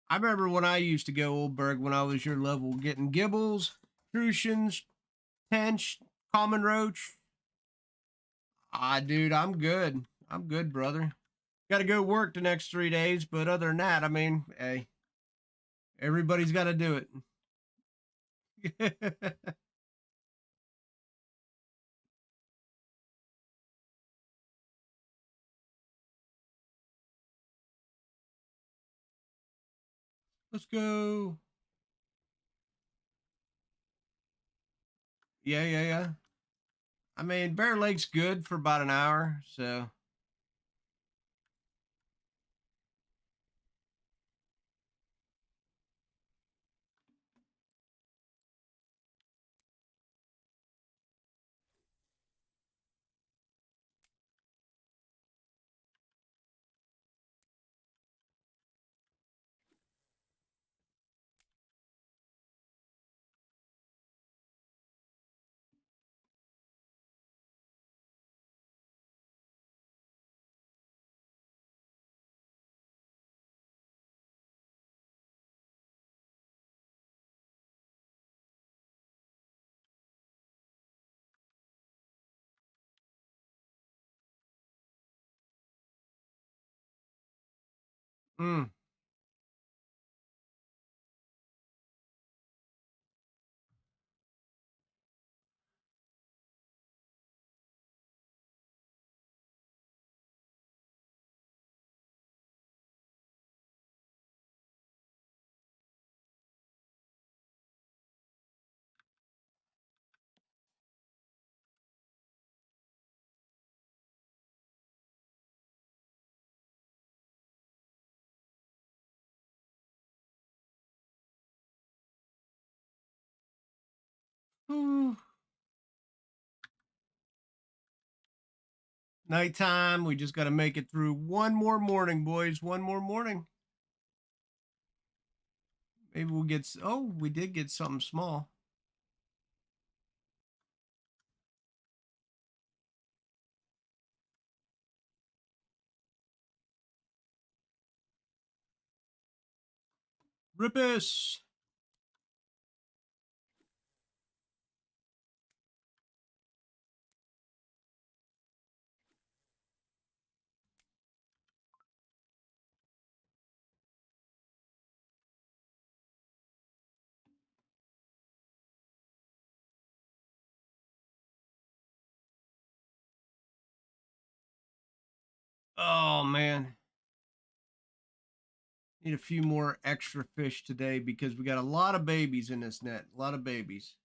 I remember when I used to go Oldberg when I was your level, getting gibbles, crucians, tench, common roach. Ah, dude, I'm good. I'm good, brother. Got to go work the next 3 days, but other than that, I mean, hey, everybody's got to do it. Let's go. Yeah, yeah, yeah. I mean, Bear Lake's good for about an hour, so. Mm. Ooh. Nighttime. We just got to make it through one more morning, boys. One more morning. Maybe we'll get. Oh, we did get something small. Rippus. Oh, man. Need a few more extra fish today because we got a lot of babies in this net. A lot of babies.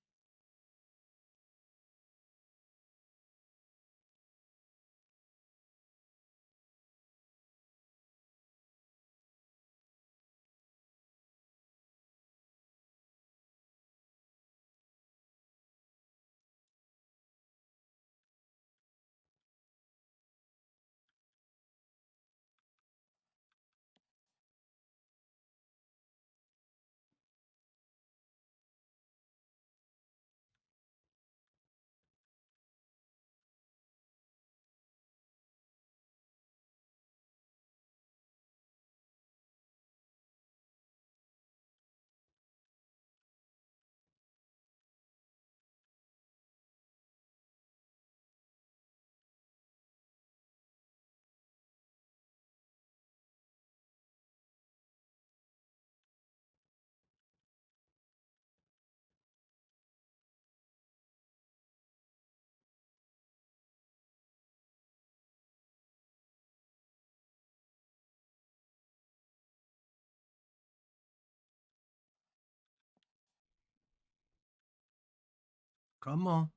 Come on.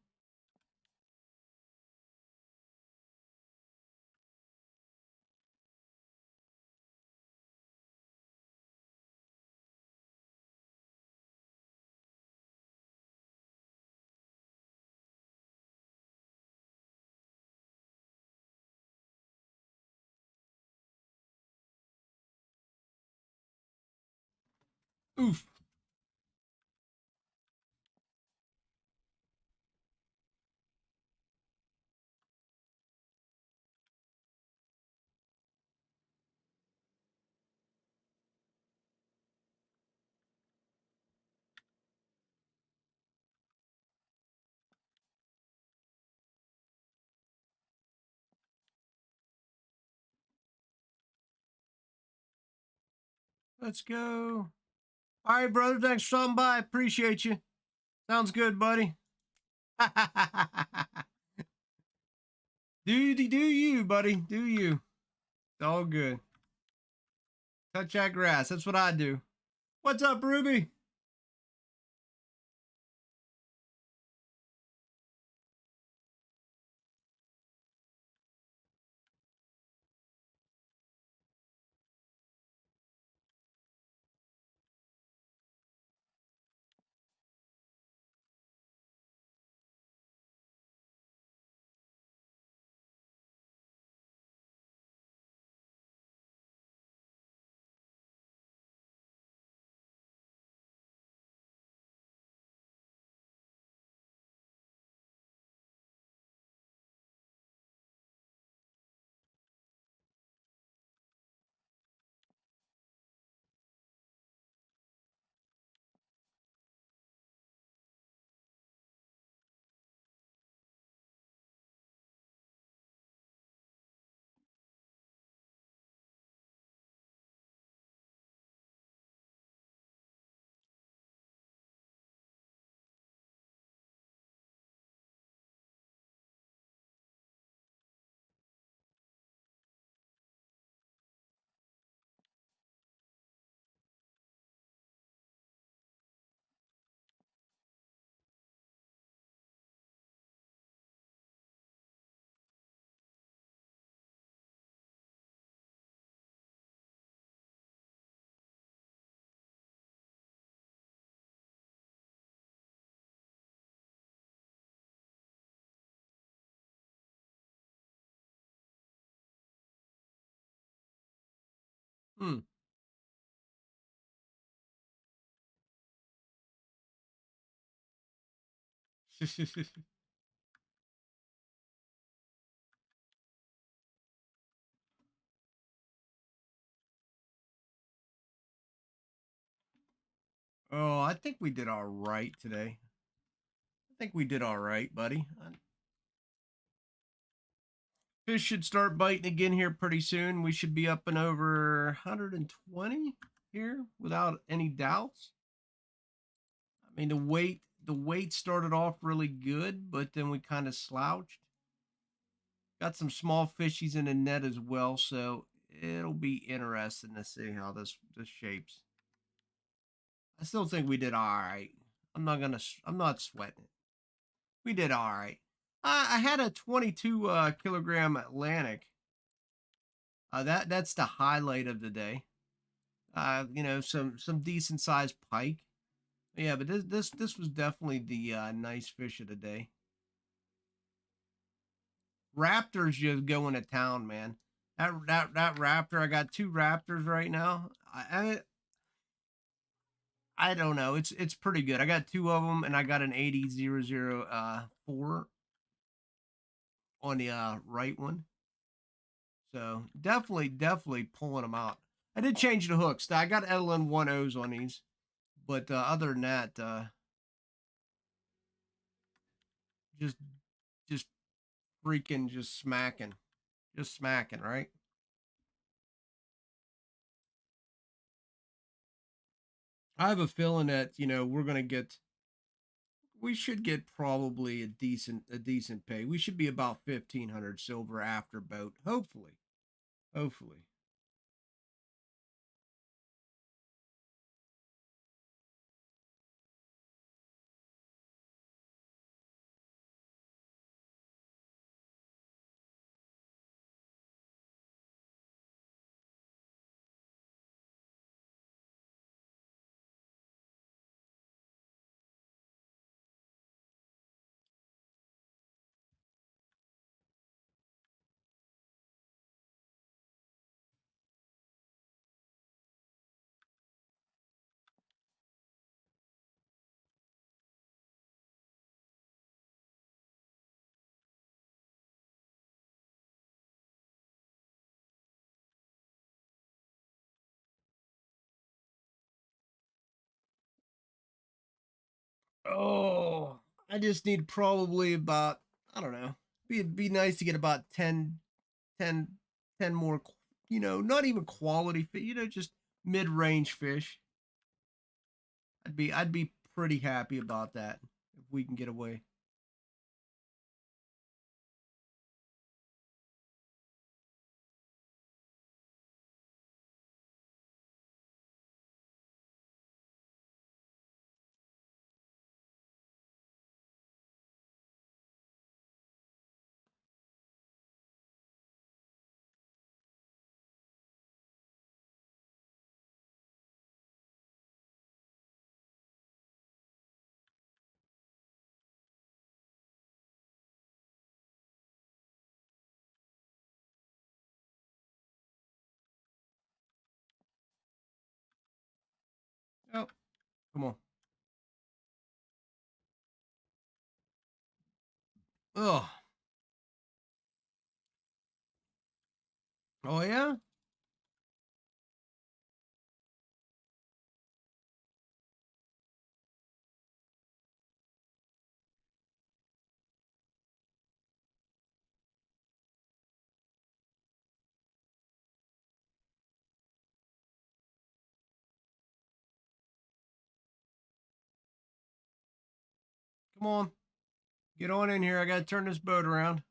Oof. Let's go. All right, brother. Thanks for stopping by. Appreciate you. Sounds good, buddy. do you, buddy? Do you? It's all good. Touch that grass. That's what I do. What's up, Ruby? Hmm. Oh, I think we did all right today. I think we did all right, buddy. Fish should start biting again here pretty soon. We should be up and over 120 here without any doubts. I mean, the weight started off really good, but then we kind of slouched. Got some small fishies in the net as well, so it'll be interesting to see how this shapes. I still think we did all right. I'm not sweating it. We did all right. I had a 22 kilogram Atlantic. That's the highlight of the day. You know, some decent sized pike. Yeah, but this was definitely the nice fish of the day. Raptors just going to town, man. That raptor. I got two raptors right now. I don't know. It's pretty good. I got two of them, and I got an 80-004 on the right one. So definitely pulling them out. I did change the hooks. I got Edelin 1.0s on these, but other than that, just just freaking just smacking, right? I have a feeling that we should get probably a decent pay. We should be about 1,500 silver after boat, hopefully. Oh, I just need probably about, I don't know. Be nice to get about 10, 10 more, not even quality fish, just mid-range fish. I'd be pretty happy about that if we can get away. Oh, come on. Oh, oh yeah. Come on, get on in here. I gotta turn this boat around.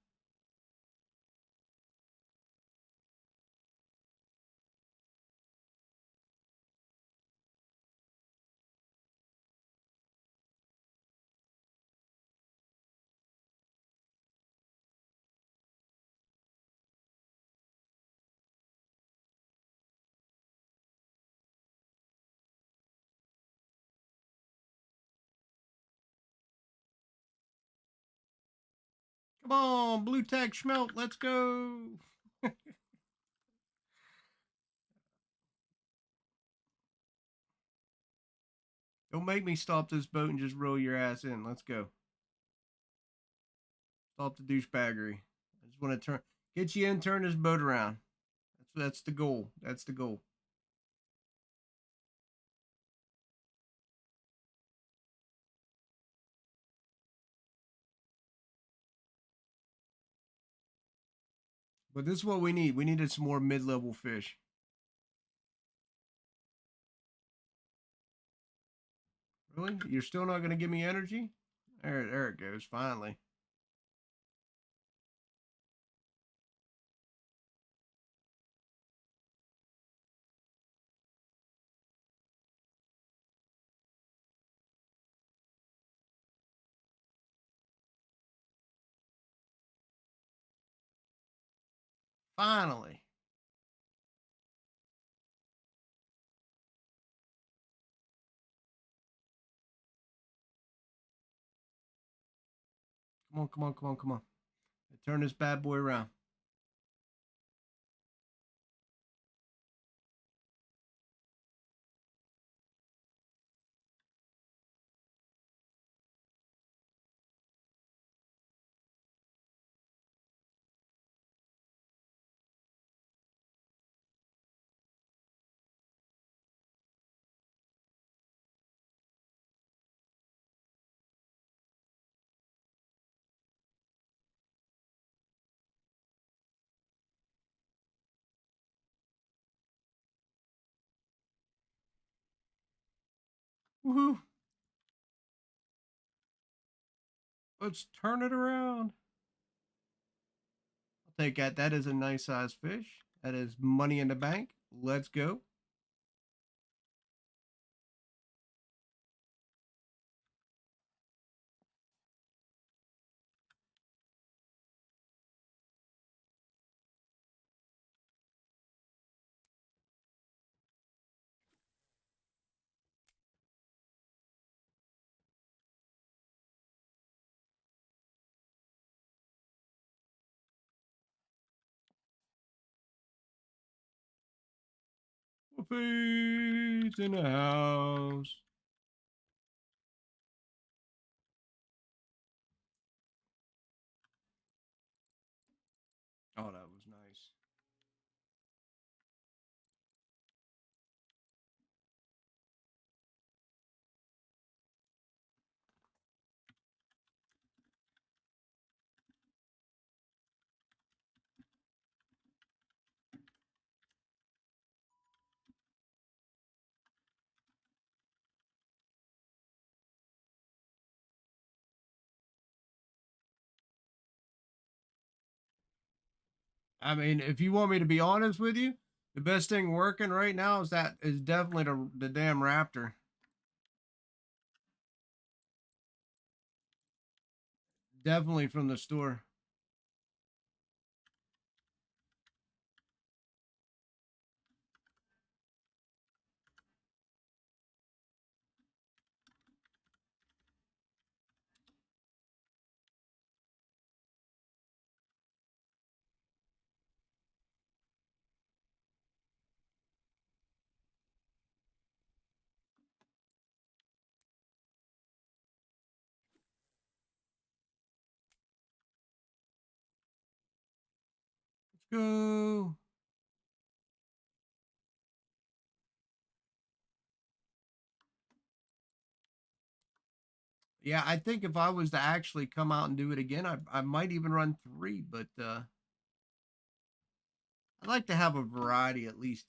Come on, blue tag schmelt. Let's go. Don't make me stop this boat and just roll your ass in. Let's go. Stop the douchebaggery. I just want to get you in, turn this boat around. That's the goal. That's the goal. But this is what we need. We needed some more mid-level fish. Really? You're still not going to give me energy? There it goes. Finally. Finally. Come on, come on, come on, come on. Turn this bad boy around. Woohoo. Let's turn it around. I'll take that. That is a nice size fish. That is money in the bank. Let's go. Whoopie's in the house. Oh, that was nice. I mean, if you want me to be honest with you, the best thing working right now is definitely the damn Raptor. Definitely from the store. Let's go. Yeah, I think if I was to actually come out and do it again, I might even run 3, but I'd like to have a variety at least.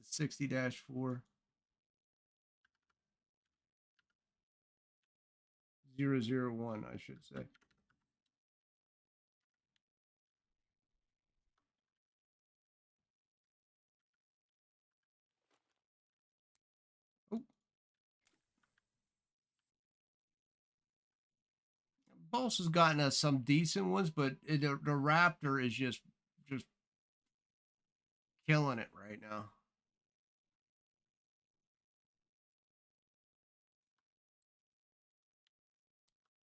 It's a 60-4 001, I should say. Oh, Boss has gotten us some decent ones, but the Raptor is just killing it right now.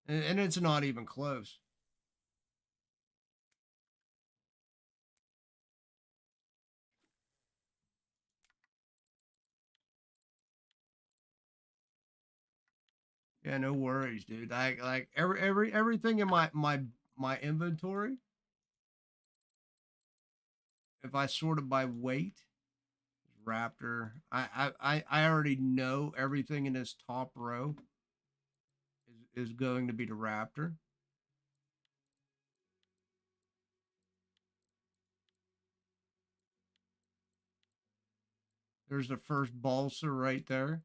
And it's not even close. Yeah, no worries, dude. Like everything in my inventory, if I sort it by weight, Raptor. I already know everything in this top row is going to be the Raptor. There's the first balsa right there.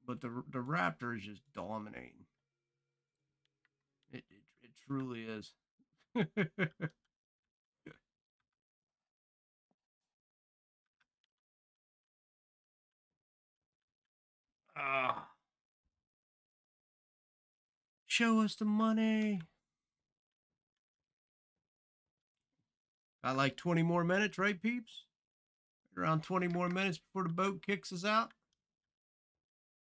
But the Raptor is just dominating. It truly is. Ah, show us the money. Got like 20 more minutes, right, peeps? Around 20 more minutes before the boat kicks us out.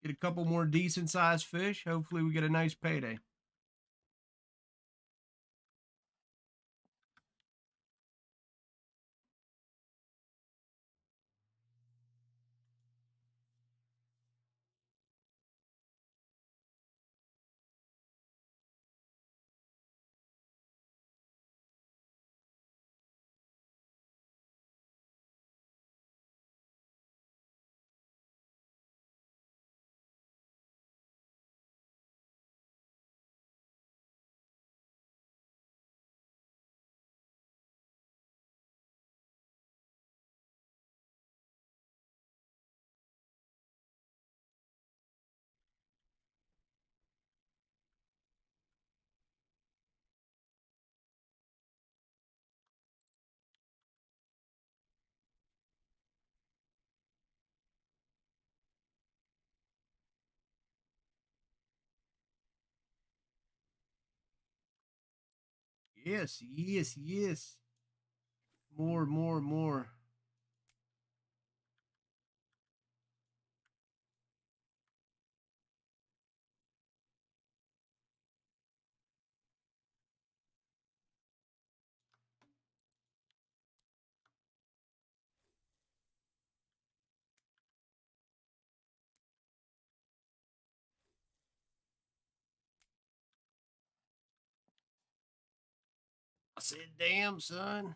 Get a couple more decent sized fish. Hopefully, we get a nice payday. Yes, yes, yes. More, more, more. I said, damn, son.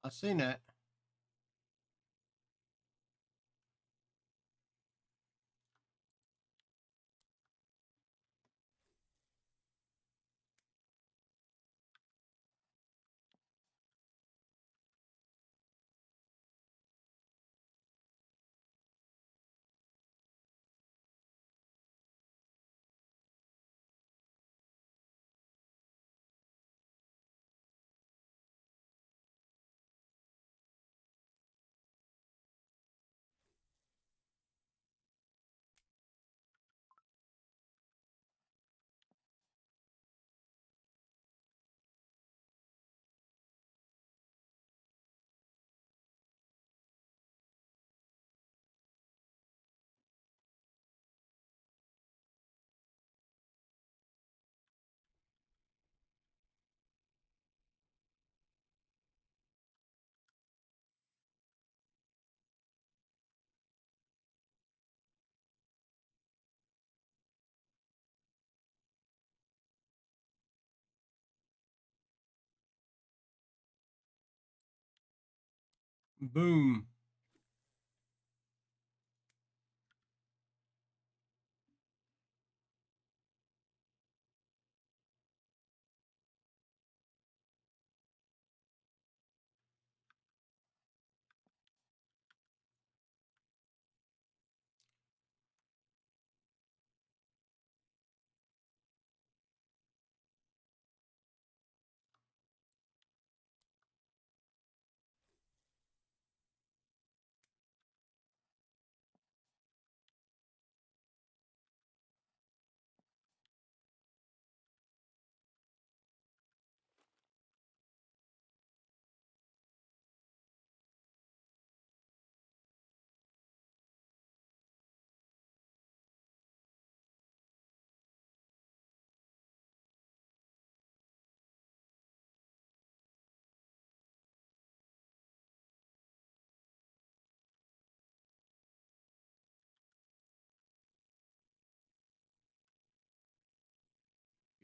I seen that. Boom.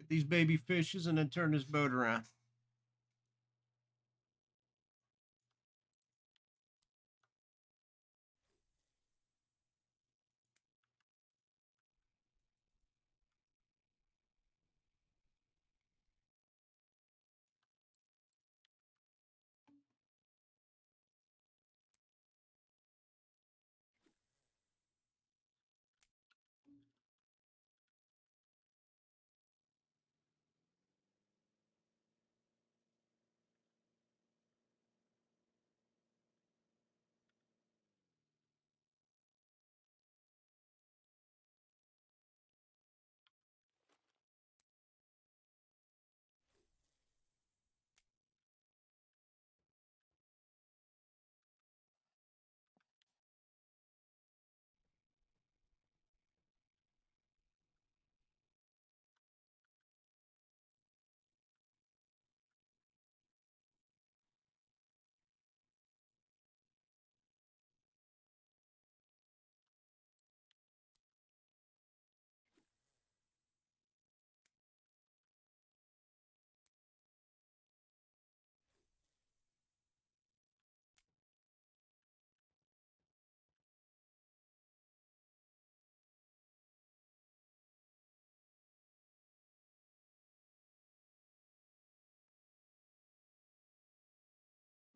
Get these baby fishes and then turn this boat around.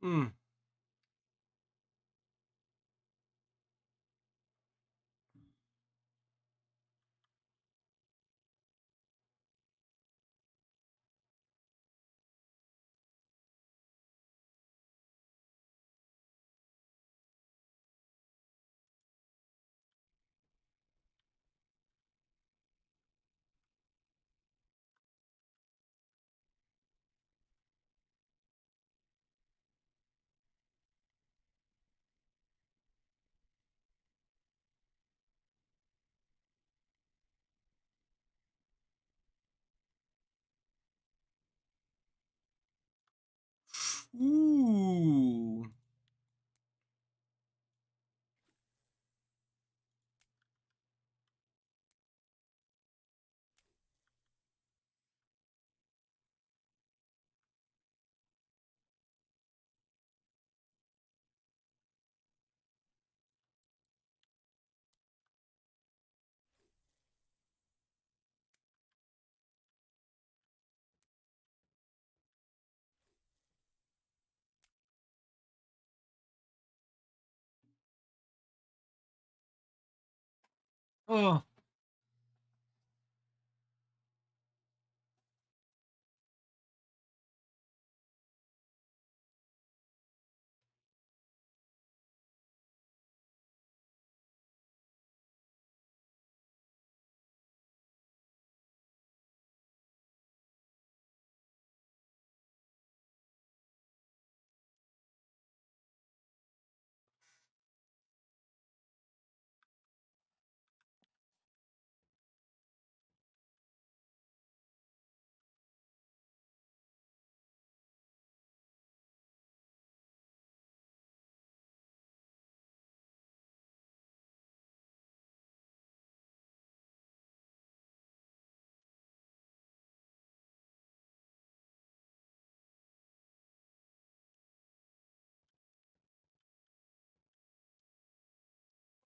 Mm. Ooh. Oh.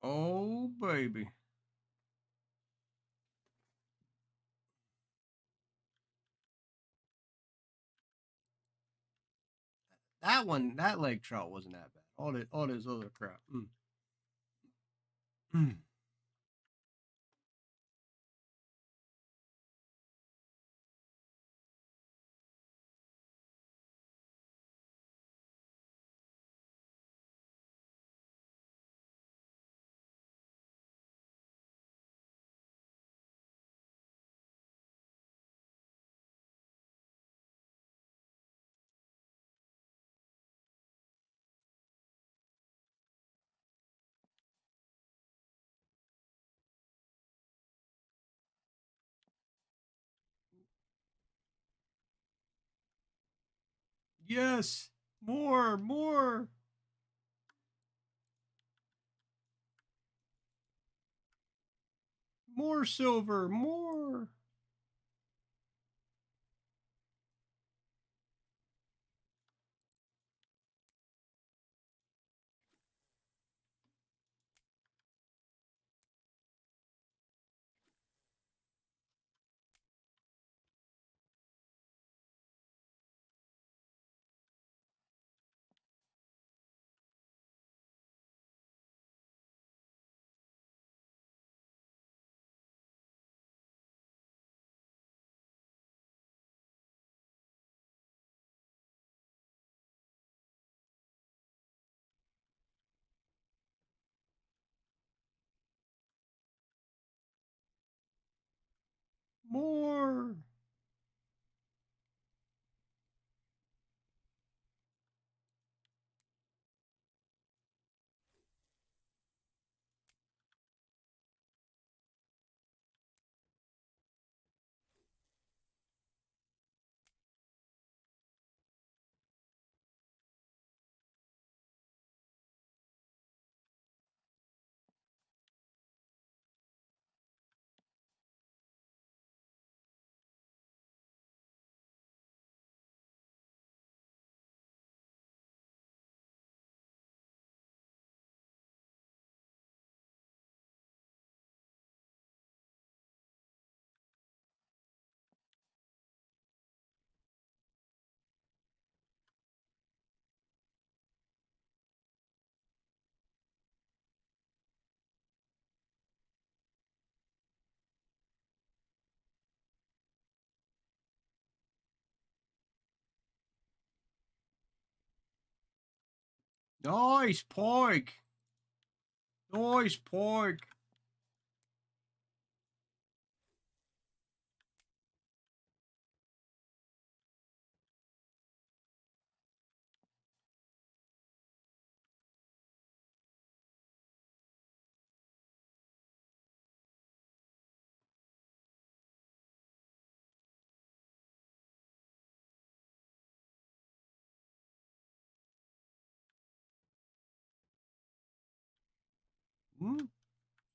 Oh, baby. That one, that lake trout wasn't that bad. All this other crap. Mm. Mm. Yes. More, more, more silver, more. More. Nice pike. Nice pike.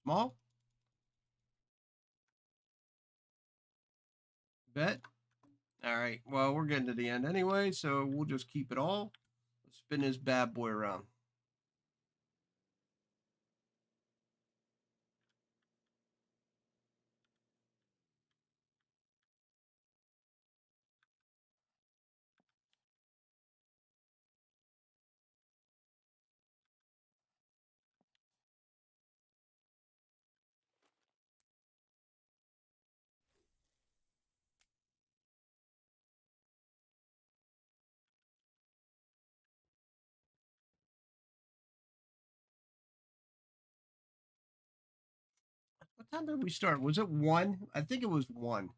Small. Bet. All right. Well, we're getting to the end anyway, so we'll just keep it all. Let's spin this bad boy around. What time did we start? Was it 1? I think it was 1.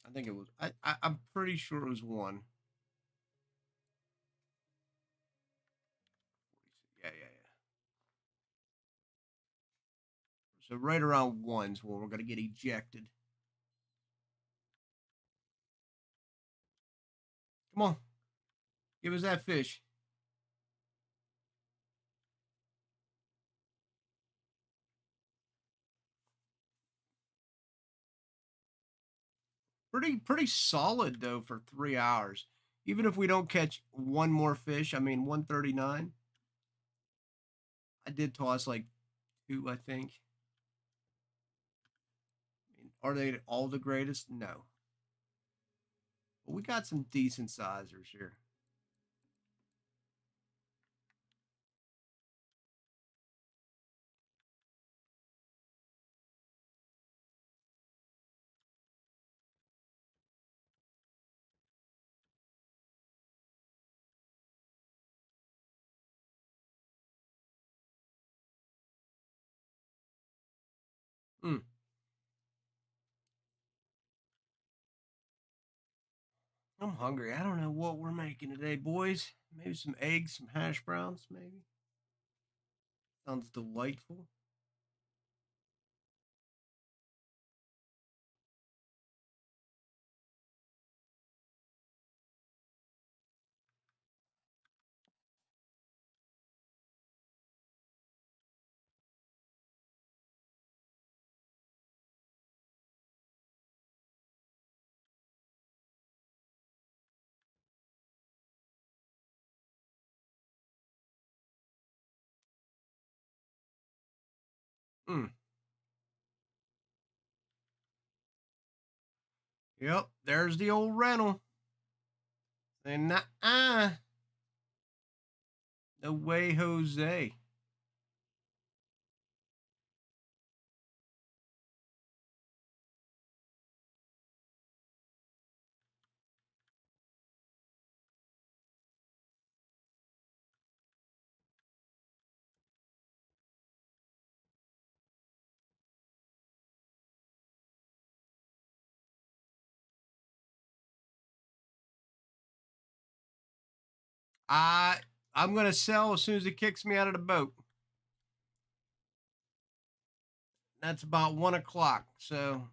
I think it was. I'm pretty sure it was 1. Yeah, yeah, yeah. So right around 1's when we're gonna get ejected. Come on, give us that fish. Pretty solid though for 3 hours. Even if we don't catch one more fish, I mean 139. I did toss like 2, I think. I mean, are they all the greatest? No. But we got some decent sizers here. Mm. I'm hungry. I don't know what we're making today, boys. Maybe some eggs, some hash browns, maybe. Sounds delightful. Mm. Yep, there's the old rental. And no way, Jose. I'm gonna sell as soon as it kicks me out of the boat. That's about 1 o'clock. So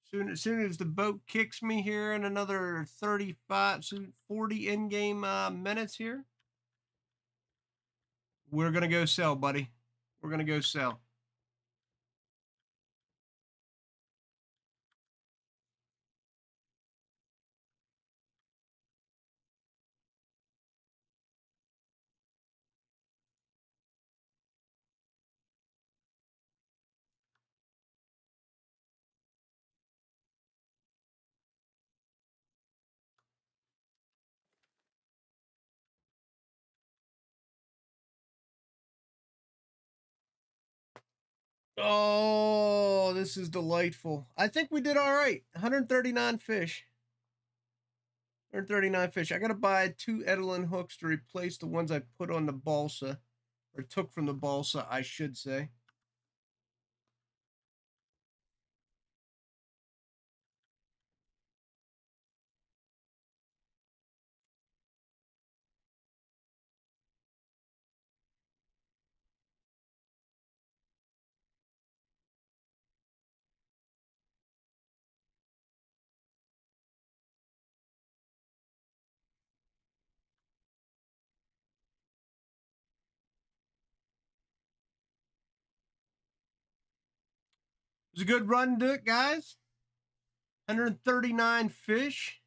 soon as the boat kicks me here in another 35, 40 in-game minutes here, we're gonna go sell, buddy. We're gonna go sell. Oh, this is delightful. I think we did all right. 139 fish. 139 fish. I gotta buy 2 Edelin hooks to replace the ones I put on the balsa, or took from the balsa, I should say. It was a good run to it, guys. 139 fish.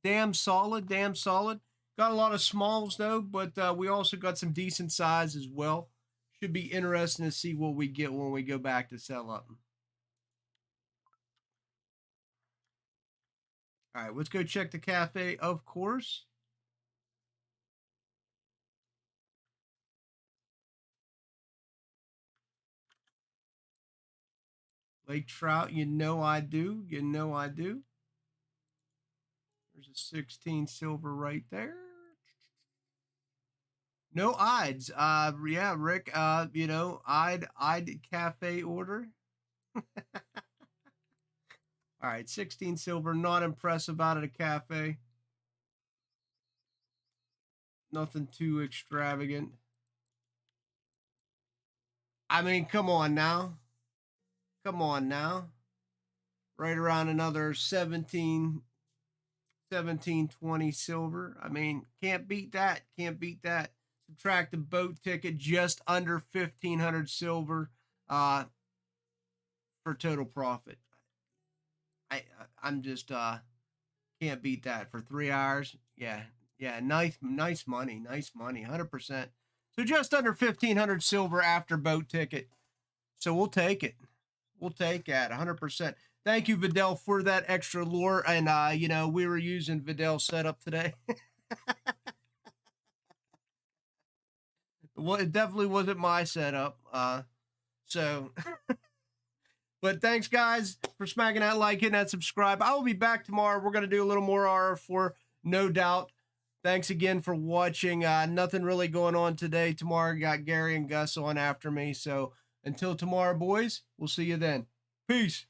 Damn solid, damn solid. Got a lot of smalls though, but we also got some decent size as well. Should be interesting to see what we get when we go back to sell up. All right, let's go check the cafe, of course. Lake trout, you know I do. You know I do. There's a 16 silver right there. No Ides. Yeah, Rick, you know, I'd cafe order. All right, 16 silver, not impressive out of the cafe. Nothing too extravagant. I mean, come on now. Come on now. Right around another 17, 20 silver. I mean, can't beat that. Can't beat that. Subtract the boat ticket, just under 1,500 silver for total profit. I'm just can't beat that for 3 hours. Yeah, yeah, nice money, 100%. So just under 1,500 silver after boat ticket. So we'll take it. We'll take that 100%. Thank you, Vidal, for that extra lure. And you know, we were using Vidal's setup today. Well, it definitely wasn't my setup. So but thanks, guys, for smacking that like, hitting that subscribe. I will be back tomorrow. We're going to do a little more RF4, no doubt. Thanks again for watching. Nothing really going on today. Tomorrow, got Gary and Gus on after me. So until tomorrow, boys, we'll see you then. Peace.